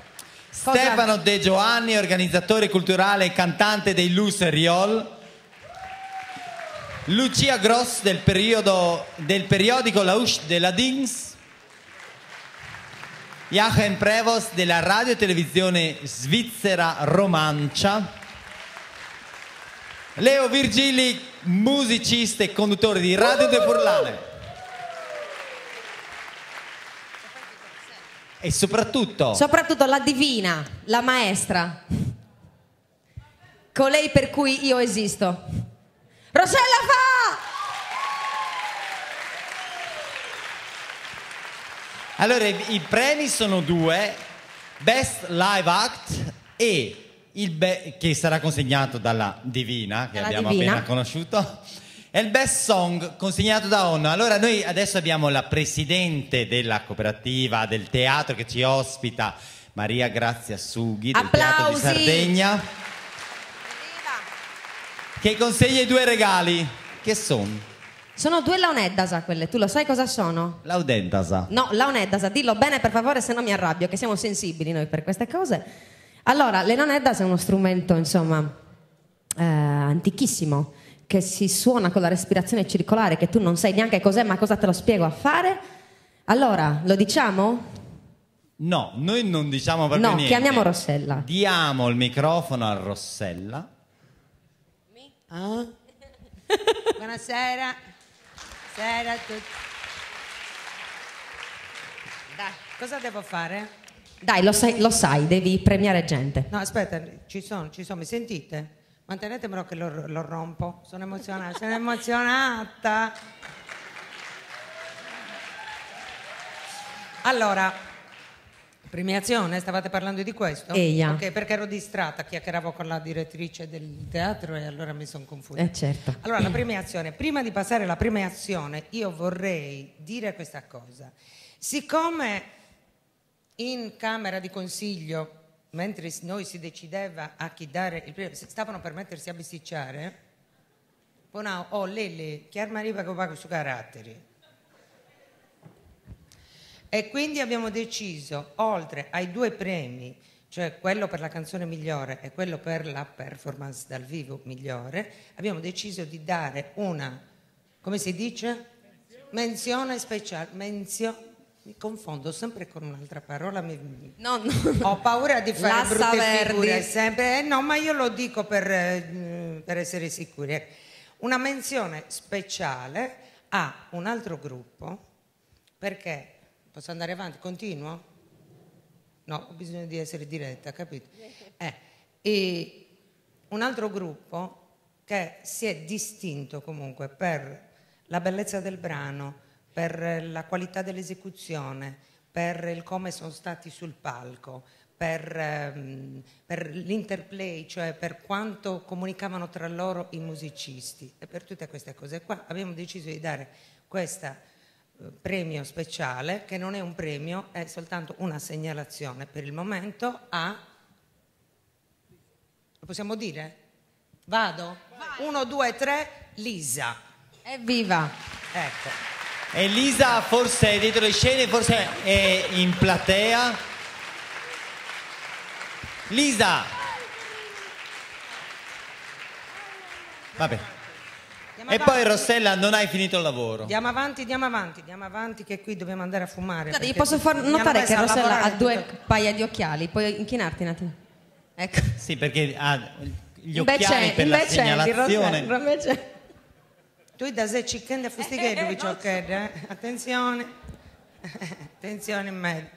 Stefano De Giovanni, organizzatore culturale e cantante dei Luseriol. Lucia Gross del periodico La Huche de la Dings. Joachim Prevost della radio e televisione svizzera Romancia. Leo Virgili, musicista e conduttore di Radio De Furlane. E soprattutto la divina, la maestra, colei per cui io esisto, Rossella Fa! Allora i premi sono 2: Best Live Act e che sarà consegnato dalla Divina, che abbiamo appena conosciuto, e il Best Song consegnato da Onno. Allora noi adesso abbiamo la presidente della cooperativa del teatro che ci ospita, Maria Grazia Sughi del Teatro di Sardegna. che consiglia i 2 regali. Che sono? Sono 2 laoneddasa quelle, tu lo sai cosa sono? Laudentasa. No, laoneddasa, dillo bene per favore, se no mi arrabbio, che siamo sensibili noi per queste cose. Allora, le laoneddasa è uno strumento, insomma, antichissimo, che si suona con la respirazione circolare, che tu non sai neanche cos'è, ma cosa te lo spiego a fare? Allora, lo diciamo? No, noi non diciamo proprio niente. No, chiamiamo Rossella. Diamo il microfono a Rossella. Ah? Buonasera. Buonasera a tutti. Dai, cosa devo fare? Dai, lo sai, devi premiare gente. No, aspetta, ci sono, mi sentite? Mantenetemelo che lo rompo. Sono emozionata. Allora, premiazione, stavate parlando di questo? Eia. Ok, perché ero distratta, chiacchieravo con la direttrice del teatro e allora mi sono confusa. Certo. Allora, la premiazione. Prima di passare alla premiazione, io vorrei dire questa cosa. Siccome in Camera di Consiglio, mentre noi si decideva a chi dare il premio, stavano per mettersi a bisticciare, Lele, chi arriva che va su caratteri. E quindi abbiamo deciso, oltre ai 2 premi, cioè quello per la canzone migliore e quello per la performance dal vivo migliore, abbiamo deciso di dare una, come si dice? Menzione speciale. Mi confondo sempre con un'altra parola. Ho paura di fare brutte figure sempre. No, ma io lo dico per essere sicuri. Una menzione speciale a un altro gruppo, perché... Posso andare avanti? Continuo? No, ho bisogno di essere diretta, capito? E un altro gruppo che si è distinto comunque per la bellezza del brano, per la qualità dell'esecuzione, per il come sono stati sul palco, per l'interplay, cioè per quanto comunicavano tra loro i musicisti e per tutte queste cose qua abbiamo deciso di dare questa premio speciale, che non è un premio, è soltanto una segnalazione per il momento a... Lo possiamo dire? Vado? 1, 2, 3, Lisa. Evviva! Ecco. E Lisa forse è dietro le scene, forse è in platea. Lisa! Vabbè. E poi Rossella, non hai finito il lavoro. Andiamo avanti, che qui dobbiamo andare a fumare. Guarda, gli posso far notare che Rossella ha 2 paia di occhiali, puoi inchinarti un attimo. Ecco. Sì, perché ha gli occhiali per la segnalazione. Invece... Tu da se ci kende fustighetto, attenzione. Attenzione in me.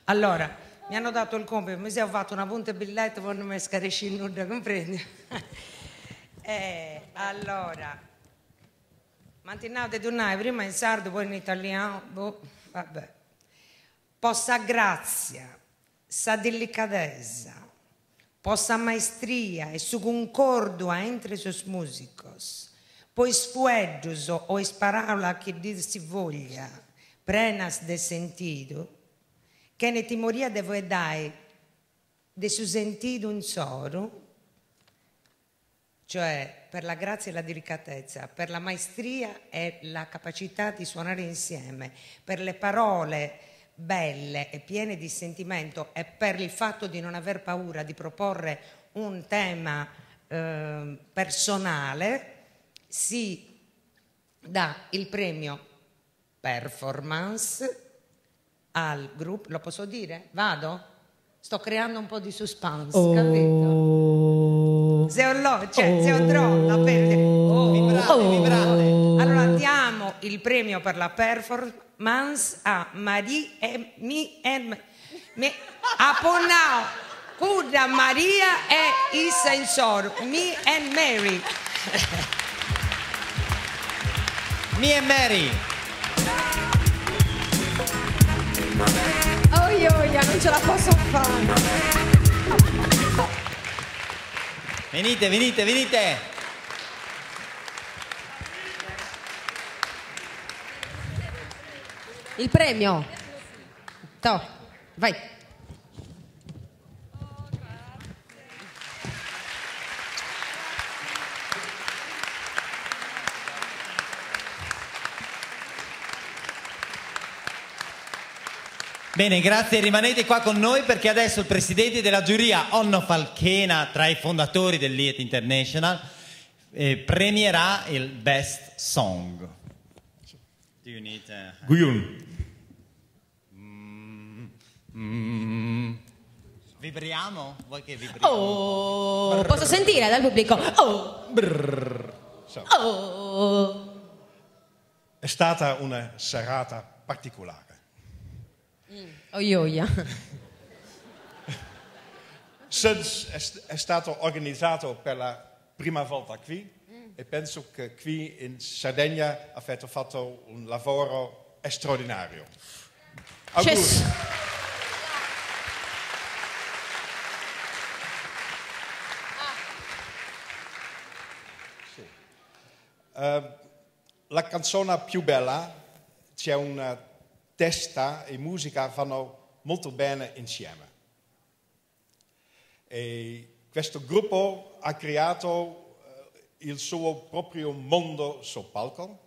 Allora, mi hanno dato il compito, mi sono fatto una punta biglietto, poi non mi scaresci il nudo, comprendi? Allora, mantinate tornare prima in sardo, poi in italiano, vabbè. Possa grazia, sa delicadeza, possa maestria e su concordo entre sus músicos, pois fuegos o esparáula que dir si voglia, prenas de sentido, que ne timoria de vedai de su sentido un soro, cioè per la grazia e la delicatezza, per la maestria e la capacità di suonare insieme, per le parole belle e piene di sentimento e per il fatto di non aver paura di proporre un tema personale, si dà il premio performance al gruppo. Lo posso dire? Vado? Sto creando un po' di suspense, capito? Se un drone, la perde. Vibrate. Allora diamo il premio per la performance a Marie e a Ponao, Cuda Maria e il sensor, Me and Mary. Me and Mary. Oh io non ce la posso fare. Venite. Il premio. To, vai. Bene, grazie, rimanete qua con noi perché adesso il presidente della giuria, Onno Falchena, tra i fondatori del Lied International, premierà il Best Song. Do you need Guyun. Vibriamo? Vuoi che vibriamo? Oh, posso sentire dal pubblico? Oh. Oh. È stata una serata particolare. Oioia. Since è stato organizzato per la prima volta qui e penso che qui in Sardegna avete fatto un lavoro straordinario. Auguri. La canzone più bella, c'è una testa e musica vanno molto bene insieme. E questo gruppo ha creato il suo proprio mondo sul palco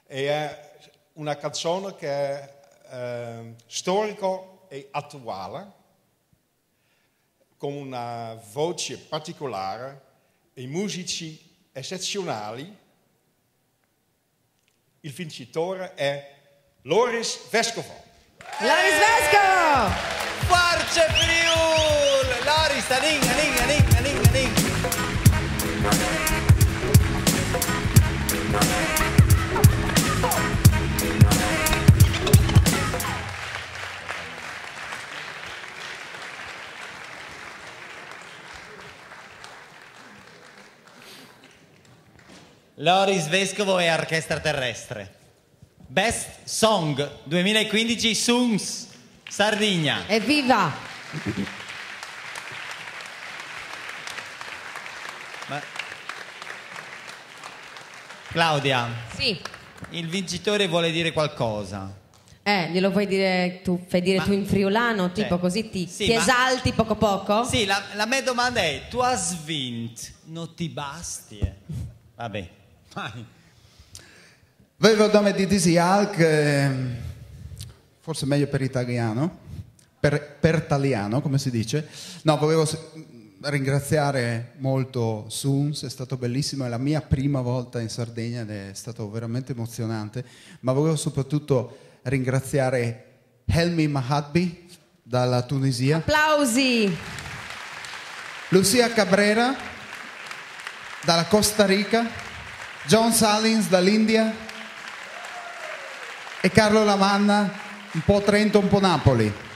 e è una canzone che è storico e attuale, con una voce particolare e musici eccezionali. Il vincitore è Loris Vescovo. Loris Vescovo! Forza Friul! Loris, aning, aning, aning, aning, aning. Loris Vescovo e Orchestra Terrestre. Best Song 2015 Sungs Sardegna. Evviva! Claudia. Sì. Il vincitore vuole dire qualcosa. Glielo vuoi dire tu? Fai dire tu in friulano, tipo così ti esalti poco poco? Sì, la mia domanda è: tu hai vinto, non ti basti? Vabbè, vai. Volevo dare di disi alc, forse meglio per italiano, per italiano, come si dice. No, volevo ringraziare molto Suns, è stato bellissimo, è la mia prima volta in Sardegna ed è stato veramente emozionante, ma volevo soprattutto ringraziare Helmi Mahadbi dalla Tunisia. Applausi! Lucia Cabrera dalla Costa Rica, John Salins dall'India e Carlo Lamanna, un po' Trento, un po' Napoli.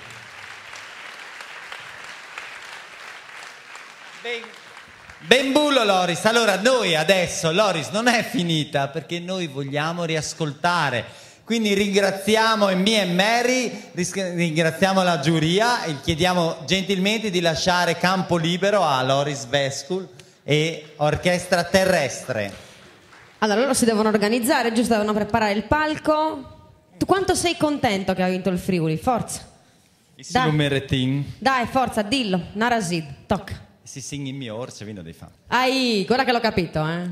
Ben bullo Loris. Allora noi adesso, Loris, non è finita perché noi vogliamo riascoltare. Quindi ringraziamo Emi e Mary, ringraziamo la giuria e chiediamo gentilmente di lasciare campo libero a Loris Vescovo e Orchestra Terrestre. Allora loro si devono organizzare, giusto? Devono preparare il palco. Tu quanto sei contento che ha vinto il Friuli? Forza. Dai, forza, dillo. Narasid, tocca. Si sing in mio orso, vino dei fan. Guarda che l'ho capito, ma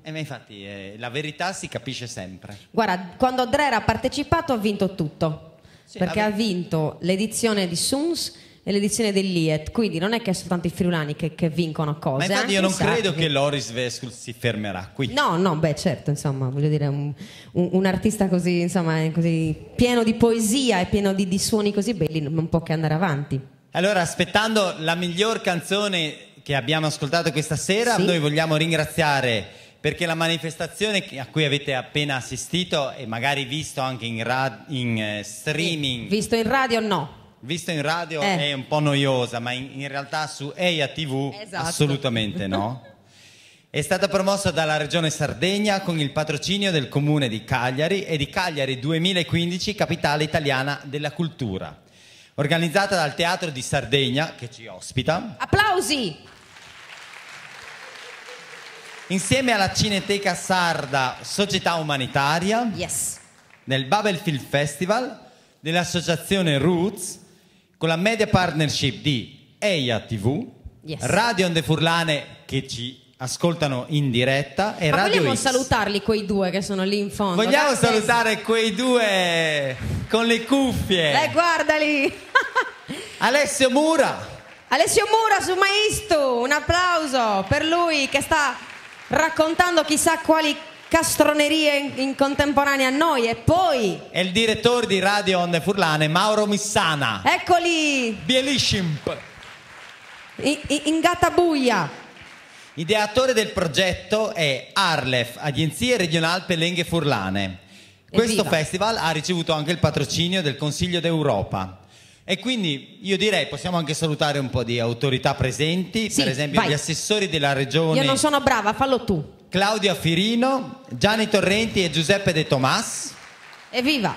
infatti la verità si capisce sempre. Guarda, quando Dreher ha partecipato ha vinto tutto. Sì, perché ha vinto l'edizione di Suns e l'edizione del Lied. Quindi non è che sono soltanto i friulani che vincono cose. Ma infatti io non credo che Loris Vescovo si fermerà qui. No, beh certo, insomma, voglio dire, un artista così, insomma, così pieno di poesia e pieno di suoni così belli non può che andare avanti. Allora, aspettando la miglior canzone che abbiamo ascoltato questa sera, noi vogliamo ringraziare perché la manifestazione a cui avete appena assistito e magari visto anche in streaming. Visto in radio no. Visto in radio è un po' noiosa, ma in realtà su EIA TV assolutamente no. È stata promossa dalla Regione Sardegna con il patrocinio del Comune di Cagliari e di Cagliari 2015 Capitale Italiana della Cultura. Organizzata dal Teatro di Sardegna, che ci ospita. Applausi! Insieme alla Cineteca Sarda Società Umanitaria, del Babel Film Festival, dell'associazione Roots, con la media partnership di EIA TV, Radio Onde Furlane, che ci ascoltano in diretta e Ma Radio vogliamo X. salutarli quei due che sono lì in fondo? Vogliamo Grazie. salutare quei due con le cuffie. Guardali! Alessio Mura. Alessio Mura su Maisto, un applauso per lui che sta raccontando chissà quali castronerie in contemporanea a noi. E poi E il direttore di Radio Onde Furlane, Mauro Missana. eccoli Bieliscimp. in Gattabuia. Ideatore del progetto è Arlef, Agenzie Regionali Pelenghe Furlane. Questo Evviva. festival ha ricevuto anche il patrocinio del Consiglio d'Europa. E quindi io direi possiamo anche salutare un po' di autorità presenti, Sì, per esempio vai. gli assessori della regione Io non sono brava, fallo tu. Claudio Affirino, Gianni Torrenti e Giuseppe De Tomas, Evviva!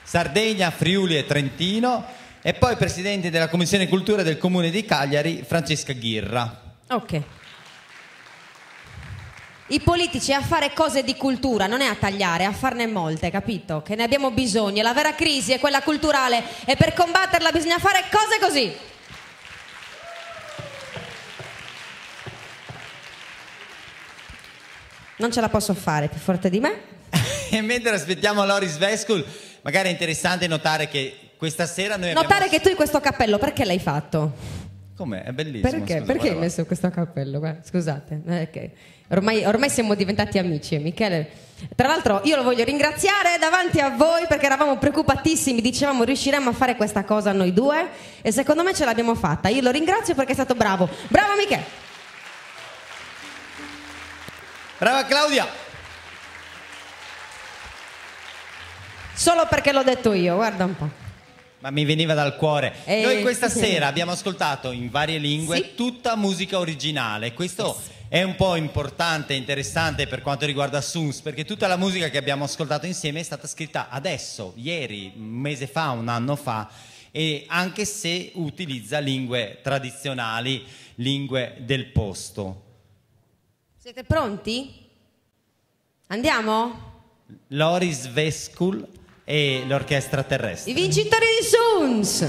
Sardegna, Friuli e Trentino, e poi presidente della Commissione Cultura del Comune di Cagliari, Francesca Ghirra. Ok. I politici a fare cose di cultura, non è a tagliare, a farne molte, capito? Che ne abbiamo bisogno. La vera crisi è quella culturale e per combatterla bisogna fare cose così. Non ce la posso fare, più forte di me. E mentre aspettiamo Loris Veskul, magari è interessante notare che questa sera noi Notare che tu hai questo cappello, perché l'hai fatto? Com'è? È bellissimo. Perché? scusa, Perché hai guarda. messo questo cappello? Scusate, ok. Ormai siamo diventati amici, Michele. Tra l'altro io lo voglio ringraziare davanti a voi perché eravamo preoccupatissimi, dicevamo riusciremo a fare questa cosa noi due e secondo me ce l'abbiamo fatta. Io lo ringrazio perché è stato bravo. Bravo Michele! Brava Claudia! Solo perché l'ho detto io, guarda un po'. Ma mi veniva dal cuore. Noi questa sì. sera abbiamo ascoltato in varie lingue tutta musica originale. Questo è un po' importante e interessante per quanto riguarda Suns, perché tutta la musica che abbiamo ascoltato insieme è stata scritta adesso, ieri, un mese fa, un anno fa, e anche se utilizza lingue tradizionali, lingue del posto. Siete pronti? Andiamo? Loris Veskul e l'orchestra terrestre. I vincitori di Suns!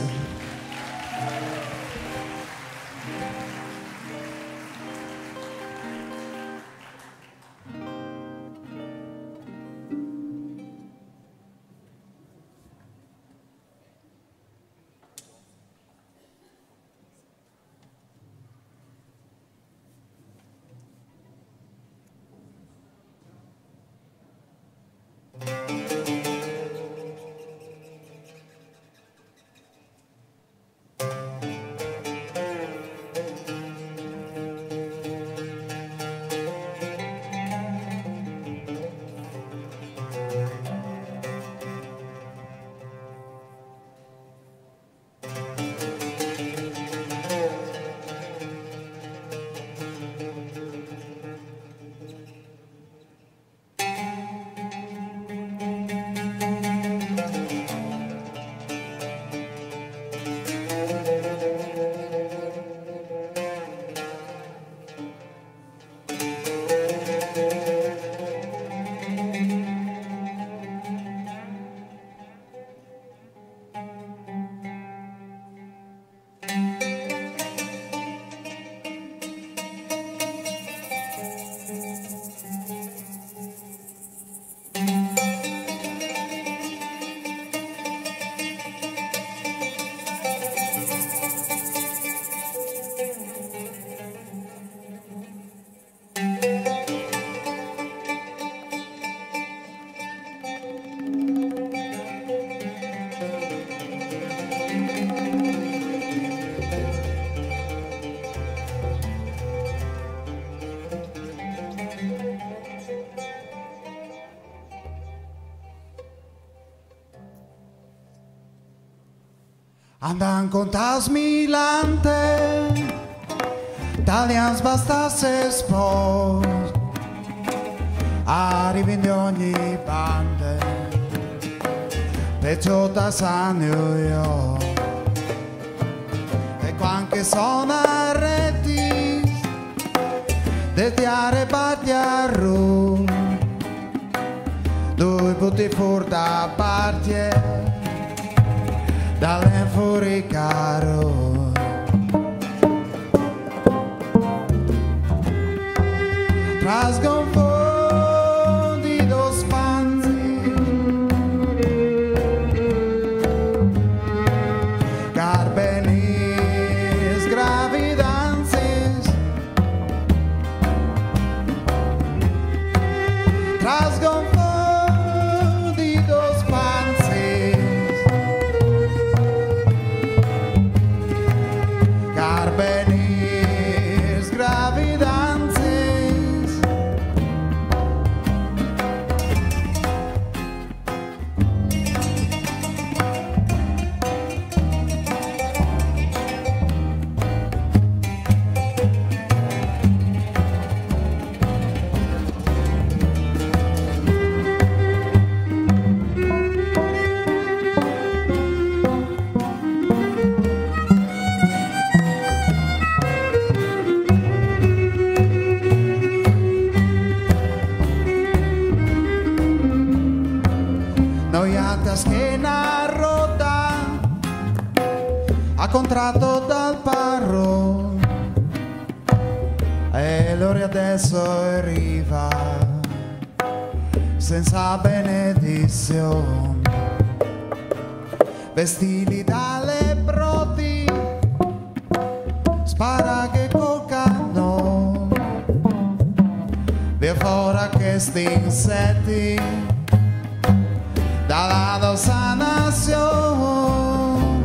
Andan con tas milante, Italians bastasse sport, arrivi di ogni bande, peggio da San New York, e quando sono arreti, de tiare batti a ru, due butti fuori da parte, dalle fuori caro. trasconfondidos panzi, carbenis gravidances, trasconfondidos panzis, carbenis gravidances, noiata schiena rotta, a contratto dal parro, e l'ora adesso arriva senza benedizione, vestiti dalle broti, spara che colcano, via fuori questi insetti dalla nostra nazione,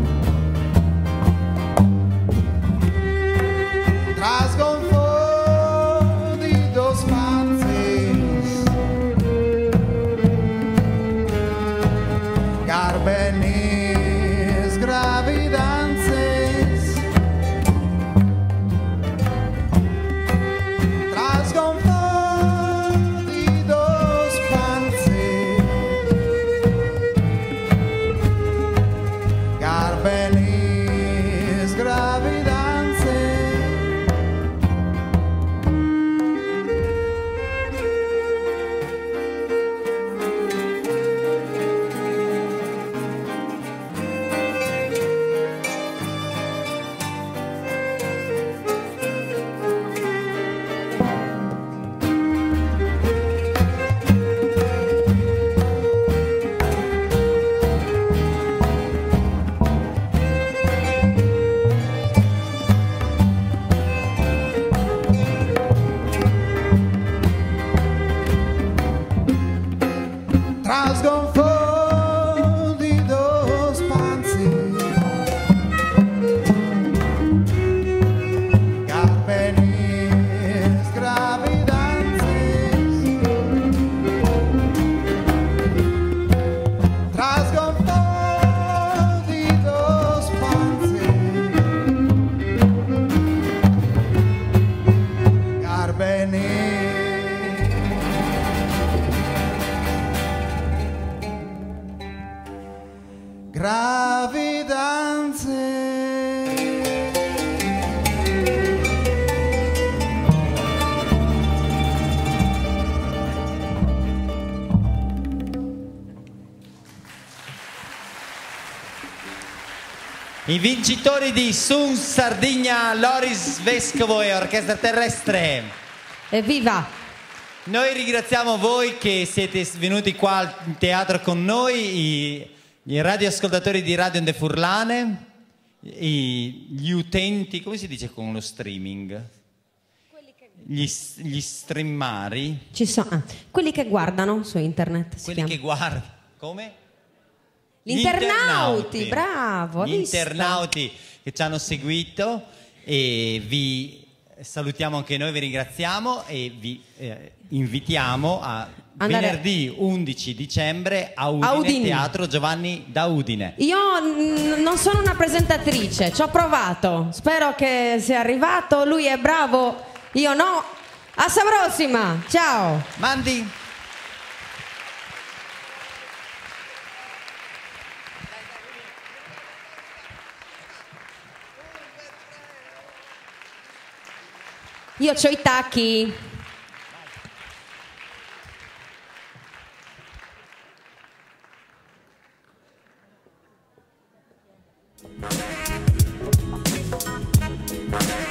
trasconfondidos panzis, carbenis gravidances, trasconfondidos panzis, carbenis gravidances. Trasconfondidos panzis, carbenis gravidances, trasconfondidos panzis, carbenis I vincitori di Sun Sardegna, Loris Vescovo e Orchestra Terrestre. Evviva! Noi ringraziamo voi che siete venuti qua in teatro con noi, i radioascoltatori di Radio Onde Furlane, gli utenti, come si dice con lo streaming? Gli streamari. Ci sono quelli che guardano su internet. Quelli che guardano. Come? Gli internauti, bravo. Gli internauti che ci hanno seguito, e vi salutiamo anche noi, vi ringraziamo e vi invitiamo a venerdì 11 dicembre a Udine, Teatro Giovanni da Udine. Io non sono una presentatrice, ci ho provato, spero che sia arrivato, lui è bravo, io no. Alla prossima, ciao. Mandi. Io c'ho i tacchi. Bye.